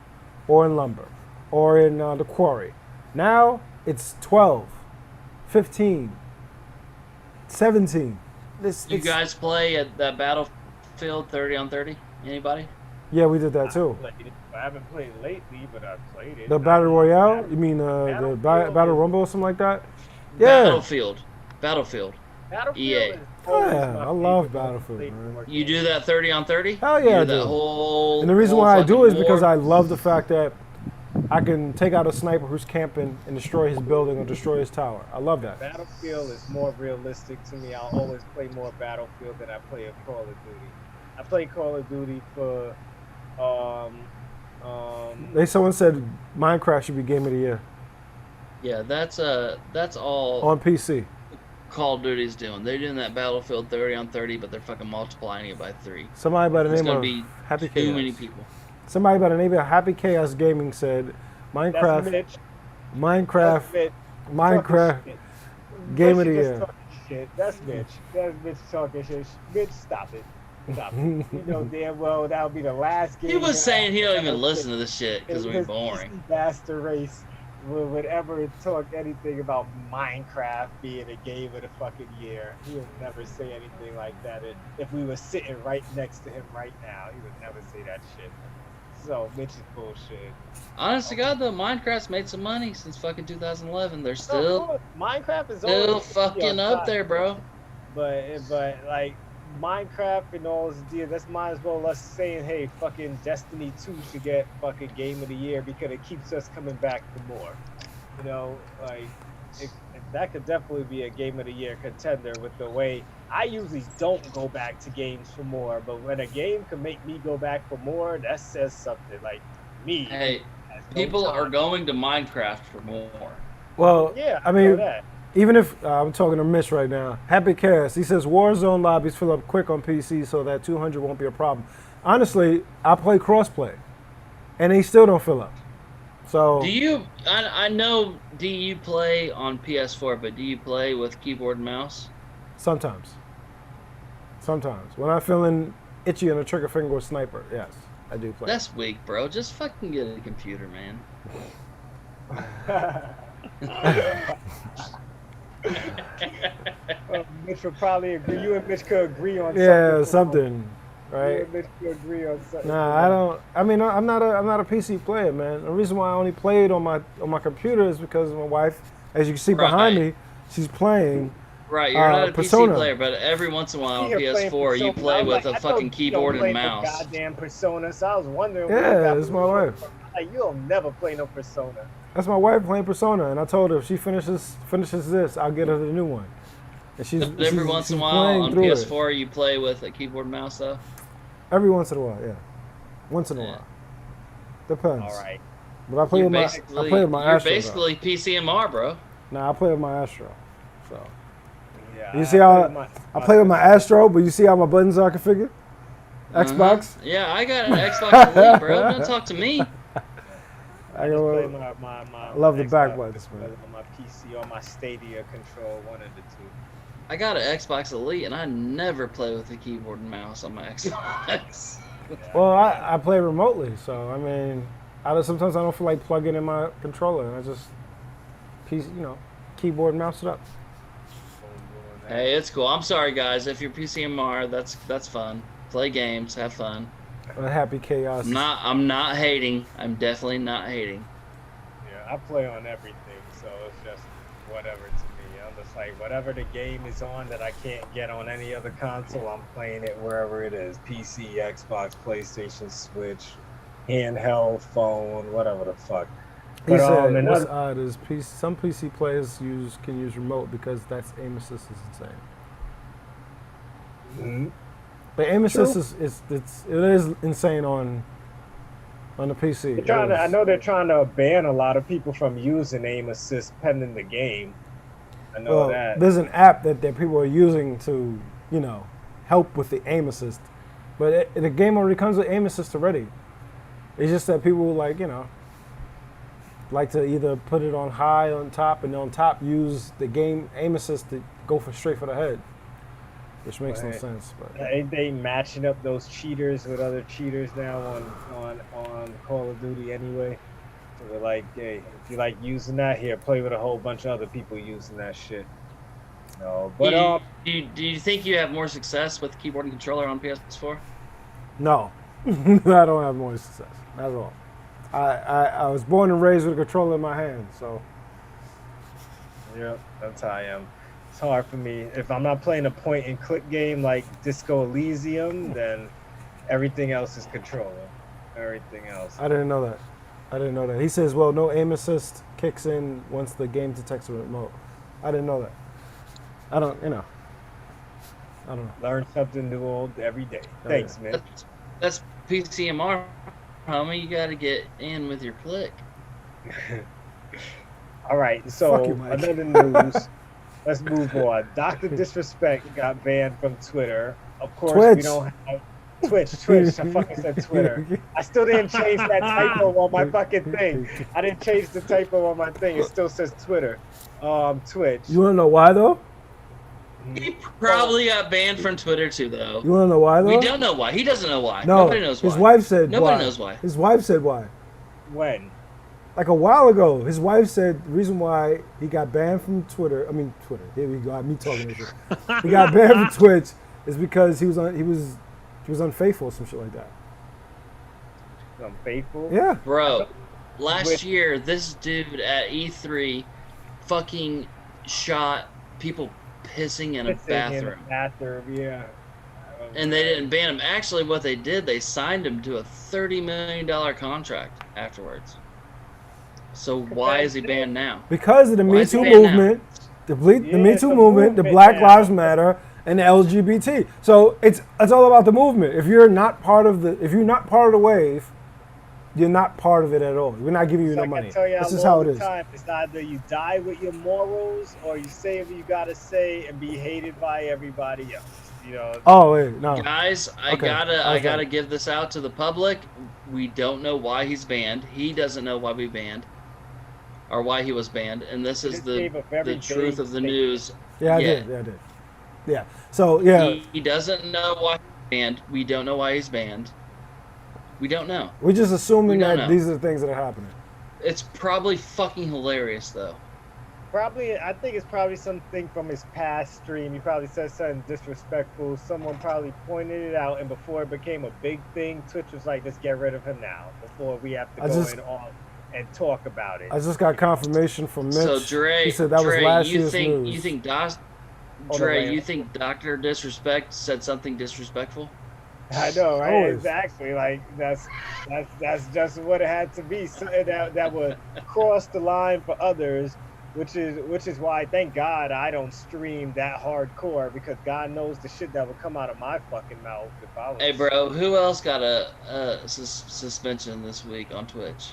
A: or in lumber, or in the quarry. Now it's 12, 15, 17.
C: You guys play at that Battlefield 30 on 30? Anybody?
A: Yeah, we did that too.
D: I haven't played lately, but I've played it.
A: The Battle Royale? You mean the Battle Rumble or something like that? Yeah.
C: Battlefield.
D: Battlefield
C: EA.
D: is always
A: Yeah,
D: my
A: I love
D: favorite
A: Battlefield,
D: play
A: man.
D: for
C: You do that 30 on 30?
A: Hell yeah, I
C: You do
A: do.
C: that whole.
A: And the reason
C: whole
A: why I do
C: fucking
A: is because
C: war?
A: I love the fact that I can take out a sniper who's camping and destroy his building or destroy his tower. I love that.
D: Battlefield is more realistic to me. I'll always play more Battlefield than I play a Call of Duty. I play Call of Duty for
A: Someone said Minecraft should be Game of the Year
C: Yeah, that's all
A: on PC.
C: Call of Duty's doing. They're doing that Battlefield 30 on 30, but they're fucking multiplying it by 3.
A: Somebody by the
C: It's
A: name
C: gonna
A: of
C: be
A: Happy
C: too
A: Chaos.
C: many people.
A: Somebody by the name of Happy Chaos Gaming said
D: that's
A: Minecraft,
D: Mitch.
A: Minecraft,
D: That's Mitch.
A: Minecraft,
D: Talking shit.
A: Game of
D: Mitch
A: the
D: is
A: Year.
D: talking shit. That's Mitch. That's Mitch talking shit. Mitch, stop it. Stop it. You know damn well that'll be the last game.
C: He was
D: that
C: saying he don't
D: ever
C: even listen
D: played.
C: to this shit because it'll be
D: His
C: boring.
D: PC Master Race would ever talk anything about Minecraft being a game of the fucking year. He would never say anything like that. If we were sitting right next to him right now, he would never say that shit. So Mitch is bullshit.
C: Honest to God, though, Minecraft's made some money since fucking 2011. They're
D: No,
C: still
D: Minecraft is
C: still
D: always
C: fucking up there, bro.
D: But like Minecraft and all this deal, that's might as well us saying, hey, fucking Destiny 2 should get fucking Game of the Year because it keeps us coming back for more. You know, like that could definitely be a Game of the Year contender with the way I usually don't go back to games for more, but when a game can make me go back for more, that says something. Like me,
C: Hey,
D: has no
C: people are
D: time.
C: going to Minecraft for more.
A: Well,
D: Yeah,
A: I
D: know
A: mean,
D: that.
A: even if I'm talking to Mitch right now, Happy Chaos, he says Warzone lobbies fill up quick on PC, so that 200 won't be a problem. Honestly, I play crossplay, and they still don't fill up. So
C: Do you? I know. Do you play on PS4? But do you play with keyboard and mouse?
A: sometimes when I'm feeling itchy on the trigger finger with sniper, yes, I do play.
C: That's weak, bro. Just fucking get a computer, man.
D: Mitch would probably agree. You and Mitch could agree on
A: Yeah,
D: something. You
A: right?
D: and Mitch could agree on something.
A: Nah, I don't. I mean, I'm not a PC player, man. The reason why I only played on my computer is because my wife, as you can see behind
C: Right.
A: me, she's playing.
C: Right, you're not a
A: Persona.
C: PC player, but every once in a while on
D: Here playing
C: PS4 you
D: Persona.
C: play
D: I was
C: with
D: like,
C: a
D: I
C: fucking
D: know you don't
C: keyboard
D: play
C: and
D: no
C: mouse.
D: Goddamn Persona. So I was wondering. where you
A: Yeah,
D: got
A: it's my
D: Persona
A: wife.
D: from. Like, you'll never play no Persona.
A: That's my wife playing Persona, and I told her if she finishes this, I'll get her the new one. And she's
C: But every once in a
A: she's
C: while
A: playing
C: on
A: through it.
C: PS4 you play with a keyboard and mouse though.
A: Every once in a while, yeah. Once in a
C: Yeah.
A: while. Depends.
D: All right.
A: But I play
C: You're
A: with my
C: you're
A: Astro.
C: basically PCMR, bro.
A: Nah, I play with my Astro. So
D: Yeah.
A: you see how I play with my Astro, but you see how my buttons are configured? Xbox.
C: Yeah, I got an Xbox Elite, bro. Don't talk to me.
A: I
D: just play
A: go.
D: my
A: love the
D: Xbox
A: back buttons, man.
D: on my PC or my Stadia control, one of the two.
C: I got an Xbox Elite, and I never play with a keyboard and mouse on my Xbox.
A: Well, I play remotely, so I mean, sometimes I don't feel like plugging in my controller, and I just, keyboard and mouse it up.
C: Hey, it's cool. I'm sorry, guys. If you're PCMR, that's fun. Play games, have fun.
A: A happy chaos.
C: I'm not hating. I'm definitely not hating.
D: Yeah, I play on everything, so it's just whatever to me. I'm just like, whatever the game is on that I can't get on any other console, I'm playing it wherever it is. PC, Xbox, PlayStation, Switch, handheld, phone, whatever the fuck.
A: He
D: But,
A: said, what's odd is some PC players can use remote because that's aim assist is insane.
D: Mm-hmm.
A: But aim assist it is insane on the PC.
D: I know they're trying to ban a lot of people from using aim assist pending the game. I know that.
A: There's an app that people are using to, help with the aim assist. But the game already comes with aim assist already. It's just that people like to either put it on high on top, and on top use the game aim assist to go straight for the head, which makes no sense. But
D: Ain't they matching up those cheaters with other cheaters now on Call of Duty anyway? So they're like, hey, if you like using that, here, play with a whole bunch of other people using that shit. No, but
C: do you think you have more success with keyboard and controller on PS4?
A: no, I don't have more success. Not at all. I was born and raised with a controller in my hand, so.
D: yeah, that's how I am. It's hard for me. If I'm not playing a point and click game like Disco Elysium, then everything else is controller. Everything else.
A: I didn't know that. He says, well, no aim assist kicks in once the game detects a remote. I didn't know that. I don't know.
D: Learn something new every day. Thanks, man.
C: That's PCMR, homie. You got to get in with your click.
D: All right, so
A: Fuck you, Mike.
D: another news. Let's move on. Dr. Disrespect got banned from Twitter. Of course, we
A: Twitch.
D: don't have Twitch. I fucking said Twitter. I still didn't change that typo on my fucking thing. I didn't change the typo on my thing. It still says Twitter. Twitch.
A: You want to know why, though?
C: He probably got banned from Twitter too, though.
A: You want to know why, though?
C: We don't know why. He doesn't know why.
A: No,
C: Nobody knows why.
A: his wife said
C: Nobody
A: why.
C: knows why.
A: His wife said why.
D: When?
A: Like a while ago, his wife said the reason why he got banned from Twitter. Here we go. Me talking this shit. He got banned from Twitch is because he was unfaithful or some shit like that.
D: Unfaithful?
A: Yeah.
C: Bro, last year, this dude at E3 fucking shot people pissing in a bathroom.
D: Yeah.
C: And they didn't ban him. Actually, what they did, they signed him to a $30 million contract afterwards. So why is he banned now?
A: Because of the
C: Why
A: Me
C: is he
A: Too
C: banned now?
A: movement, the Me
D: it's
A: Too
D: a
A: movement, the
D: movement
A: Black
D: now.
A: Lives Matter, and the LGBT. So it's all about the movement. If you're not part of the wave, you're not part of it at all. We're not giving you no money. This is how it is.
D: It's either you die with your morals or you say what you gotta say and be hated by everybody else. You know.
A: Oh wait, no.
C: Guys, I
A: Okay,
C: gotta give this out to the public. We don't know why he's banned. He doesn't know why we banned, or why he was banned. And this is
D: just
C: the
D: gave a very
C: truth
D: vague
C: of the
D: statement.
C: news.
A: Yeah, I
C: Yeah.
A: did. Yeah. So yeah,
C: He doesn't know why he's banned. We don't know why he's banned. We don't know.
A: we're just assuming
C: We don't
A: that
C: know.
A: these are the things that are happening.
C: It's probably fucking hilarious though.
D: Probably, I think it's probably something from his past stream. He probably said something disrespectful. Someone probably pointed it out, and before it became a big thing, Twitch was like, "Let's get rid of him now before we have to go in on and talk about it."
A: I just got confirmation from Mitch.
C: So Dre,
A: he said that was
C: Dre,
A: last
C: you
A: year's
C: think
A: news.
C: you think
D: Dre,
C: you think Dr. Disrespect said something disrespectful?
D: I know, right?
A: Always.
D: Exactly. Like that's just what it had to be. Something that would cross the line for others, which is why, thank God, I don't stream that hardcore, because God knows the shit that would come out of my fucking mouth if I was.
C: Hey, bro, who else got a suspension this week on Twitch?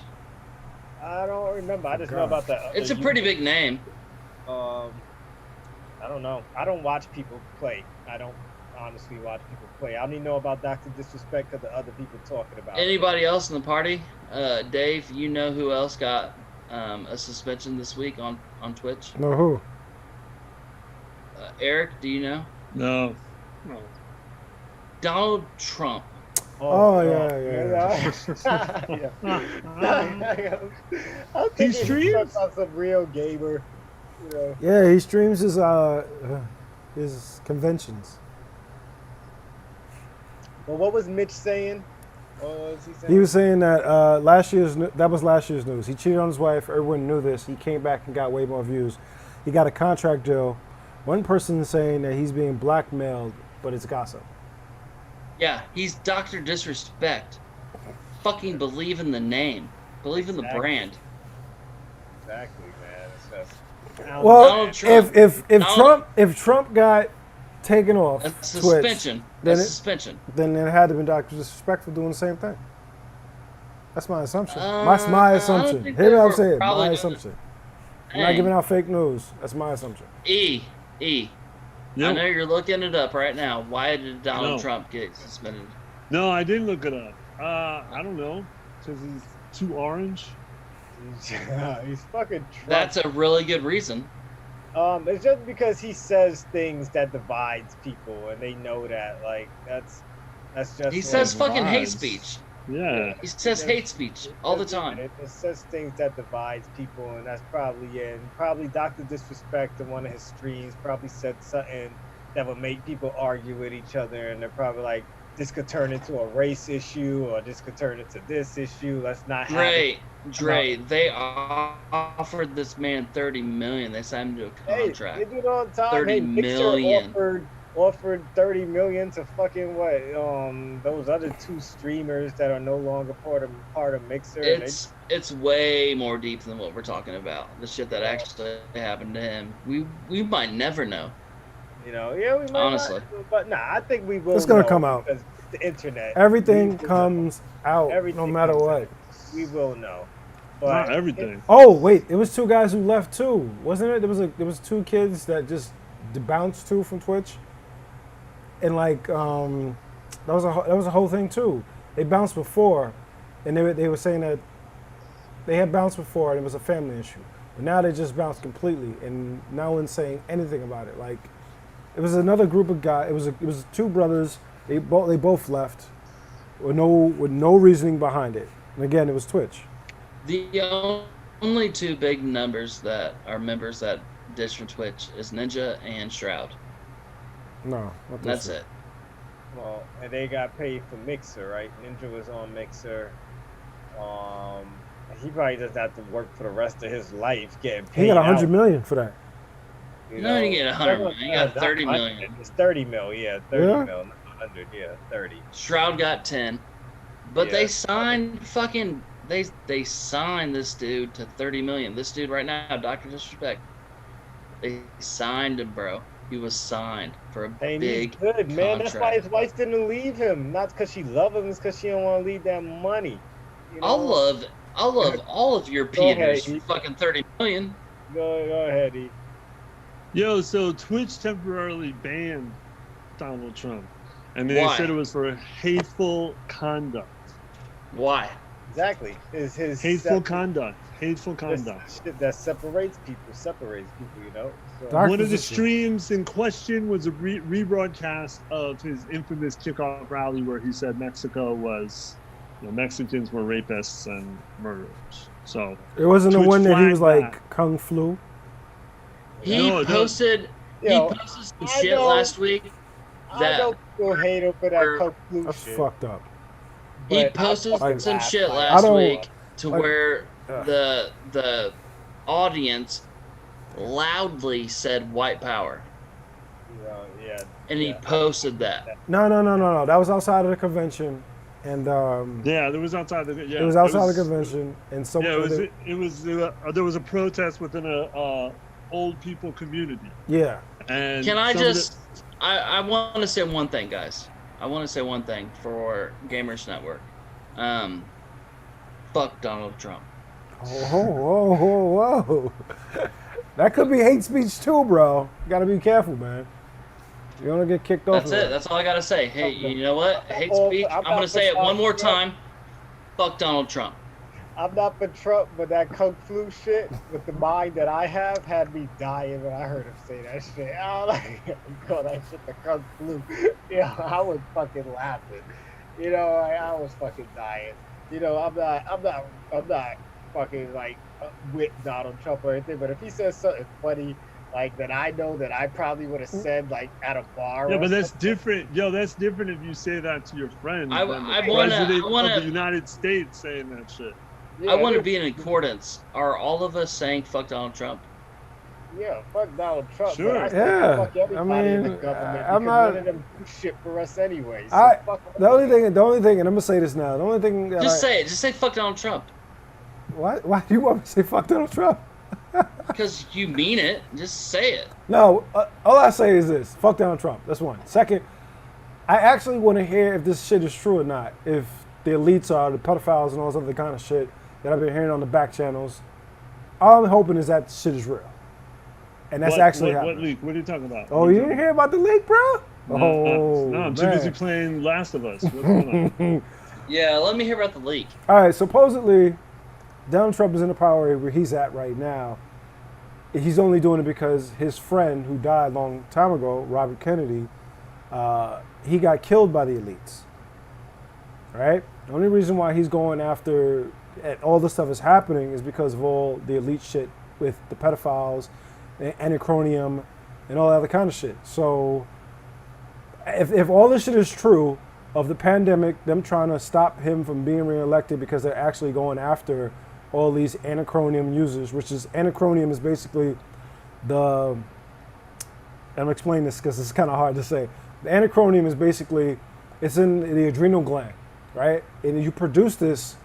D: I don't remember. I just know about that.
C: It's a pretty big name.
D: I don't know. I don't watch people play. I don't honestly watch people play. I only know about Dr. Disrespect because the other people talking about it.
C: Anybody else in the party? Dave, you know who else got a suspension this week on Twitch?
A: No, who?
C: Eric, do you know?
B: No.
C: Donald Trump.
A: Oh, yeah.
D: I'm
B: He
D: thinking
B: streams?
D: some real gamer. You know.
A: Yeah, he streams his conventions.
D: Well, what was Mitch saying? What was he saying?
A: He was saying that that was last year's news. He cheated on his wife. Everyone knew this. He came back and got way more views. He got a contract deal. One person is saying that he's being blackmailed, but it's gossip.
C: Yeah, he's Dr. Disrespect. Fucking believe in the name. Believe in the brand.
D: Exactly, man. It's just.
A: Well,
C: Donald Trump.
A: if Trump got taken off
C: A
A: Twitch,
C: suspension. Suspension.
A: then it had to be Dr. Disrespect for doing the same thing. That's my assumption. That's my
C: I
A: assumption.
C: don't think
A: Hear
C: they
A: what I'm
C: were
A: saying?
C: probably
A: My
C: gonna-
A: assumption. I'm not
C: Hey.
A: giving out fake news. That's my assumption.
C: E.
B: Yep.
C: I know you're looking it up right now. Why did Donald
B: No.
C: Trump get suspended?
B: No, I didn't look it up. I don't know. Because he's too orange.
D: He's fucking Trump.
C: That's a really good reason.
D: It's just because he says things that divides people, and they know that. Like that's just.
C: He
D: what
C: says
D: it
C: fucking hate
B: lies.
C: speech.
B: Yeah.
C: He says hate speech all the time.
D: It says things that divides people, and that's probably it. And probably Dr. Disrespect in one of his streams probably said something that would make people argue with each other, and they're probably like, this could turn into a race issue, or this could turn into this issue. Let's not have it.
C: Dre, they offered this man $30 million. They signed him to a
D: Hey,
C: contract.
D: they do it all the time.
C: 30
D: Hey, Mixer
C: million.
D: offered $30 million to fucking what? Those other two streamers that are no longer part of Mixer. and
C: It's way more deep than what we're talking about. The shit that actually happened to him. We might never know.
D: we might
C: Honestly.
D: not, but I think we will.
A: It's gonna
D: know
A: come out.
D: because the internet.
A: Everything
D: We will
A: comes out,
D: Everything
A: no matter
D: comes
A: what.
D: out. We will know.
B: Not
D: But
B: everything.
A: Oh wait, it was two guys who left too, wasn't it? There was two kids that just bounced too from Twitch, and like that was a whole thing too. They bounced before, and they were saying that they had bounced before and it was a family issue, but now they just bounced completely, and no one's saying anything about it. Like it was another group of guys. It was two brothers. They both left with no reasoning behind it. And again, it was Twitch.
C: The only two big numbers that are members that ditch from Twitch is Ninja and Shroud.
A: No, not
C: That's
A: this
C: it.
D: well, and they got paid for Mixer, right? Ninja was on Mixer. He probably doesn't have to work for the rest of his life getting paid.
A: He got
D: out.
A: $100 million for that.
C: No, you get 100 million. You got 30 million.
D: It's 30 mil, yeah. 30
A: Yeah?
D: mil, not 100, yeah. 30.
C: Shroud got 10. But
D: Yeah.
C: they signed fucking they signed this dude to 30 million. This dude right now, Dr. Disrespect. They signed him, bro. He was signed for a
D: And
C: big
D: he's good, man. That's why
C: contract.
D: his wife didn't leave him. Not because she loved him, it's because she didn't want to leave that money. You know?
C: I'll love all of your
D: Go ahead,
C: Peters for
D: E.
C: fucking 30 million.
D: Go ahead, E.
B: Yo, so Twitch temporarily banned Donald Trump. And they said it was for hateful conduct.
C: Why?
D: Exactly. Is his
B: Hateful conduct. Hateful conduct.
D: Shit that separates people, you know? So,
A: Dark
B: One of the
A: position.
B: streams in question was a rebroadcast of his infamous kickoff rally where he said Mexico was, Mexicans were rapists and murderers. So
A: It wasn't the
B: Twitch
A: one that he was
B: flagged
A: like Kung Flu.
C: He
B: No, no.
C: posted.
D: you
C: He
D: know,
C: posted some
D: I
C: shit
D: know-
C: last week.
D: I
C: that
D: don't feel hate him for that
C: were-
D: Kung Flu
A: That's
D: shit.
A: fucked up.
C: He
D: but
C: posted
D: I fucking
C: some
D: laughed,
C: shit
D: like,
C: last
A: don't-
C: week to
A: like,
C: where
A: ugh.
C: the audience loudly said white power,
D: You know, yeah.
C: and he posted that.
A: No. That was outside of the convention, and
B: yeah, it was outside the
A: it was outside the convention, and some.
B: Yeah, there was a protest within a old people community.
A: Yeah.
B: And
C: Can I
B: some of
C: just? I want to say one thing, guys. I want to say one thing for Gamerish Network. Fuck Donald Trump.
A: Whoa. That could be hate speech too, bro. You gotta be careful, man. You're gonna get kicked off.
C: That's it. That's all I gotta say. Hey, you know what? Hate speech. I'm gonna say it one more time. Fuck Donald Trump.
D: I'm not for Trump, but that Kung Flu shit with the mind that I have had me dying when I heard him say that shit. I was like, call that shit the Kung Flu. Yeah, I was fucking laughing. You know, I was fucking dying. You know, I'm not fucking like with Donald Trump or anything, but if he says something funny, like that I know that I probably would have said like at a bar.
B: Yeah,
D: or
B: but that's
D: something.
B: different. Yo, that's different if you say that to your friend.
C: I
B: than the
C: wanna-
B: president
C: I wanna-
B: of the United States saying that shit.
D: Yeah,
C: I want to
D: it-
C: be in accordance. Are all of us saying fuck Donald Trump?
D: Yeah, fuck Donald Trump.
B: Sure.
D: But I still
A: Yeah,
D: fuck everybody
A: I
D: in the
A: mean,
D: government
A: I'm
D: because
A: not-
D: none of them do shit for us anyway. So
A: I-
D: fuck
A: The only thing, and I'm gonna say this now. The only thing that
C: Just say it. Just say fuck Donald Trump.
A: Why do you want me to say fuck Donald Trump?
C: Because you mean it. Just say it.
A: No, all I say is this: fuck Donald Trump. That's one. Second, I actually want to hear if this shit is true or not. If the elites are the pedophiles and all this other kind of shit that I've been hearing on the back channels. All I'm hoping is that shit is real, and that's actually
B: what
A: happening.
B: leak? What are you talking about?
A: Oh, you didn't hear about the leak, bro?
B: No, I'm too
A: man.
B: busy playing Last of Us. What's going on?
C: Yeah, let me hear about the leak.
A: All right, supposedly, Donald Trump is in the power where he's at right now. He's only doing it because his friend, who died a long time ago, Robert Kennedy, he got killed by the elites. Right? The only reason why he's going after and all this stuff is happening is because of all the elite shit with the pedophiles, and anachronium, and all that other kind of shit. So, if all this shit is true of the pandemic, them trying to stop him from being reelected because they're actually going after all these anachronium users, which is anachronium is basically the. I'm explaining this because it's kind of hard to say. The anachronium is basically it's in the adrenal gland, right? And you produce this,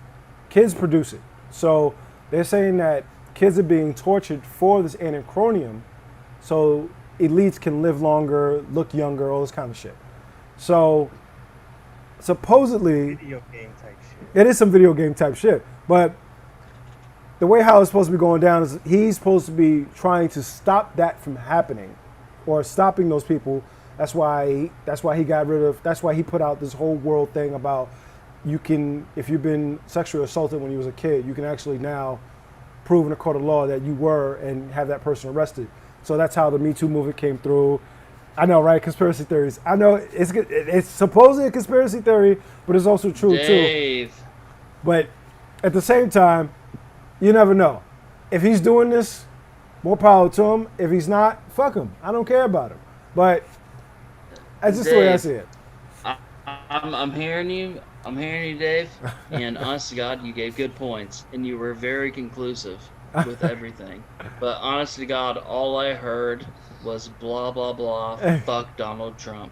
A: kids produce it. So they're saying that kids are being tortured for this anachronium, so elites can live longer, look younger, all this kind of shit. So supposedly
D: video game type shit.
A: it is some video game type shit, but the way how it's supposed to be going down is he's supposed to be trying to stop that from happening, or stopping those people. That's why he got rid of. That's why he put out this whole world thing about you can, if you've been sexually assaulted when you was a kid, you can actually now prove in a court of law that you were and have that person arrested. So that's how the Me Too movement came through. I know, right? Conspiracy theories. I know it's supposedly a conspiracy theory, but it's also true too.
C: Dave.
A: But at the same time, you never know. If he's doing this, more power to him. If he's not, fuck him. I don't care about him. But that's just the way I
C: Dave.
A: see it.
C: I'm hearing you. I'm hearing you, Dave. And honest to God, you gave good points, and you were very conclusive with everything. But honest to God, all I heard was blah blah blah. Fuck Donald Trump.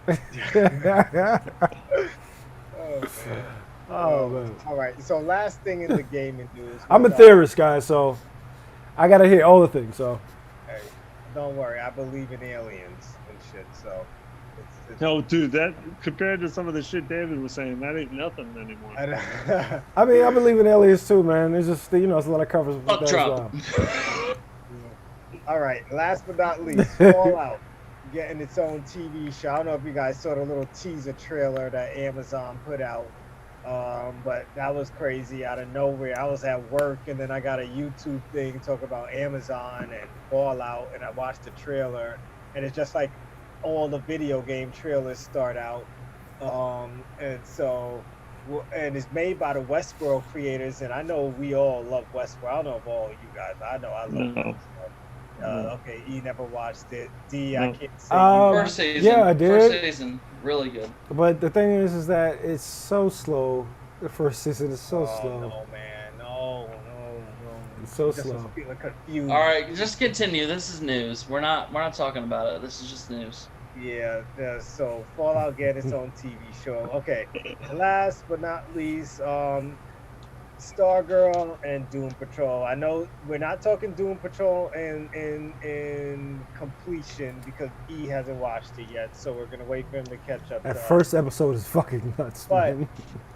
D: Oh, man.
A: Oh, man.
D: All right. So last thing in the gaming news.
A: I'm a
D: was,
A: theorist, guys, so I gotta hear all the things. So
D: Hey, don't worry. I believe in aliens and shit. So. It's
B: Hell, dude, that compared to some of the shit David was saying, that ain't nothing anymore.
A: I mean, I believe in aliens too, man. It's just it's a lot of covers with
C: Fuck
A: that as
C: Trump.
A: well.
D: All right. Last but not least, Fallout. getting its own TV show. I don't know if you guys saw the little teaser trailer that Amazon put out. But that was crazy out of nowhere. I was at work and then I got a YouTube thing talking about Amazon and Fallout, and I watched the trailer, and it's just like all the video game trailers start out. And so, and it's made by the Westworld creators, and I know we all love Westworld. I don't know if all of you guys, I know I love
B: No.
D: Westworld. Okay, E never watched it. D, I
B: No.
D: can't say.
C: First season.
A: Yeah, I
C: First
A: did.
C: season, really good.
A: But the thing is that it's so slow. The first season is so slow.
D: No, man, no.
A: It's so
D: Just
A: slow.
D: was feeling confused.
C: All right, just continue. This is news. We're not talking about it. This is just news.
D: Yeah, so Fallout get its own TV show. Okay, last but not least, Stargirl and Doom Patrol. I know we're not talking Doom Patrol in completion because E hasn't watched it yet, so we're gonna wait for him to catch up.
A: That
D: to us.
A: first episode is fucking nuts,
D: But-
A: man.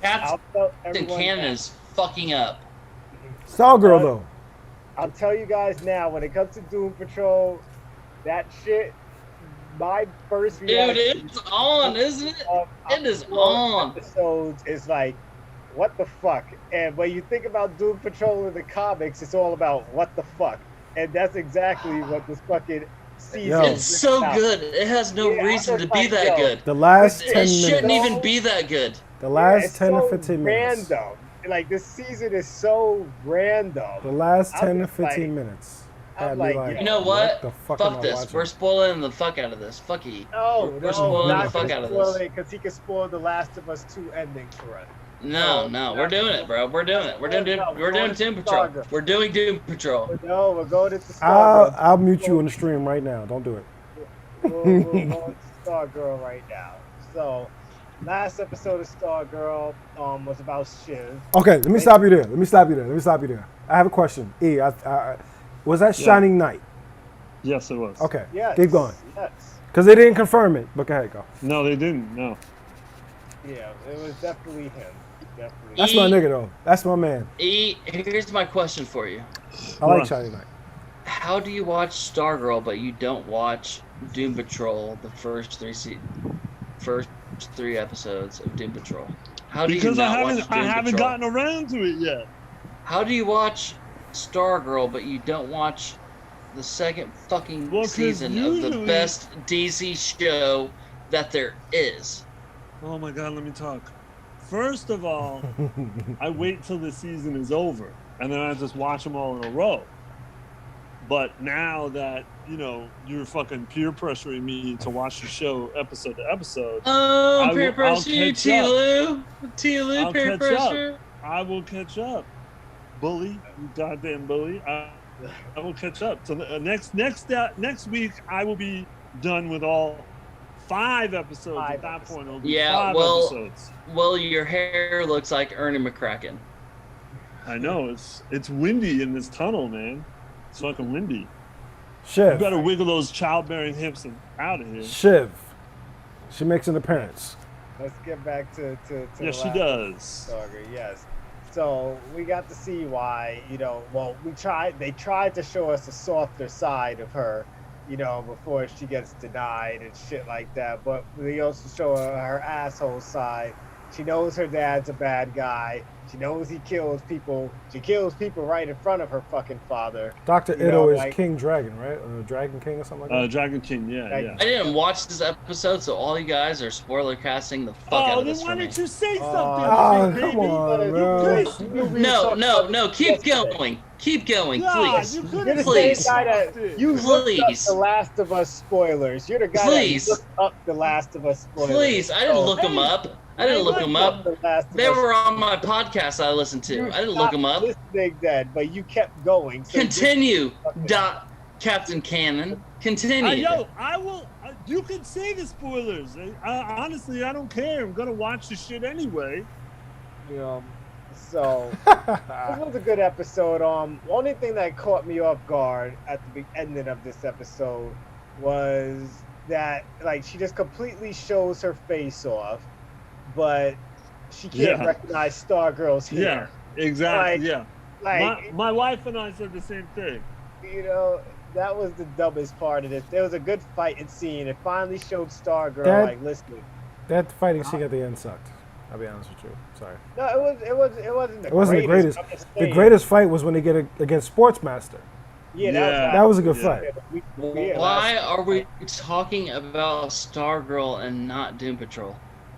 C: Captain
D: tell everyone
C: Cannon
D: now.
C: is fucking up.
A: Stargirl though.
D: I'll tell you guys now, when it comes to Doom Patrol, that shit, my first
C: Dude,
D: reaction
C: it's on, isn't it?
D: of
C: It is
D: four
C: on.
D: episodes is like, what the fuck? And when you think about Doom Patrol in the comics, it's all about what the fuck. And that's exactly what this fucking season
A: Yo.
C: It's
D: is
C: so
D: about.
C: good. It has no
D: Yeah,
C: reason
D: I'm
C: to
D: just
C: be
D: like,
C: that
D: yo,
C: good.
A: The last
C: It
A: 10
C: shouldn't
A: minutes.
C: even be that good.
A: The last
D: it's
A: 10
D: so
A: to 15 minutes.
D: random. Like, this season is so random.
A: The last
D: I'm
A: 10 to
D: just like-
A: 15 minutes.
D: I'm
A: Had me
D: like,
C: You know what?
A: the fuck am
C: Fuck
A: I
C: this.
A: watching?
C: We're spoiling the fuck out of this. Fuck you.
D: No,
C: We're spoiling
D: not
C: the fuck
D: gonna
C: out of
D: spoil
C: this.
D: it because he can spoil The Last of Us 2 ending for us.
C: No, we're doing it, bro. We're doing it. We're doing Doom Patrol.
D: Stargirl.
C: We're doing Doom Patrol.
D: But no, we're going into
A: I'll
D: Stargirl.
A: mute you in the stream right now. Don't do it.
D: We're going to Stargirl right now. So, last episode of Stargirl was about Shiv.
A: Okay, let me stop you there. I have a question. E, was that
B: Yeah.
A: Shining Knight?
B: Yes, it was.
A: Okay,
D: Yes.
A: keep going.
D: Yes.
A: Because they didn't confirm it. But go ahead, go.
B: No, they didn't. No.
D: Yeah, it was definitely him. Definitely.
A: That's my nigga though. That's my man.
C: E, here's my question for you.
A: I like
B: What?
A: Shining Knight.
C: How do you watch Stargirl but you don't watch Doom Patrol, the first three episodes of Doom Patrol? How do
B: Because
C: you
B: I
C: not
B: haven't
C: watch Doom
B: I haven't
C: Patrol?
B: gotten around to it yet.
C: How do you watch Stargirl but you don't watch the second fucking
B: Well, 'cause
C: season of the
B: usually-
C: best DC show that there is?
B: Oh my god, let me talk. First of all, I wait till the season is over and then I just watch them all in a row. But now that, you know, you're fucking peer pressuring me to watch the show episode to episode,
C: Oh,
B: I
C: peer
B: will-
C: pressure,
B: I'll catch
C: T-Lou. T-Lou,
B: I'll
C: peer
B: catch up.
C: pressure.
B: I will catch up. Bully, you goddamn bully. I will catch up. So the, next week I will be done with all 5 episodes. At that point, it'll be
C: Yeah,
B: 5
C: well-
B: episodes.
C: Well, your hair looks like Ernie McCracken.
B: I know it's windy in this tunnel, man. It's fucking windy. You
A: Shiv.
B: better wiggle those childbearing hips and out of here.
A: Shiv. She makes an appearance.
D: Let's get back to
B: Yeah,
D: the
B: she
D: last
B: does.
D: Stargirl, yes. So we got to see why, they tried to show us a softer side of her, before she gets denied and shit like that. But we also show her asshole side. She knows her dad's a bad guy. She knows he kills people. She kills people right in front of her fucking father.
A: Dr.
D: You
A: Ito
D: know,
A: is
D: like-
A: King Dragon, right? Or Dragon King or something like that?
B: Dragon King, yeah,
D: Like-
B: yeah.
C: I didn't watch this episode, so all you guys are spoiler casting the fuck out
B: Oh,
C: of
B: then
C: this
B: why
C: for me.
B: didn't you say something?
A: Oh,
B: baby?
A: come on,
B: You
A: bro.
B: could've-
C: No, keep going. Keep going,
B: God,
C: please.
B: you
D: You're
B: could've
D: the
C: Please.
D: same guy that you looked up
C: Please.
D: The Last of Us spoilers. You're the guy
C: Please.
D: that looked up The Last of Us spoilers.
C: Please, I didn't
D: So,
C: look them up. I didn't look them up.
D: The Last of
C: They
D: Us.
C: were on my podcast I listened to.
D: You
C: I didn't look them up.
D: stopped listening then, but you kept going. So
C: Continue,
D: fucking-
C: Captain Cannon.
B: Yo,
C: Continue.
B: I will. You can say the spoilers. Honestly, I don't care. I'm gonna watch the shit anyway.
D: So this was a good episode. Only thing that caught me off guard at the ending of this episode was that she just completely shows her face off, but she can't
B: Yeah.
D: recognize Stargirl's
B: Yeah,
D: hair.
B: exactly.
D: Like-
B: yeah. My wife and I said the same thing.
D: that was the dumbest part of this. There was a good fighting scene. It finally showed Stargirl
A: That-
D: like, listen.
A: That fighting scene at the end sucked. I'll be honest with you. Sorry.
D: No, it wasn't the
A: It wasn't the greatest.
D: I'm just
A: The
D: saying.
A: greatest fight was when they get against Sportsmaster.
D: Yeah,
A: That was a good fight.
C: Why are we talking about Stargirl and not Doom Patrol?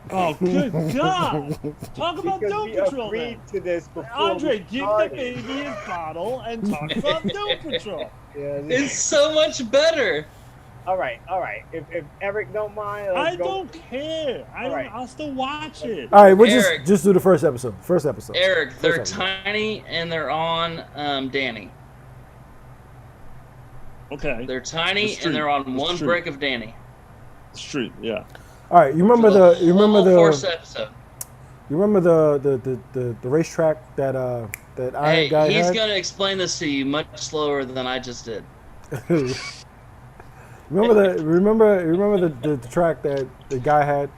B: Oh, good God! Talk about
D: Because
B: Doom
D: we
B: Patrol then.
D: agreed to this before.
B: Andre,
D: we
B: give the
D: started.
B: baby his bottle and talk about Doom Patrol.
D: Yeah,
C: It's so much better.
D: all right. If Eric don't mind,
B: I
D: let's go.
B: don't care.
D: Alright.
B: I'll still watch it.
A: All right, we'll
C: Eric.
A: just do the first episode. First episode.
C: Eric, they're
A: First episode.
C: tiny and they're on Danny.
B: Okay.
C: They're tiny
B: It's true.
C: and they're on
B: It's
C: one
B: true.
C: brick of Danny.
B: Street, yeah.
A: All right, you remember
C: For
A: the you remember
C: whole first
A: the
C: episode.
A: you remember the racetrack that that Iron
C: Hey,
A: guy
C: he's
A: had.
C: gonna explain this to you much slower than I just did.
A: remember the track that the guy had,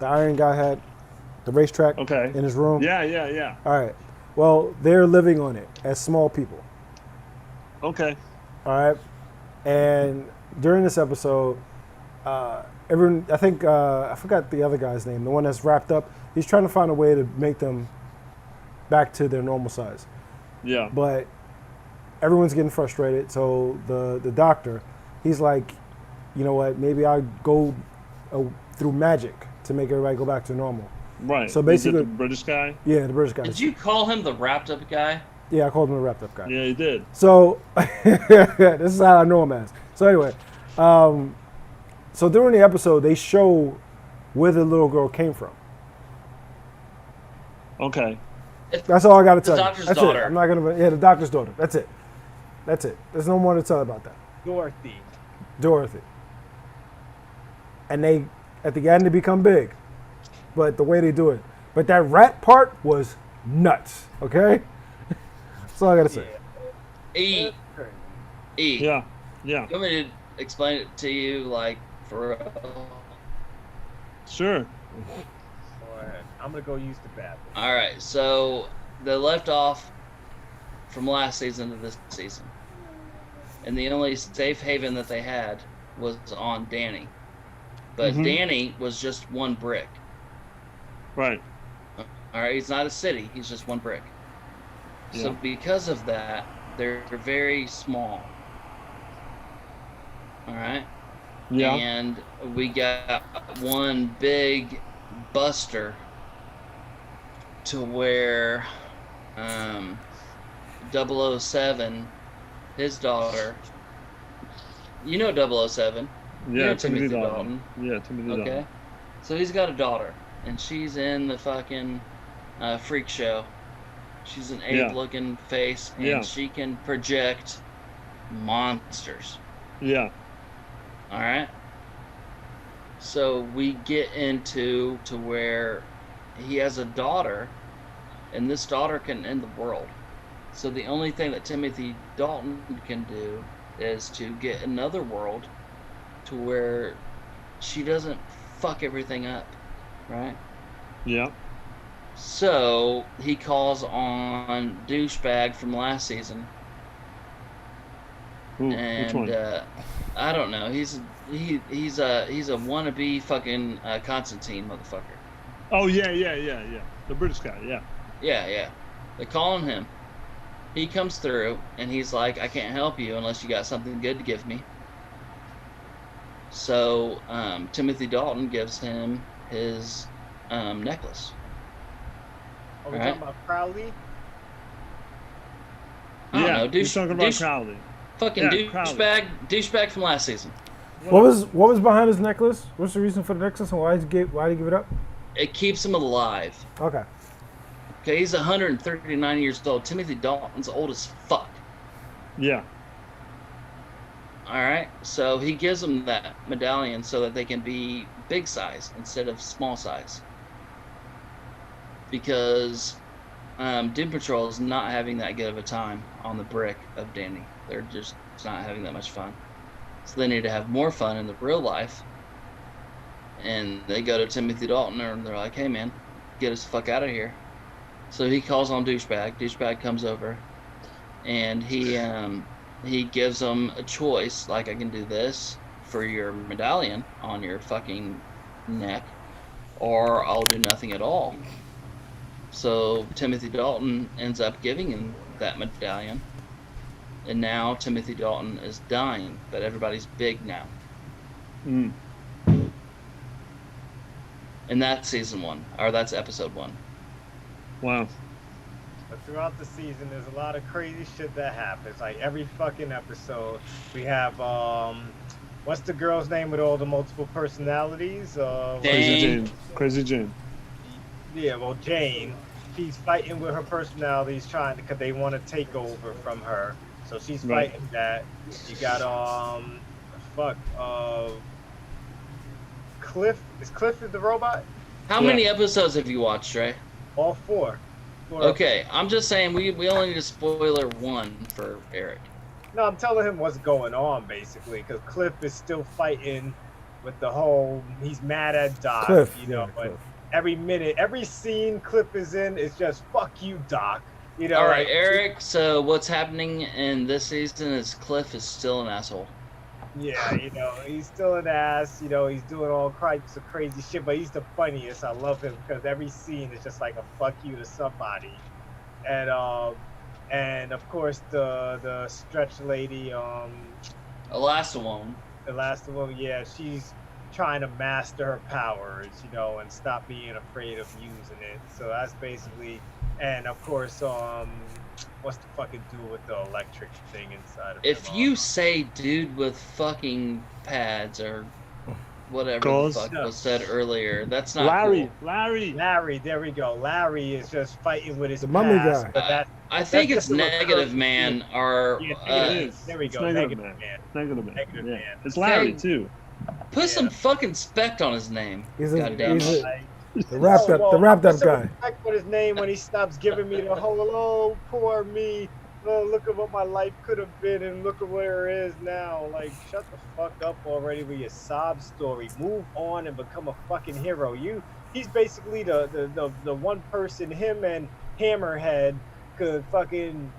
A: the Iron guy had, the racetrack
B: Okay.
A: in his room.
B: Yeah.
A: All right. Well, they're living on it as small people.
B: Okay.
A: All right. And during this episode, everyone, I think, I forgot the other guy's name, the one that's wrapped up. He's trying to find a way to make them back to their normal size.
B: Yeah.
A: But everyone's getting frustrated. So the doctor, he's like, you know what? Maybe I'll go through magic to make everybody go back to normal.
B: Right.
A: So
B: Is it
A: basically-
B: the British guy?
A: Yeah, the British guy.
C: Did you call him the wrapped up guy?
A: Yeah, I called him the wrapped up guy.
B: Yeah, he did.
A: So this is how I know him as. So anyway, so during the episode, they show where the little girl came from.
B: Okay.
A: That's all I got to tell you.
C: doctor's
A: That's
C: daughter.
A: it. I'm not gonna. Yeah, the doctor's daughter. That's it. That's it. There's no more to tell about that. Dorothy. And they, at the end, they become big. But the way they do it. But that rat part was nuts. Okay. That's all I got to say.
C: E.
B: Yeah.
C: You want me to explain it to you, like, for real?
B: Sure.
D: Go ahead. I'm gonna go use the bathroom.
C: All right, so they left off from last season to this season, and the only safe haven that they had was on Danny, but
B: Mhm.
C: Danny was just one brick.
B: Right.
C: All right, he's not a city; he's just one brick. So
B: Yeah.
C: because of that, they're very small. All right.
B: Yeah.
C: And we got one big buster to where 007, his daughter, you know 007,
B: Yeah.
C: you know
B: Timothy
C: Timothy
B: Dalton. Yeah, Timothy Dalton.
C: okay? So he's got a daughter, and she's in the fucking freak show. She's an
B: Yeah.
C: ape-looking face, and
B: Yeah.
C: she can project monsters.
B: Yeah.
C: All right. So we get into to where he has a daughter, and this daughter can end the world. So the only thing that Timothy Dalton can do is to get another world to where she doesn't fuck everything up, right?
B: Yeah.
C: So he calls on douchebag from last season,
B: Ooh, which
C: and
B: one?
C: I don't know. He's a wannabe fucking Constantine motherfucker.
B: Oh yeah. The British guy. Yeah.
C: Yeah. They call on him. He comes through and he's like, I can't help you unless you got something good to give me. So Timothy Dalton gives him his necklace.
D: Are we
C: Right.
D: talking about Crowley?
C: I don't
B: Yeah.
C: know,
B: You're talking about Crowley.
C: fucking
B: Yeah, Crowley.
C: douchebag from last season.
A: What was behind his necklace? What's the reason for the necklace, and why did he give it up?
C: It keeps him alive.
A: Okay.
C: Okay, he's 139 years old. Timothy Dalton's old as fuck.
B: Yeah.
C: All right, so he gives them that medallion so that they can be big size instead of small size. Because Doom Patrol is not having that good of a time on the brick of Danny. They're just not having that much fun. So they need to have more fun in the real life. And they go to Timothy Dalton and they're like, hey man, get us the fuck out of here. So he calls on douchebag. Douchebag comes over and he he gives them a choice, like I can do this for your medallion on your fucking neck, or I'll do nothing at all. So Timothy Dalton ends up giving him that medallion, and now Timothy Dalton is dying, but everybody's big now.
B: Mm.
C: And that's season 1, or that's episode 1.
B: Wow.
D: But throughout the season, there's a lot of crazy shit that happens. Like every fucking episode, we have what's the girl's name with all the multiple personalities?
B: Crazy
C: Jane.
B: Jane. Crazy Jane.
D: Yeah, well, Jane. She's fighting with her personalities, because they want to take over from her. So she's
B: Right.
D: fighting that. You got Cliff. Is Cliff the robot?
C: How
B: Yeah.
C: many episodes have you watched, Ray?
D: All four.
C: Okay, I'm just saying we only need a spoiler 1 for Eric.
D: No, I'm telling him what's going on basically, because Cliff is still fighting with the whole. He's mad at Doc,
A: Cliff,
D: you know.
A: yeah,
D: But
A: Cliff.
D: every minute, every scene Cliff is in is just "fuck you, Doc." You know.
C: All right,
D: like,
C: Eric. So what's happening in this season is Cliff is still an asshole.
D: Yeah, you know, he's still an ass. You know, he's doing all types of crazy shit, but he's the funniest. I love him because every scene is just like a "fuck you" to somebody, and of course the stretch lady,
C: The last one.
D: the last one, yeah, she's trying to master her powers, you know, and stop being afraid of using it. So that's basically, and of course, what's the fucking dude with the electric thing inside of
C: If
D: him?
C: you say dude with fucking pads or whatever
B: Gauze?
C: the fuck was said earlier, that's not
B: Larry.
C: cool.
B: Larry.
D: Larry, there we go. Larry is just fighting with his
A: The mummy
D: past,
A: guy.
D: but that,
C: I think
D: That's
C: it's
D: just a
C: Negative
D: recurring
C: Man or
D: yeah,
B: It is.
D: there we
B: It's
D: go.
B: Negative
D: Negative Man.
B: Negative Man.
D: Negative
B: Yeah.
D: Man.
B: It's Larry
C: Okay.
B: too.
C: put some
D: Yeah.
C: fucking spect on his name.
A: He's a,
C: Goddamn
A: he's
C: it.
A: a,
D: Like,
A: the wrapped up, the wrapped up guy.
D: Respect for his name when he stops giving me the whole, oh, poor me. Oh, look at what my life could have been and look at where it is now. Like, shut the fuck up already with your sob story. Move on and become a fucking hero. He's basically the one person, him and Hammerhead could fucking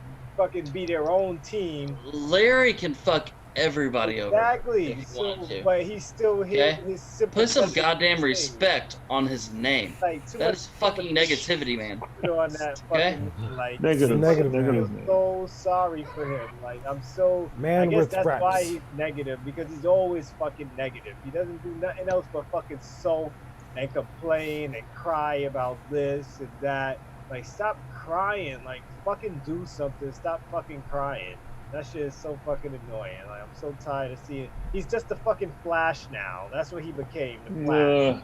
D: be their own team.
C: Larry can fuck everybody over.
D: Exactly.
C: if you
D: So,
C: want to.
D: but he's still
C: Okay.
D: his
C: Put some
D: sympathetic
C: goddamn
D: thing.
C: respect on his name.
D: Like, too
C: That
D: much
C: is fucking negativity, man.
D: shit on that
C: Okay.
D: fucking, like,
B: Negative.
A: Negative
D: I
A: Man.
D: feel
B: Man.
D: so sorry for him. Like, I'm so.
A: Man
D: I guess
A: with
D: that's
A: raps.
D: why he's negative, because he's always fucking negative. He doesn't do nothing else but fucking sulk and complain and cry about this and that. Like, stop crying. Like, fucking do something. Stop fucking crying. That shit is so fucking annoying. Like, I'm so tired of seeing. He's just the fucking Flash now. That's what he became. The Flash.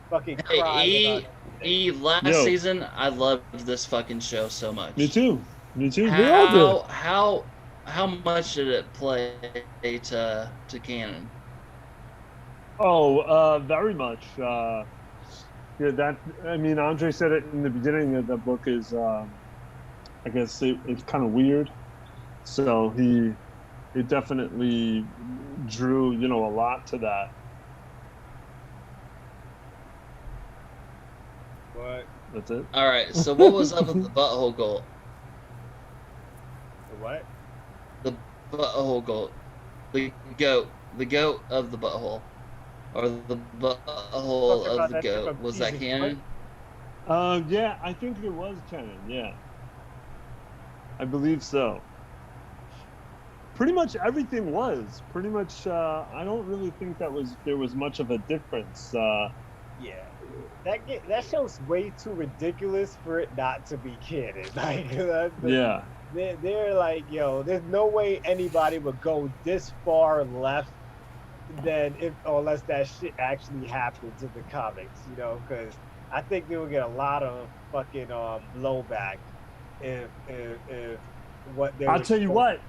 D: Fucking
C: Hey,
D: cry
C: E,
D: about
C: E, last
B: Yo.
C: season, I loved this fucking show so much.
B: Me too. Me too.
A: We all did.
C: How much did it play to canon?
B: Oh, very much. Yeah, that. I mean, Andre said it in the beginning of the book. Is I guess it's kind of weird. So it definitely drew, a lot to that.
D: What?
B: That's it.
C: All right, so what was up with the butthole goat?
D: The what?
C: The butthole goat, the goat of the butthole, or the butthole
D: Talking about
C: of the
D: that
C: goat.
D: different
C: Was that
D: pieces,
C: canon?
B: Yeah, I think it was canon. Yeah, I believe so. Pretty much everything was. Pretty much, I don't really think there was much of a difference.
D: Yeah, that show's way too ridiculous for it not to be canon. Like,
B: Yeah.
D: they're like, yo, there's no way anybody would go this far left unless that shit actually happens in the comics, because I think they would get a lot of fucking blowback if what they.
B: I'll tell you what.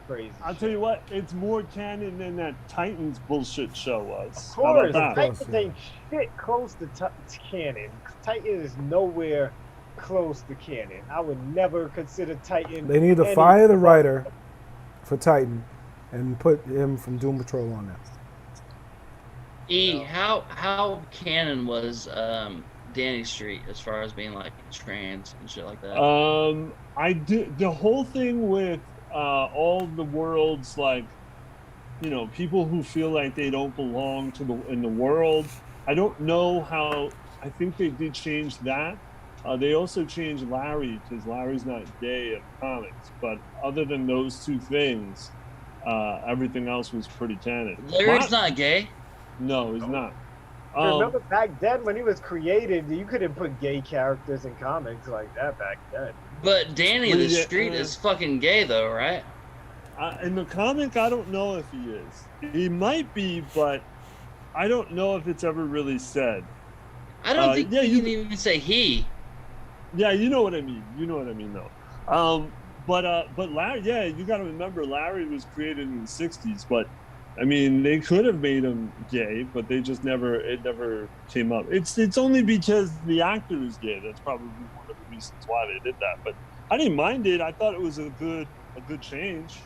D: Crazy.
B: I'll tell you what. It's more canon than that Titans bullshit show was.
D: Of
B: How about
D: course,
B: that?
D: Titans ain't shit close to canon. Titan is nowhere close to canon. I would never consider Titan.
A: They need to
D: any-
A: fire the writer for Titan and put him from Doom Patrol on there.
C: E, how canon was Danny Street as far as being like trans and shit like that?
B: I did the whole thing with all the world's like, you know, people who feel like they don't belong in the world. I don't know how. I think they did change that. They also changed Larry because Larry's not gay in comics. But other than those two things, everything else was pretty canon.
C: Larry's not gay.
B: No, he's not.
D: Remember back then when he was created, you couldn't put gay characters in comics like that back then.
C: But Danny the Street is fucking gay though, right?
B: In the comic, I don't know if he is. He might be, but I don't know if it's ever really said.
C: I don't think you can even say he.
B: Yeah, you know what I mean. You know what I mean, though. But Larry, yeah, you got to remember Larry was created in the '60s, but I mean, they could have made him gay, but they just never came up. It's only because the actor is gay. That's probably one of the reasons why they did that. But I didn't mind it. I thought it was a good change.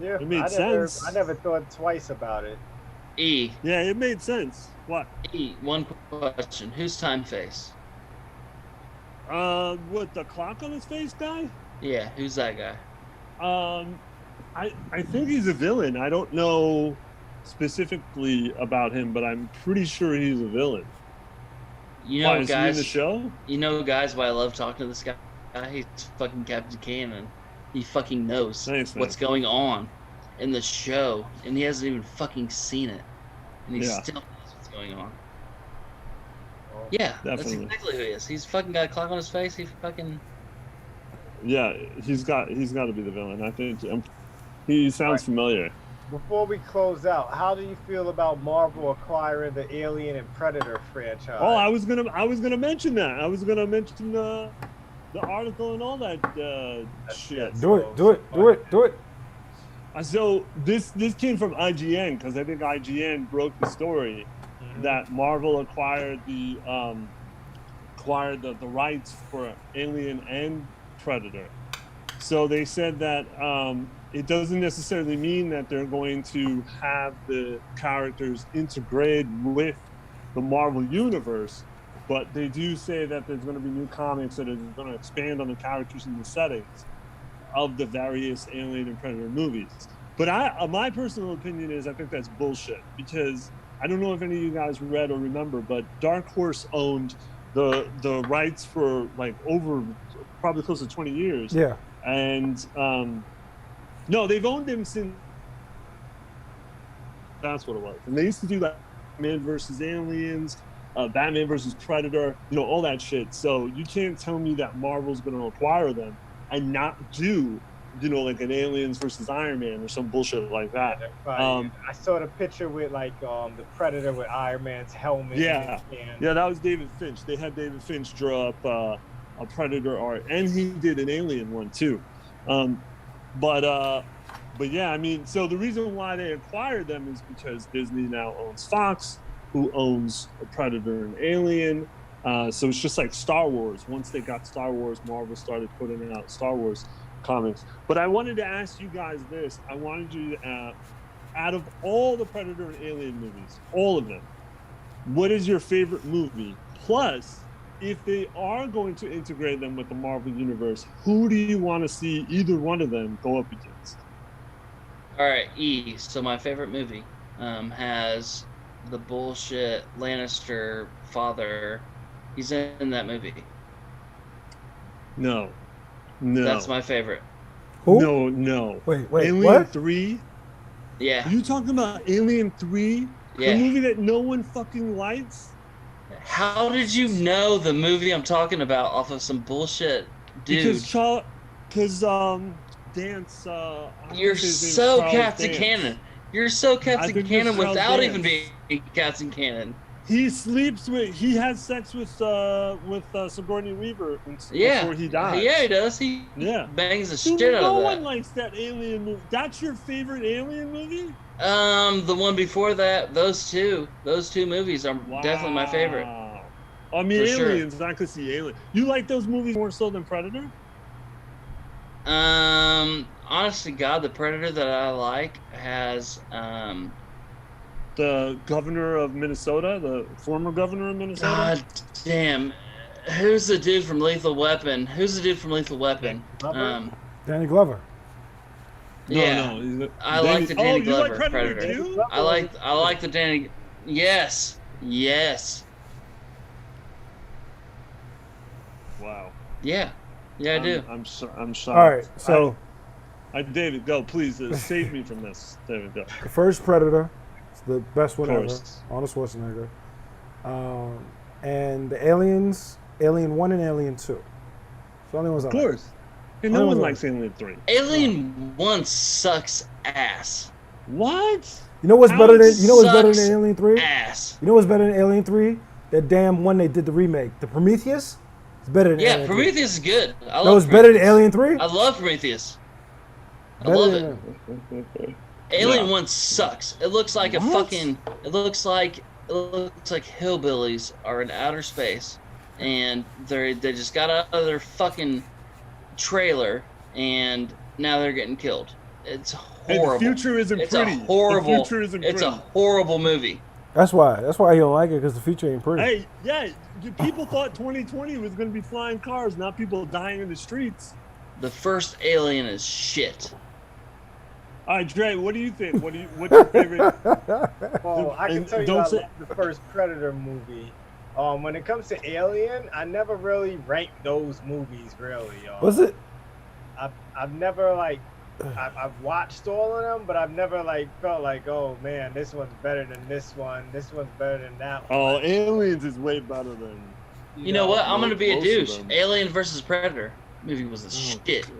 D: Yeah,
B: it made sense.
D: I never thought twice about it.
C: E.
B: Yeah, it made sense. What?
C: E. One question: who's Time Face?
B: What, the clock on his face guy?
C: Yeah, who's that guy?
B: I think he's a villain. I don't know specifically about him, but I'm pretty sure he's a villain.
C: You know,
B: is
C: guys.
B: he in the show?
C: You know, guys, why I love talking to this guy? He's fucking Captain Cannon. He fucking knows what's going on in the show, and he hasn't even fucking seen it, and he still knows what's going on. Yeah,
B: definitely.
C: That's exactly who he is. He's fucking got a clock on his face. He fucking.
B: Yeah, he's got to be the villain. I think he sounds familiar.
D: Before we close out, how do you feel about Marvel acquiring the Alien and Predator franchise?
B: Oh, I was gonna mention that. I was gonna mention the article and all that shit.
A: Do it.
B: So this came from IGN because I think IGN broke the story that Marvel acquired the rights for Alien and Predator. So they said that it doesn't necessarily mean that they're going to have the characters integrated with the Marvel universe, but they do say that there's going to be new comics that are going to expand on the characters and the settings of the various Alien and Predator movies. But my personal opinion is I think that's bullshit, because I don't know if any of you guys read or remember, but Dark Horse owned the rights for like over probably close to 20 years.
A: Yeah.
B: And no, they've owned them since. That's what it was. And they used to do like Batman versus Aliens, Batman versus Predator, you know, all that shit. So you can't tell me that Marvel's going to acquire them and not do, you know, like an Aliens versus Iron Man or some bullshit like that.
D: I saw the picture with like the Predator with Iron Man's helmet.
B: Yeah, that was David Finch. They had David Finch draw up a Predator art, and he did an Alien one too. But yeah, I mean, so the reason why they acquired them is because Disney now owns Fox, who owns a Predator and Alien. So it's just like Star Wars. Once they got Star Wars, Marvel started putting out Star Wars comics. But I wanted to ask you guys this. I wanted you to, out of all the Predator and Alien movies, all of them, what is your favorite movie? Plus, if they are going to integrate them with the Marvel Universe, who do you want to see either one of them go up against?
C: All right, E. So my favorite movie has the bullshit Lannister father. He's in that movie.
B: No.
C: That's my favorite.
A: Who?
B: No.
A: Wait,
B: Alien
A: what?
B: 3?
C: Yeah.
B: Are you talking about Alien 3?
C: Yeah.
B: The movie that no one fucking likes?
C: How did you know the movie I'm talking about off of some bullshit dude?
B: Because Dance.
C: You're so Captain Cannon. You're so Captain Cannon without even being Captain Cannon.
B: He has sex with Sigourney Weaver before he dies.
C: Yeah, he does. He bangs the shit out of that.
B: No one likes that Alien movie. That's your favorite Alien movie?
C: The one before that, those two movies are definitely my favorite.
B: I mean,
C: For
B: Aliens, I could see Alien. You like those movies more so than Predator?
C: Honestly, God, the Predator that I like has
B: the governor of Minnesota, the former governor of Minnesota.
C: God damn, who's the dude from Lethal Weapon?
A: Danny Glover.
C: Yeah.
B: No.
C: I like the Danny
B: you like
C: Glover
B: Predator too?
C: I like the Danny. Yes.
B: Wow.
C: Yeah, I do.
B: I'm shocked.
A: All right, so
B: David, go please. Save me from this. David, go.
A: the first Predator, it's the best one ever,
B: course.
A: Arnold Schwarzenegger, and the Aliens, Alien 1 and Alien 2. It's the only ones I
B: Of
A: like.
B: course. And no one likes Alien 3.
C: Alien 1 sucks ass.
B: What?
A: You know what's better than
C: Sucks
A: Alien 3?
C: Ass.
A: You know what's better than Alien 3? That damn one they did the remake, the Prometheus. It's better than Alien 3.
C: Prometheus is good. I
A: That
C: love
A: was
C: Prometheus.
A: better than Alien 3.
C: I love Prometheus. I
A: Better
C: love
A: than
C: it. Alien
B: Yeah.
C: 1 sucks. It looks like it looks like hillbillies are in outer space, and they just got out of their fucking trailer, and now they're getting killed. It's horrible.
B: And the future isn't
C: It's
B: pretty.
C: a horrible.
B: The future isn't
C: It's
B: pretty.
C: a horrible movie.
A: That's why you don't like it, because the future ain't pretty.
B: Hey, yeah, people thought 2020 was going to be flying cars, not people dying in the streets.
C: The first Alien is shit.
B: All right, Dre, what do you think? What's your favorite?
D: Well, I can
B: And
D: tell you
B: don't
D: I
B: say-
D: like the first Predator movie. When it comes to Alien, I never really ranked those movies, really.
A: Was it?
D: I've never like I've watched all of them, but I've never like felt like, oh man, this one's better than this one. This one's better than that one.
B: Oh, Aliens is way better than.
C: You know what? I'm gonna be a
B: most of
C: douche.
B: them.
C: Alien versus Predator movie was a shit.
A: Didn't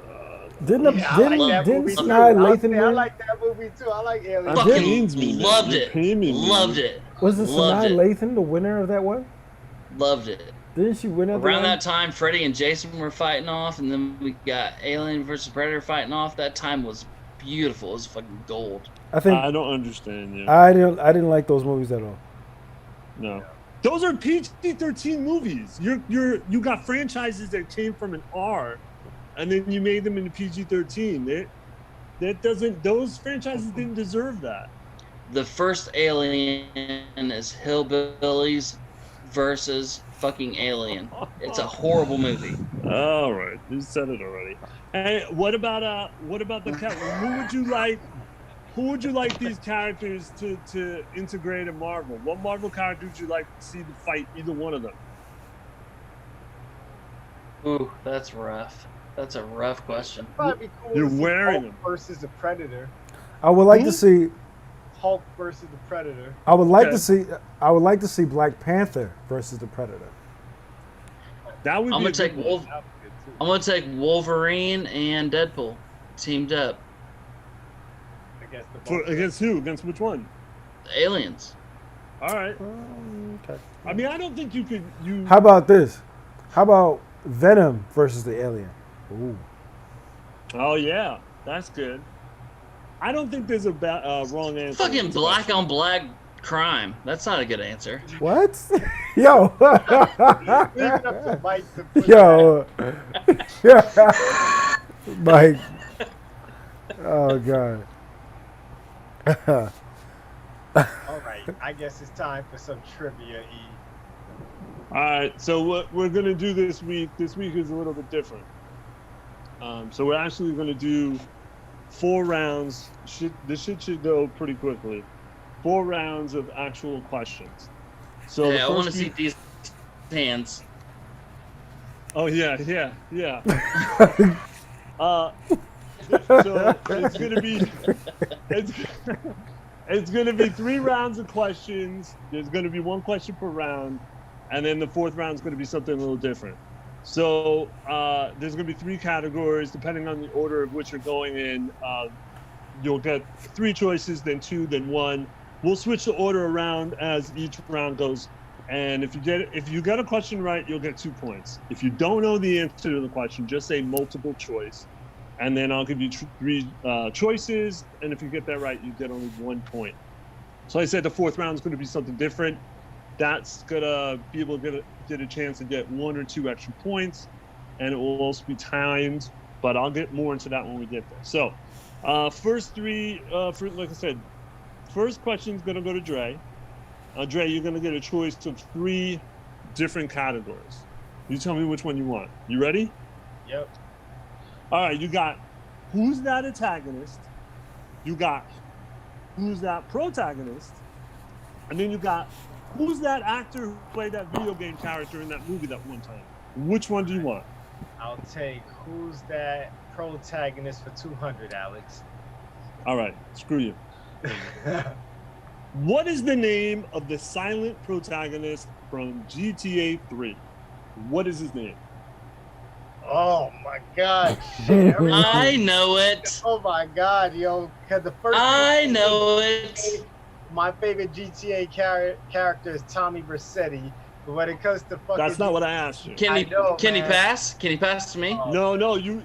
D: Yeah, I like that
A: didn't
D: movie too.
A: Sny
D: I
A: Lathan
D: like that movie too. I like Alien.
B: That
C: Fucking
B: pains me, man.
C: loved
B: It
C: it.
B: pains me, man.
C: Loved it.
A: Was it
C: Loved
A: Sny
C: it.
A: Lathan the winner of that one?
C: Loved it.
A: Didn't she win at the
C: Around
A: end?
C: that time, Freddy and Jason were fighting off, and then we got Alien versus Predator fighting off. That time was beautiful. It was fucking gold.
A: I think
B: I don't understand you.
A: I didn't like those movies at all.
B: No, those are PG-13 movies. You got franchises that came from an R, and then you made them into PG-13. Those franchises didn't deserve that.
C: The first Alien is hillbillies versus fucking Alien. It's a horrible movie.
B: All right, you said it already. Hey, what about the cat? Who would you like these characters to integrate in Marvel? What Marvel character would you like to see to fight either one of them?
C: Ooh, that's rough. That's a rough question.
D: Probably be cool
B: You're
D: to see
B: wearing
D: Hulk
B: them.
D: versus the Predator.
A: I would like
B: Who?
A: to see.
D: Hulk versus the Predator.
A: I would like
B: Okay.
A: to see. I would like to see Black Panther versus the Predator.
B: That would
C: I'm
B: be
C: gonna
B: a
C: take
B: good one.
C: Wolf. I'm gonna take Wolverine and Deadpool teamed up.
D: Against the
B: Against who? Against which one?
C: Aliens.
B: All right.
A: Okay.
B: I mean, I don't think you could.
A: How about this? How about Venom versus the Alien? Ooh.
B: Oh yeah, that's good. I don't think there's a wrong answer.
C: Fucking black on black crime. That's not a good answer.
A: What? Yo.
D: Leave it up to Mike to put
A: Yo. Yeah. Mike. Oh God.
D: All right, I guess it's time for some trivia.
B: All right. So what we're gonna do this week is a little bit different. So we're actually gonna do 4 rounds. This shit should go pretty quickly. 4 rounds of actual questions. So
C: Yeah, I
B: the
C: want to
B: first
C: see
B: few-
C: these hands.
B: Oh yeah. So it's gonna be it's gonna be 3 rounds of questions. There's gonna be 1 question per round, and then the 4th round is gonna be something a little different. So there's gonna be 3 categories depending on the order of which you're going in. You'll get 3 choices, then 2, then 1. We'll switch the order around as each round goes. And if you get a question right, you'll get 2 points. If you don't know the answer to the question, just say multiple choice, and then I'll give you 3 choices. And if you get that right, you get only 1 point. So I said the 4th round is going to be something different. That's gonna be able to get a chance to get 1 or 2 extra points, and it will also be timed. But I'll get more into that when we get there. So first 3, like I said, first question is going to go to Dre. Dre, you're going to get a choice of 3 different categories. You tell me which one you want. You ready?
D: Yep.
B: All right, you got who's that antagonist, You got who's that protagonist, and then you got who's that actor who played that video game character in that movie that one time. Which one do you want?
D: I'll take who's that protagonist for 200, Alex.
B: All right, screw you. What is the name of the silent protagonist from GTA 3? What is his name?
D: Oh my God! Shit,
C: I know it.
D: oh my God, yo! Cause the first.
C: I know it.
D: My favorite GTA character is Tommy Vercetti. But when it comes to fucking,
B: That's not what I asked you.
C: Can he
D: man.
C: pass? Can he pass to me?
B: No, you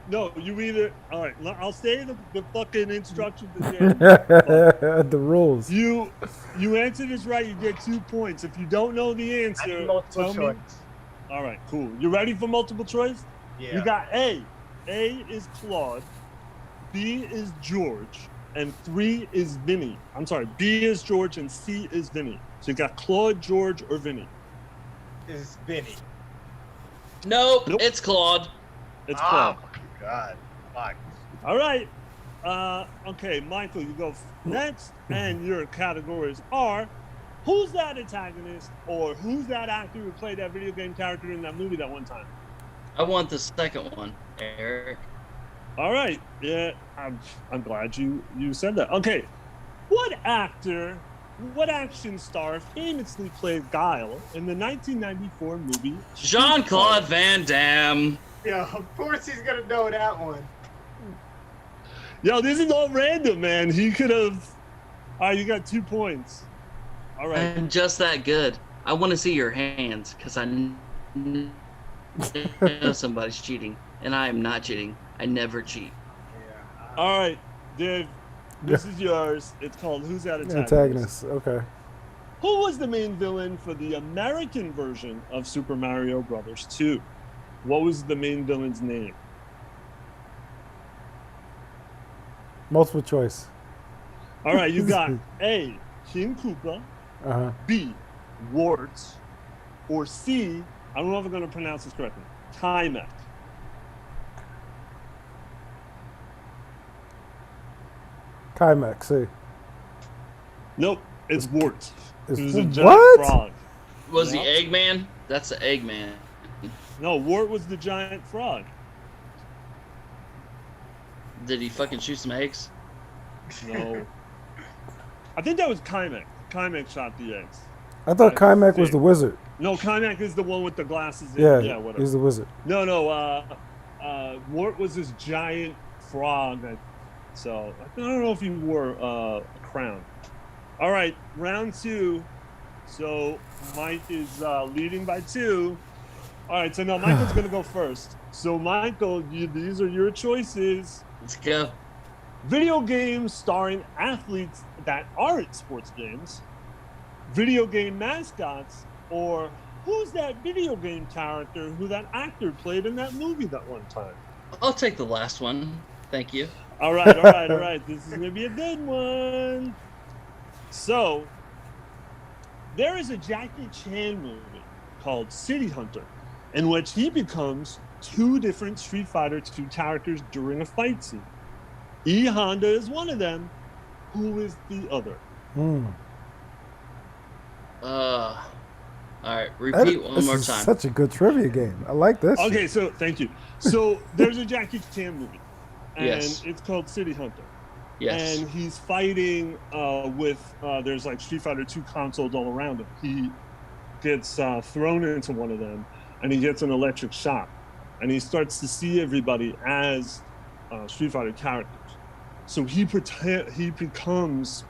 B: either. All right, I'll say the fucking instructions again.
A: The rules.
B: You answer this right, you get 2 points. If you don't know the
D: I need
B: answer,
D: multiple
B: tell
D: choice.
B: me. All right, cool. You ready for multiple choice?
D: Yeah.
B: You got A. A is Claude. B is George. And 3 is Vinny. I'm sorry, B is George and C is Vinny. So you got Claude, George, or Vinny.
D: Is Benny.
C: Nope,
B: Nope.
C: it's Claude.
B: It's
D: Oh
B: Claude.
D: my God. Fuck.
B: All right. Okay, Michael, you go next, and your categories are who's that antagonist or who's that actor who played that video game character in that movie that one time?
C: I want the second one, Eric.
B: All right. Yeah, I'm glad you said that. Okay. What action star famously played Guile in the 1994 movie
C: Jean-Claude Van Damme.
D: Yeah, of course he's gonna know that one.
B: Yo, this is all random, man. He could have. All right, you got 2 points. All right.
C: I'm just that good. I want to see your hands because I know somebody's cheating, and I am not cheating. I never cheat.
D: Yeah.
B: All right, Dave. This is yours. It's called Who's That Antagonist?
A: Antagonist. Okay.
B: Who was the main villain for the American version of Super Mario Brothers 2? What was the main villain's name?
A: Multiple choice.
B: All right, you got A, King Koopa, B, Warts, or C, I don't know if I'm going to pronounce this correctly, Kamek.
A: Kamek. See.
B: Nope, it's Wart.
A: It's-
B: He was a giant
A: what?
B: frog.
C: Was
B: Yeah.
C: the Eggman? That's the Eggman.
B: No, Wart was the giant frog.
C: Did he fucking shoot some eggs?
B: No. I think that was Kamek. Kamek shot the eggs.
A: I thought
B: I
A: Kamek was
B: see.
A: the wizard.
B: No, Kamek is the one with the glasses. In.
A: Yeah,
B: whatever.
A: he's the wizard.
B: No. Wart was this giant frog. So I don't know if he wore a crown. All right, round 2. So Mike is leading by 2. All right, so now Michael's going to go first. So Michael, these are your choices.
C: Let's go.
B: Video games starring athletes that aren't sports games, video game mascots, or who's that video game character who that actor played in that movie that one time?
C: I'll take the last one. Thank you.
B: All right. This is going to be a good one. So, there is a Jackie Chan movie called City Hunter in which he becomes 2 different Street Fighter 2 characters during a fight scene. E Honda is one of them. Who is the other?
C: All right, repeat one more
A: This is
C: time.
A: such a good trivia game. I like this.
B: Okay, so thank you. So there's a Jackie Chan movie, and
C: Yes.
B: it's called City Hunter.
C: Yes.
B: And he's fighting with there's like Street Fighter 2 consoles all around him. He gets thrown into one of them, and he gets an electric shock, and he starts to see everybody as Street Fighter characters. So he becomes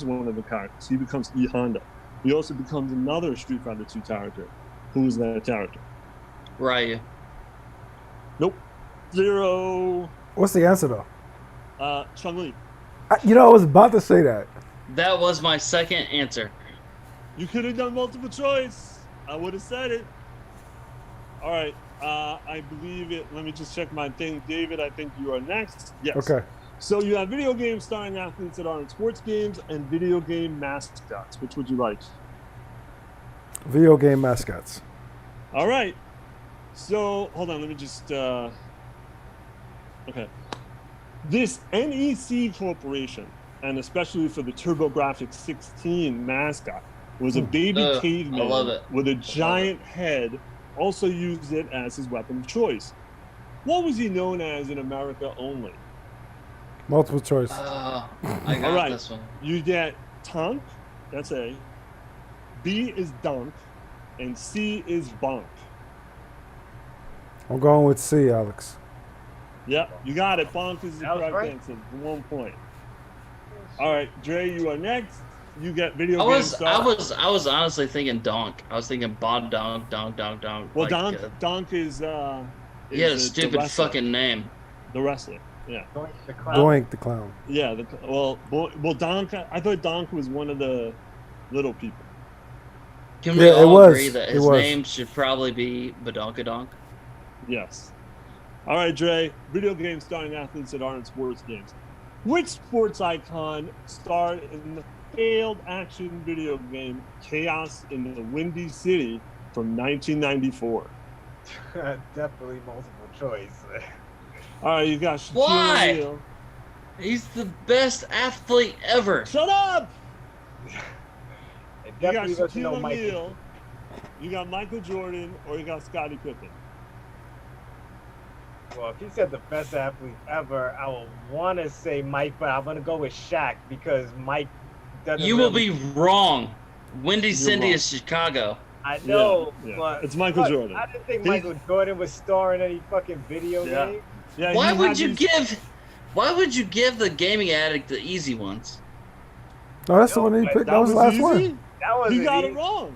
B: one of the characters. He becomes E Honda. He also becomes another Street Fighter 2 character. Who is that character?
C: Ryu.
B: Nope. 0.
A: What's the answer though?
B: Chun-Li.
A: I was about to say that.
C: That was my second answer.
B: You could have done multiple choice. I would have said it. All right. I believe it. Let me just check my thing. David, I think you are next. Yes.
A: Okay.
B: So you have video games starring athletes that aren't sports games and video game mascots. Which would you like?
A: Video game mascots.
B: All right. So hold on. Let me just. Okay. This NEC Corporation and especially for the TurboGrafx 16 mascot, was a baby
C: Ugh, I
B: caveman
C: love it.
B: with a giant head. Also used it as his weapon of choice. What was he known as in America only?
A: Multiple choice.
C: I got
B: All right.
C: this one.
B: You get Tonk, that's A. B is Dunk, and C is Bonk.
A: I'm going with C, Alex.
B: Yep, you got it. Bonk is the
D: That was
B: correct
D: right.
B: answer. 1 point. All right, Dre, you are next. You get video
C: I
B: game
C: was
B: star.
C: I was honestly thinking donk. I was thinking bod donk.
B: Well,
C: like,
B: Donk is
C: he had a
B: the
C: stupid
B: wrestler.
C: fucking name.
B: The wrestler. Yeah.
D: Doink the clown.
A: Doink the clown.
B: Yeah. Well, Donk. I thought Donk was one of the little people.
C: Can we
A: Yeah, it
C: all
A: was.
C: agree that
A: It
C: his
A: was.
C: name should probably be Badonkadonk?
B: Yes. All right, Dre. Video game starring athletes that aren't sports games. Which sports icon starred in the failed action video game Chaos in the Windy City from 1994?
D: Definitely multiple choice.
B: All right, you got Shaquille
C: Why?
B: O'Neal.
C: He's the best athlete ever.
B: Shut up!
D: It
B: You got
D: definitely doesn't know
B: Shaquille
D: Michael.
B: O'Neal. You got Michael Jordan, or you got Scottie Pippen.
D: Well, if he said the best athlete ever, I will want to say Mike, but I'm gonna go with Shaq because Mike doesn't.
C: You will
D: really-
C: be wrong. Windy
B: You're
C: City
B: wrong.
C: is Chicago.
D: I know,
B: Yeah,
D: but
B: it's Michael Jordan.
D: I didn't think
B: He-
D: Michael Jordan was starring in any fucking video
B: Yeah.
D: game.
B: Yeah,
C: Why
B: he
C: would
B: had
C: you
B: these-
C: give? Why would you give the gaming addict the easy ones?
A: No, that's the
D: No,
A: one he
D: but
A: picked. That was the last
B: easy?
A: one.
D: That was
B: He got it wrong.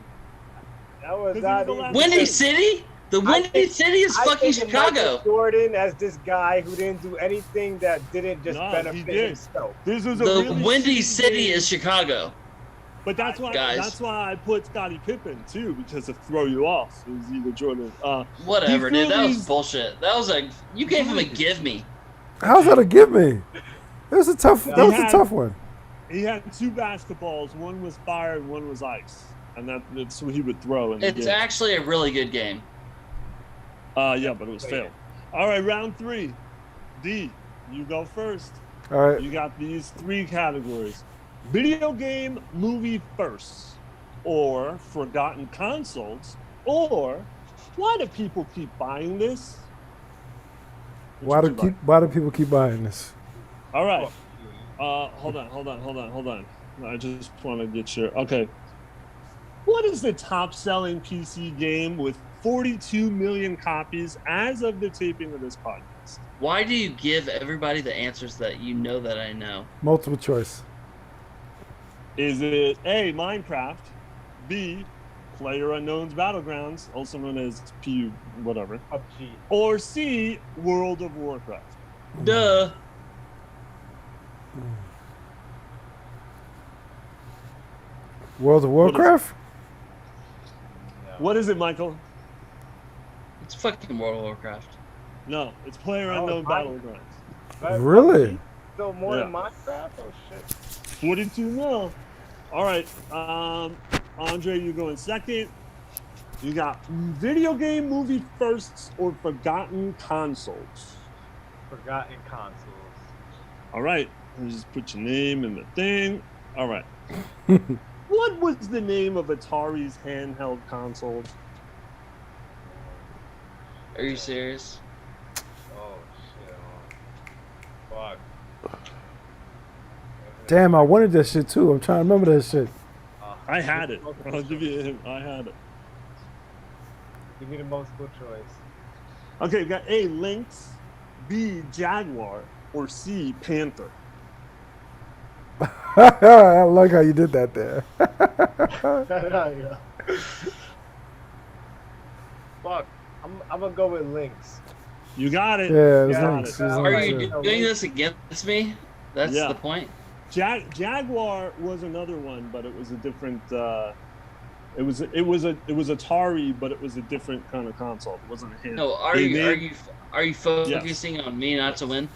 D: That was
B: 'Cause
D: not
B: he was the
D: easy.
B: last
C: Windy
B: one.
C: City? The Windy
D: think-
C: City is
D: I
C: fucking
D: think of
C: Chicago.
D: Michael Jordan as this guy who didn't do anything that didn't just
B: No, he
D: benefit
B: did.
D: himself.
B: This was a
C: The
B: really
C: Windy
B: shitty
C: City
B: game.
C: is Chicago.
B: But that's why
C: Guys.
B: that's why I put Scottie Pippen too, because to throw you off. It was either Jordan.
C: Whatever,
B: He
C: dude. That was
B: threw
C: bullshit. That was a. You gave him a give me.
A: How's that a give me? It was a tough. That was a
B: had-
A: tough one.
B: He had 2 basketballs. One was fire and one was ice, and that's what he would throw in the
C: It's
B: game.
C: actually a really good game.
B: Yeah, but it was failed. All right, round 3. D, you go first.
A: All right.
B: You got these 3 categories: video game movie firsts, or forgotten consoles, or why do people keep buying this? Which
A: Why
B: would
A: do
B: you like?
A: Why do people keep buying this?
B: All right. Hold on. I just want to get your okay. What is the top-selling PC game with 42 million copies as of the taping of this podcast?
C: Why do you give everybody the answers that you know that I know?
A: Multiple choice.
B: Is it A, Minecraft, B, PlayerUnknown's Battlegrounds, also known as PU whatever,
D: PUBG.
B: or C, World of Warcraft?
C: Duh.
A: World of Warcraft.
B: What is it, Michael?
C: It's fucking World of Warcraft.
B: No, it's PlayerUnknown
D: Mine-
B: Battlegrounds.
D: But
A: Really?
D: PUBG? So more than
B: Yeah.
D: Minecraft? Oh shit.
B: 42 mil. All right, Andre, you go in second. You got video game movie firsts or forgotten consoles.
D: Forgotten consoles.
B: All right, let's just put your name in the thing. All right. What was the name of Atari's handheld consoles?
C: Are you serious?
D: Oh shit. Fuck.
A: Damn, I wanted that shit too. I'm trying to remember that shit.
B: I had it. I'll give you a hint. I had it.
D: Give me the multiple choice.
B: Okay, we got A, Lynx, B, Jaguar, or C, Panther.
A: I like how you did that there.
D: Yeah. Fuck. I'm gonna go with Lynx.
B: You got it.
A: Yeah, it was
B: Got
A: Lynx.
B: it.
A: It was
C: Are
A: Lynx,
C: you
A: yeah.
C: doing this against me? That's
B: Yeah.
C: the point.
B: Jaguar was another one, but it was a different. It was Atari, but it was a different kind of console. It wasn't a hand.
C: No, are you focusing on me not to win?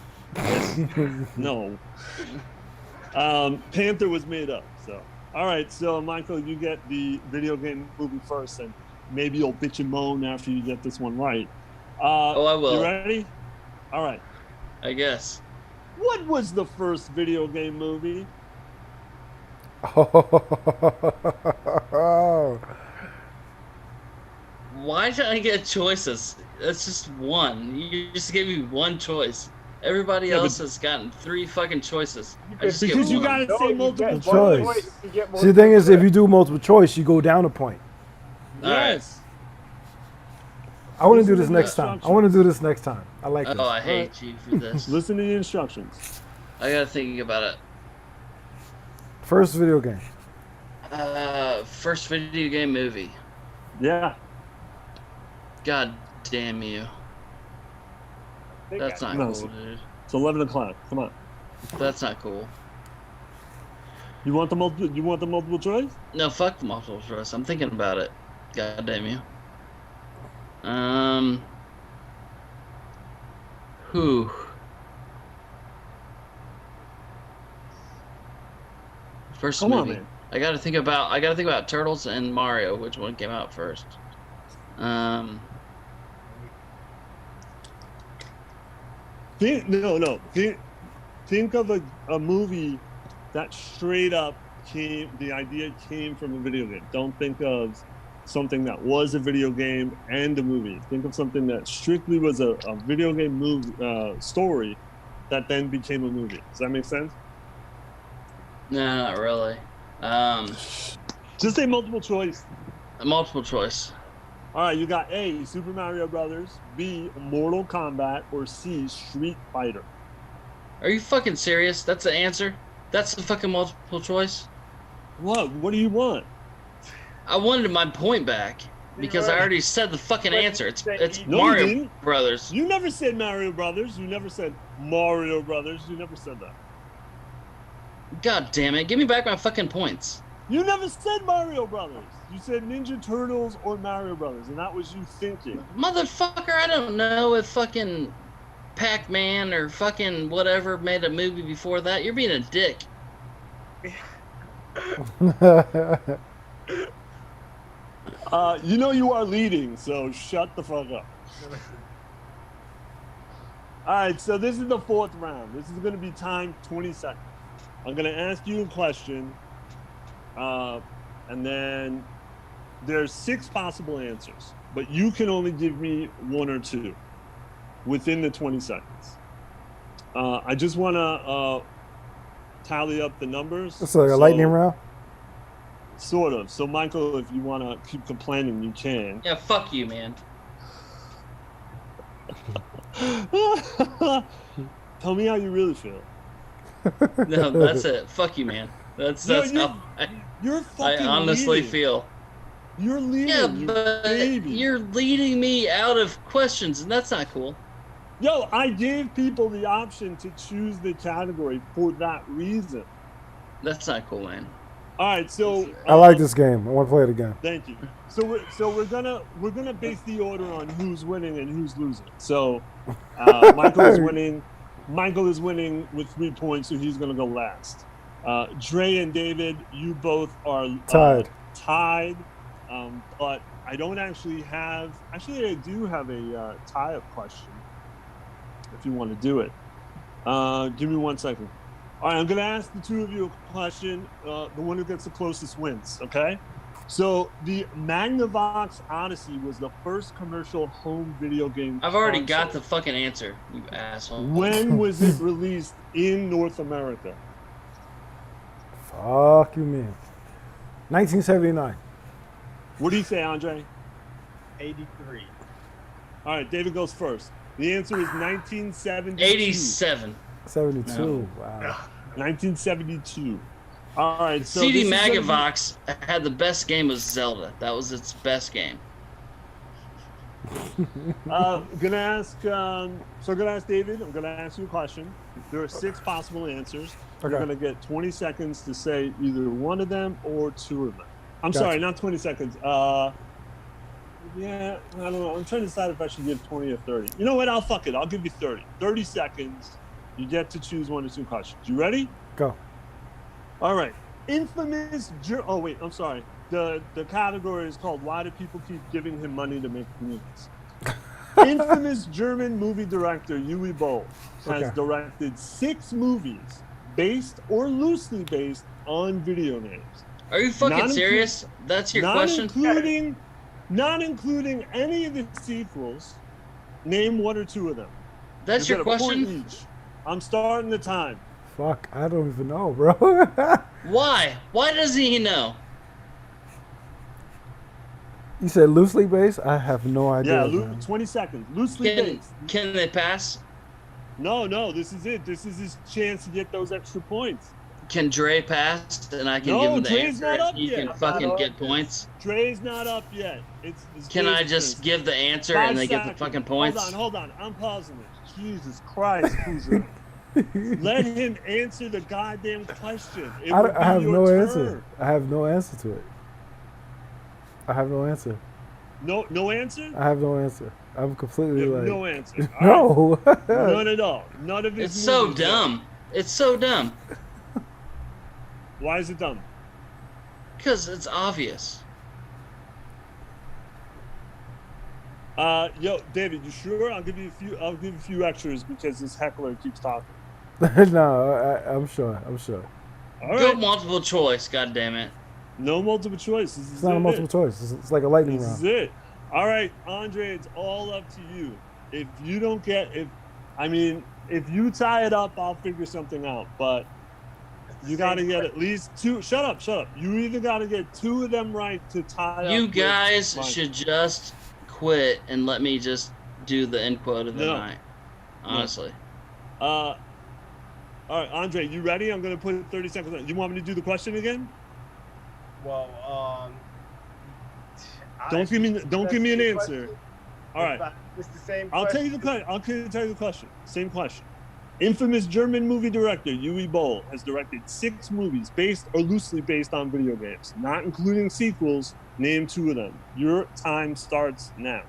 B: No. Panther was made up. So, all right. So, Michael, you get the video game movie first, and maybe you'll bitch and moan after you get this one right.
C: Oh, I will.
B: You ready? All right.
C: I guess.
B: What was the first video game movie?
A: Oh.
C: Why should I get choices? That's just one. You just gave me one choice. Everybody
B: Yeah, but-
C: else has gotten 3 fucking choices. I just
B: Because
C: get
B: you
C: one.
B: gotta
D: No,
B: say
D: you
B: multiple
D: get one
A: choice.
D: you get
A: See, the thing
D: multiple
A: is, if
D: choice.
A: you do multiple choice, you go down a point.
C: All right.
B: Yes.
A: I want to
B: Listen
A: do this
B: to the
A: next time. I want to do this next time. I like
C: Oh,
A: this.
C: I hate you for this.
B: Listen to the instructions.
C: I gotta think about it.
A: First video game.
C: First video game movie.
B: Yeah.
C: God damn you. That's not
B: No,
C: cool, dude.
B: It's 11 o'clock. Come on.
C: That's not cool.
B: You want the multiple? You want the multiple choice?
C: No, fuck the multiple choice. I'm thinking about it. God damn you. Who? First
B: Come on,
C: movie.
B: man.
C: I gotta think about Turtles and Mario. Which one came out first?
B: Think of a movie that straight up the idea came from a video game. Don't think of something that was a video game and a movie. Think of something that strictly was a video game story that then became a movie. Does that make sense?
C: No, not really.
B: Just say multiple choice.
C: Multiple choice.
B: All right, you got A, Super Mario Brothers, B, Mortal Kombat, or C, Street Fighter.
C: Are you fucking serious? That's the answer? That's the fucking multiple choice?
B: What? What do you want?
C: I wanted my point back because I already said the fucking
D: But
C: answer. It's
B: No, you
C: Mario
B: didn't.
C: Brothers.
B: You never said Mario Brothers. You never said Mario Brothers. You never said that.
C: God damn it. Give me back my fucking points.
B: You never said Mario Brothers. You said Ninja Turtles or Mario Brothers, and that was you thinking.
C: Motherfucker, I don't know if fucking Pac-Man or fucking whatever made a movie before that. You're being a dick.
B: You know you are leading, so shut the fuck up. All right, so this is the 4th round. This is going to be timed 20 seconds. I'm going to ask you a question, and then there's 6 possible answers, but you can only give me 1 or 2 within the 20 seconds. I just want to tally up the numbers.
A: It's like a lightning round.
B: Sort of. So, Michael, if you want to keep complaining, you can.
C: Yeah, fuck you, man.
B: Tell me how you really feel.
C: No, that's it. Fuck you, man. That's how
B: You're
C: I
B: fucking
C: honestly
B: leading.
C: feel.
B: You're leading.
C: Yeah,
B: you
C: but
B: baby.
C: you're leading me out of questions, and that's not cool.
B: Yo, I gave people the option to choose the category for that reason.
C: That's not cool, man.
B: All right, so
A: I like this game. I want to play it again.
B: Thank you. So we're gonna base the order on who's winning and who's losing. So Michael is winning. Michael is winning with 3 points, so he's gonna go last. Dre and David, you both are tied. But I don't actually have. Actually, I do have a tie-up question. If you want to do it, give me 1 second. All right, I'm going to ask the 2 of you a question. The one who gets the closest wins, okay? So the Magnavox Odyssey was the first commercial home video game
C: I've already
B: console.
C: got the fucking answer, you asshole.
B: When was it released in North America?
A: Fuck you, man. 1979.
B: What do you say, Andre?
D: 83.
B: All right, David goes first. The answer is 1972.
C: 87.
A: 72.
C: No.
A: Wow.
B: 1972. All right, so
C: CD
B: this is gonna be-
C: Magnavox had the best game of Zelda. That was its best game.
B: Gonna ask. Gonna ask David. I'm gonna ask you a question. There are 6 possible answers.
A: Okay.
B: You're gonna get 20 seconds to say either one of them or 2 of them. I'm
A: Gotcha.
B: sorry, not 20 seconds. Yeah, I don't know. I'm trying to decide if I should give 20 or 30. You know what? I'll fuck it. I'll give you 30. 30 seconds. You get to choose 1 or 2 questions. You ready?
A: Go.
B: All right. Infamous. Oh wait, I'm sorry. The category is called "Why do people keep giving him money to make movies?" Infamous German movie director Uwe Boll has
A: Okay.
B: directed 6 movies based or loosely based on video games.
C: Are you fucking serious? That's your question?
B: Not including any of the sequels. Name one or two of them.
C: That's
B: You
C: your
B: get a point
C: question?
B: each. I'm starting the time.
A: Fuck, I don't even know, bro.
C: Why? Why doesn't he know?
A: You said loosely based? I have no idea.
B: Yeah, 20 seconds. Loosely based.
C: Can they pass?
B: No, this is it. This is his chance to get those extra points.
C: Can Dre pass and I can give him the answer and he can fucking get points?
B: Dre's not up yet. It's
C: can I just give the answer and they get the fucking points?
B: Hold on. I'm pausing it. Jesus Christ, Pooja. Let him answer the goddamn question.
A: I have no answer. I have no answer to it. I have no answer.
B: No answer?
A: I have no answer. I'm completely like...
B: No answer.
A: No.
B: Right. None at all. None of his
C: It's so dumb. It's so dumb.
B: Why is it dumb?
C: Because it's obvious.
B: Yo, David, you sure? I'll give you a few extras because this heckler keeps talking.
A: No, I'm sure.
B: All right.
C: Go multiple choice, god damn it.
B: No multiple choice.
A: It's not a multiple choice. It's like a lightning round.
B: This is it. All right, Andre, it's all up to you. If you don't get, if you tie it up, I'll figure something out. But you got to get at least two. Shut up. You either got to get two of them right to tie up.
C: You guys should just quit and let me just do the end quote of the night. Honestly.
B: All right, Andre, you ready? I'm going to put 30 seconds on. You want me to do the question again?
D: Well,
B: don't give me an answer. All right.
D: It's the same question.
B: I'll tell you the question. Same question. Infamous German movie director Uwe Boll has directed 6 movies based or loosely based on video games, not including sequels. Name 2 of them. Your time starts now.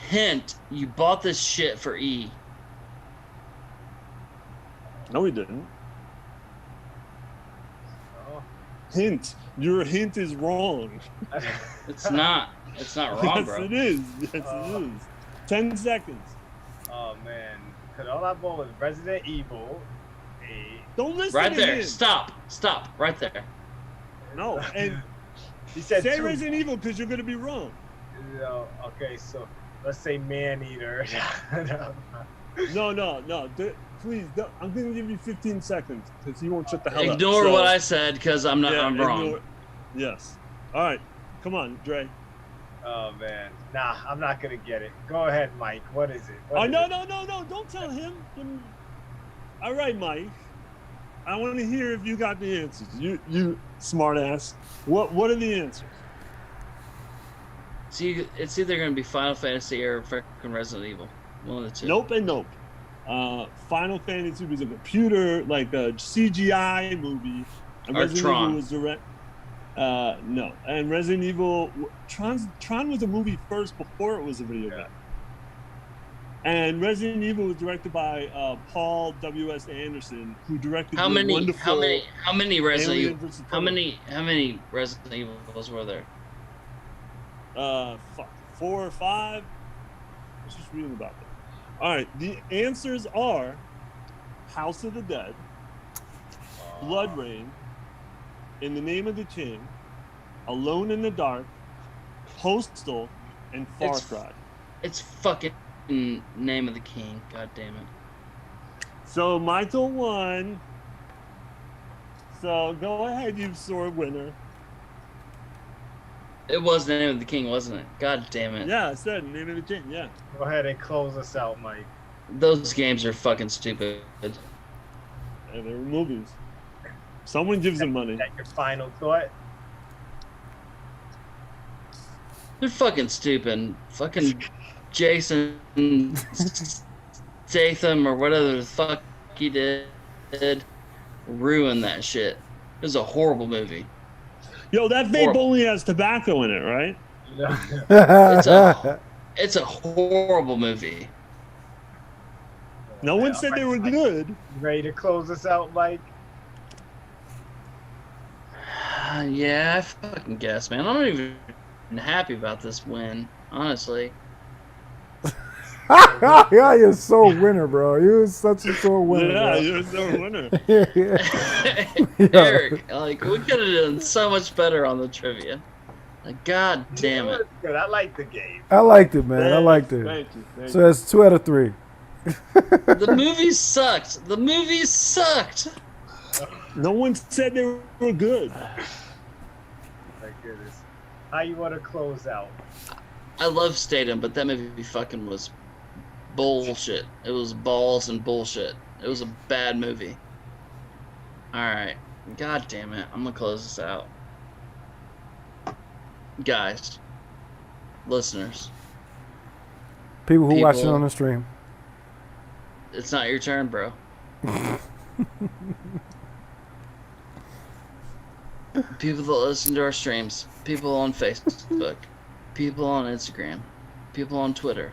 C: Hint, you bought this shit for E.
B: No, he didn't.
D: Oh.
B: Hint. Your hint is wrong.
C: It's not. It's not wrong,
B: yes,
C: bro.
B: It is. Yes, it is. 10 seconds.
D: Oh man, because all I bought was Resident Evil.
B: Don't listen
C: right
B: to
C: there.
B: him.
C: Stop. Right there.
B: No, and
D: he said
B: say
D: 2.
B: Resident Evil because you're gonna be wrong.
D: No, okay, so let's say Man-Eater.
B: No. Please, I'm gonna give you 15 seconds because he won't shut the hell up.
C: Ignore what I said because I'm wrong.
B: Yes. All right. Come on, Dre.
D: Oh man, nah, I'm not gonna get it. Go ahead, Mike. What is it?
B: No! Don't tell him. All right, Mike. I want to hear if you got the answers. You smart ass. What are the answers?
C: See, it's either gonna be Final Fantasy or freaking Resident Evil. One of the two.
B: Nope and nope. Final Fantasy was a computer, like a CGI movie. And
C: Or
B: Resident
C: Tron.
B: Evil was direct. No. And Resident Evil, Tron was a movie first before it was a video game. And Resident Evil was directed by Paul W.S. Anderson, who directed
C: how many Resident
B: Alien
C: Evil? How many Resident Evils were there?
B: 4 or 5. I was just reading about them. All right, the answers are House of the Dead, Blood Rain, In the Name of the King, Alone in the Dark, Postal, and Far Cry.
C: It's fucking Name of the King. God damn it.
B: So Michael won. So go ahead, you sore winner.
C: It was the Name of the King, wasn't it? God damn it.
B: Yeah, I said Name of the King, yeah.
D: Go ahead and close us out, Mike.
C: Those games are fucking stupid.
B: And they were movies. Someone gives them money.
D: Is that your final thought?
C: They're fucking stupid. Fucking Jason Statham or whatever the fuck he did ruined that shit. It was a horrible movie.
B: Yo, that vape only has tobacco in it, right?
C: It's a horrible movie.
B: No one said they were good.
D: You ready to close us out, Mike?
C: Yeah, I fucking guess, man. I'm not even happy about this win, honestly.
A: Yeah, you're so winner, bro. You're such a sore winner.
B: Yeah,
A: bro.
B: you're the winner.
C: Eric, like we could have done so much better on the trivia. Like, God damn it.
D: Good. I like the game.
A: I liked it, man. I liked it.
B: Thank you.
A: So that's 2 out of 3.
C: The movie sucked. The movie sucked.
B: No one said they were good.
D: My goodness. How you want to close out?
C: I love Statham, but that movie fucking was bullshit. It was balls and bullshit. It was a bad movie. Alright. God damn it. I'm gonna close this out. Guys. Listeners.
A: People who watch it on the stream.
C: It's not your turn, bro. People that listen to our streams. People on Facebook. People on Instagram. People on Twitter.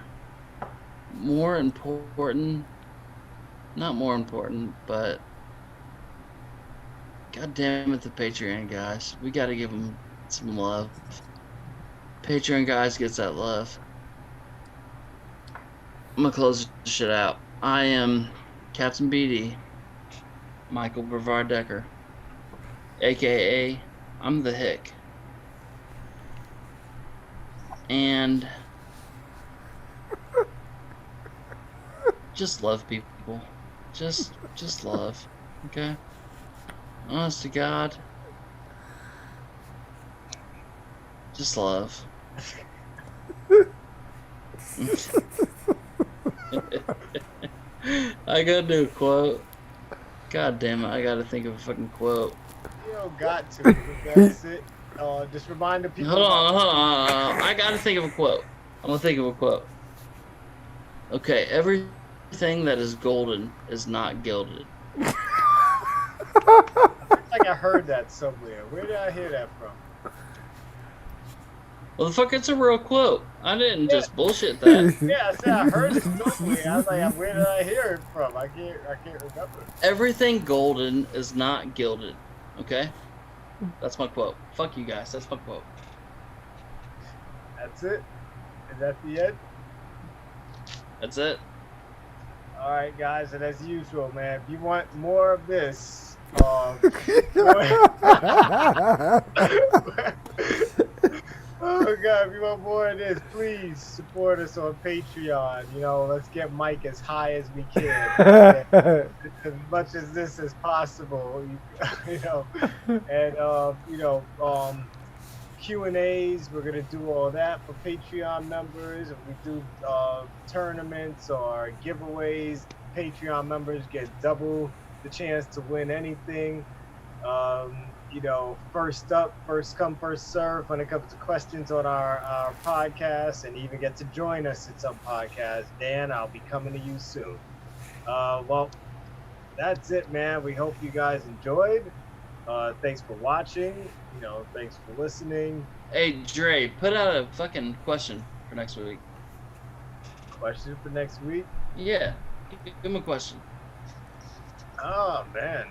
C: More important. Not more important, but God damn it, the Patreon guys. We gotta give them some love. Patreon guys gets that love. I'm gonna close this shit out. I am Captain BD, Michael Brevard Decker, aka I'm the Hick. And just love people. Just love. Okay? Honest to God. Just love. I gotta do a quote. God damn it, I gotta think of a fucking quote.
D: You don't got to. That's it. Just remind the people.
C: Hold on. I gotta think of a quote. I'm gonna think of a quote. Okay, everything that is golden is not gilded.
D: I feel like I heard that somewhere. Where did I hear that from?
C: Well, the fuck, it's a real quote. I didn't just bullshit that.
D: Yeah, I said I heard it somewhere. I was like, where did I hear it from? I can't remember.
C: Everything golden is not gilded. Okay? That's my quote. Fuck you guys. That's my quote.
D: That's it? Is that the end?
C: That's it.
D: All right, guys, and as usual, man, if you want more of this, oh God, if you want more of this, please support us on Patreon. You know, let's get Mike as high as we can, as much as this is possible. You know, and Q&As, we're gonna do all that for Patreon members. If we do tournaments or giveaways, Patreon members get double the chance to win anything. First up, first come, first serve when it comes to questions on our podcast, and even get to join us at some podcasts. Dan, I'll be coming to you soon. Well, that's it, man. We hope you guys enjoyed. Thanks for watching. Thanks for listening.
C: Hey, Dre, put out a fucking question for next week.
D: Question for next week?
C: Yeah, give him a question.
D: Oh, man.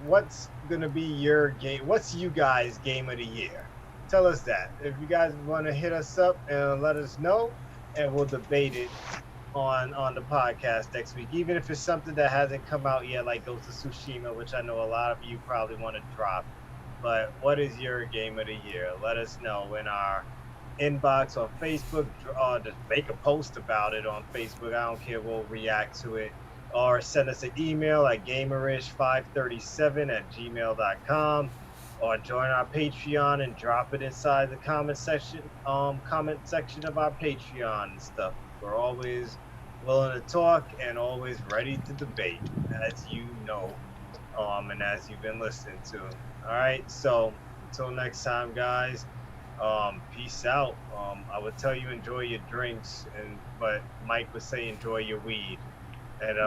D: What's gonna be your game? What's you guys' game of the year? Tell us that. If you guys want to hit us up and let us know, and we'll debate it on the podcast next week. Even if it's something that hasn't come out yet, like Ghost of Tsushima, which I know a lot of you probably want to drop. But what is your game of the year? Let us know in our inbox on Facebook. Just make a post about it on Facebook. I don't care. We'll react to it. Or send us an email at gamerish537@gmail.com, or join our Patreon and drop it inside the comment section of our Patreon and stuff. We're always willing to talk and always ready to debate, as you know, and as you've been listening to. All right, so until next time, guys, peace out. I would tell you enjoy your drinks, but Mike would say enjoy your weed. And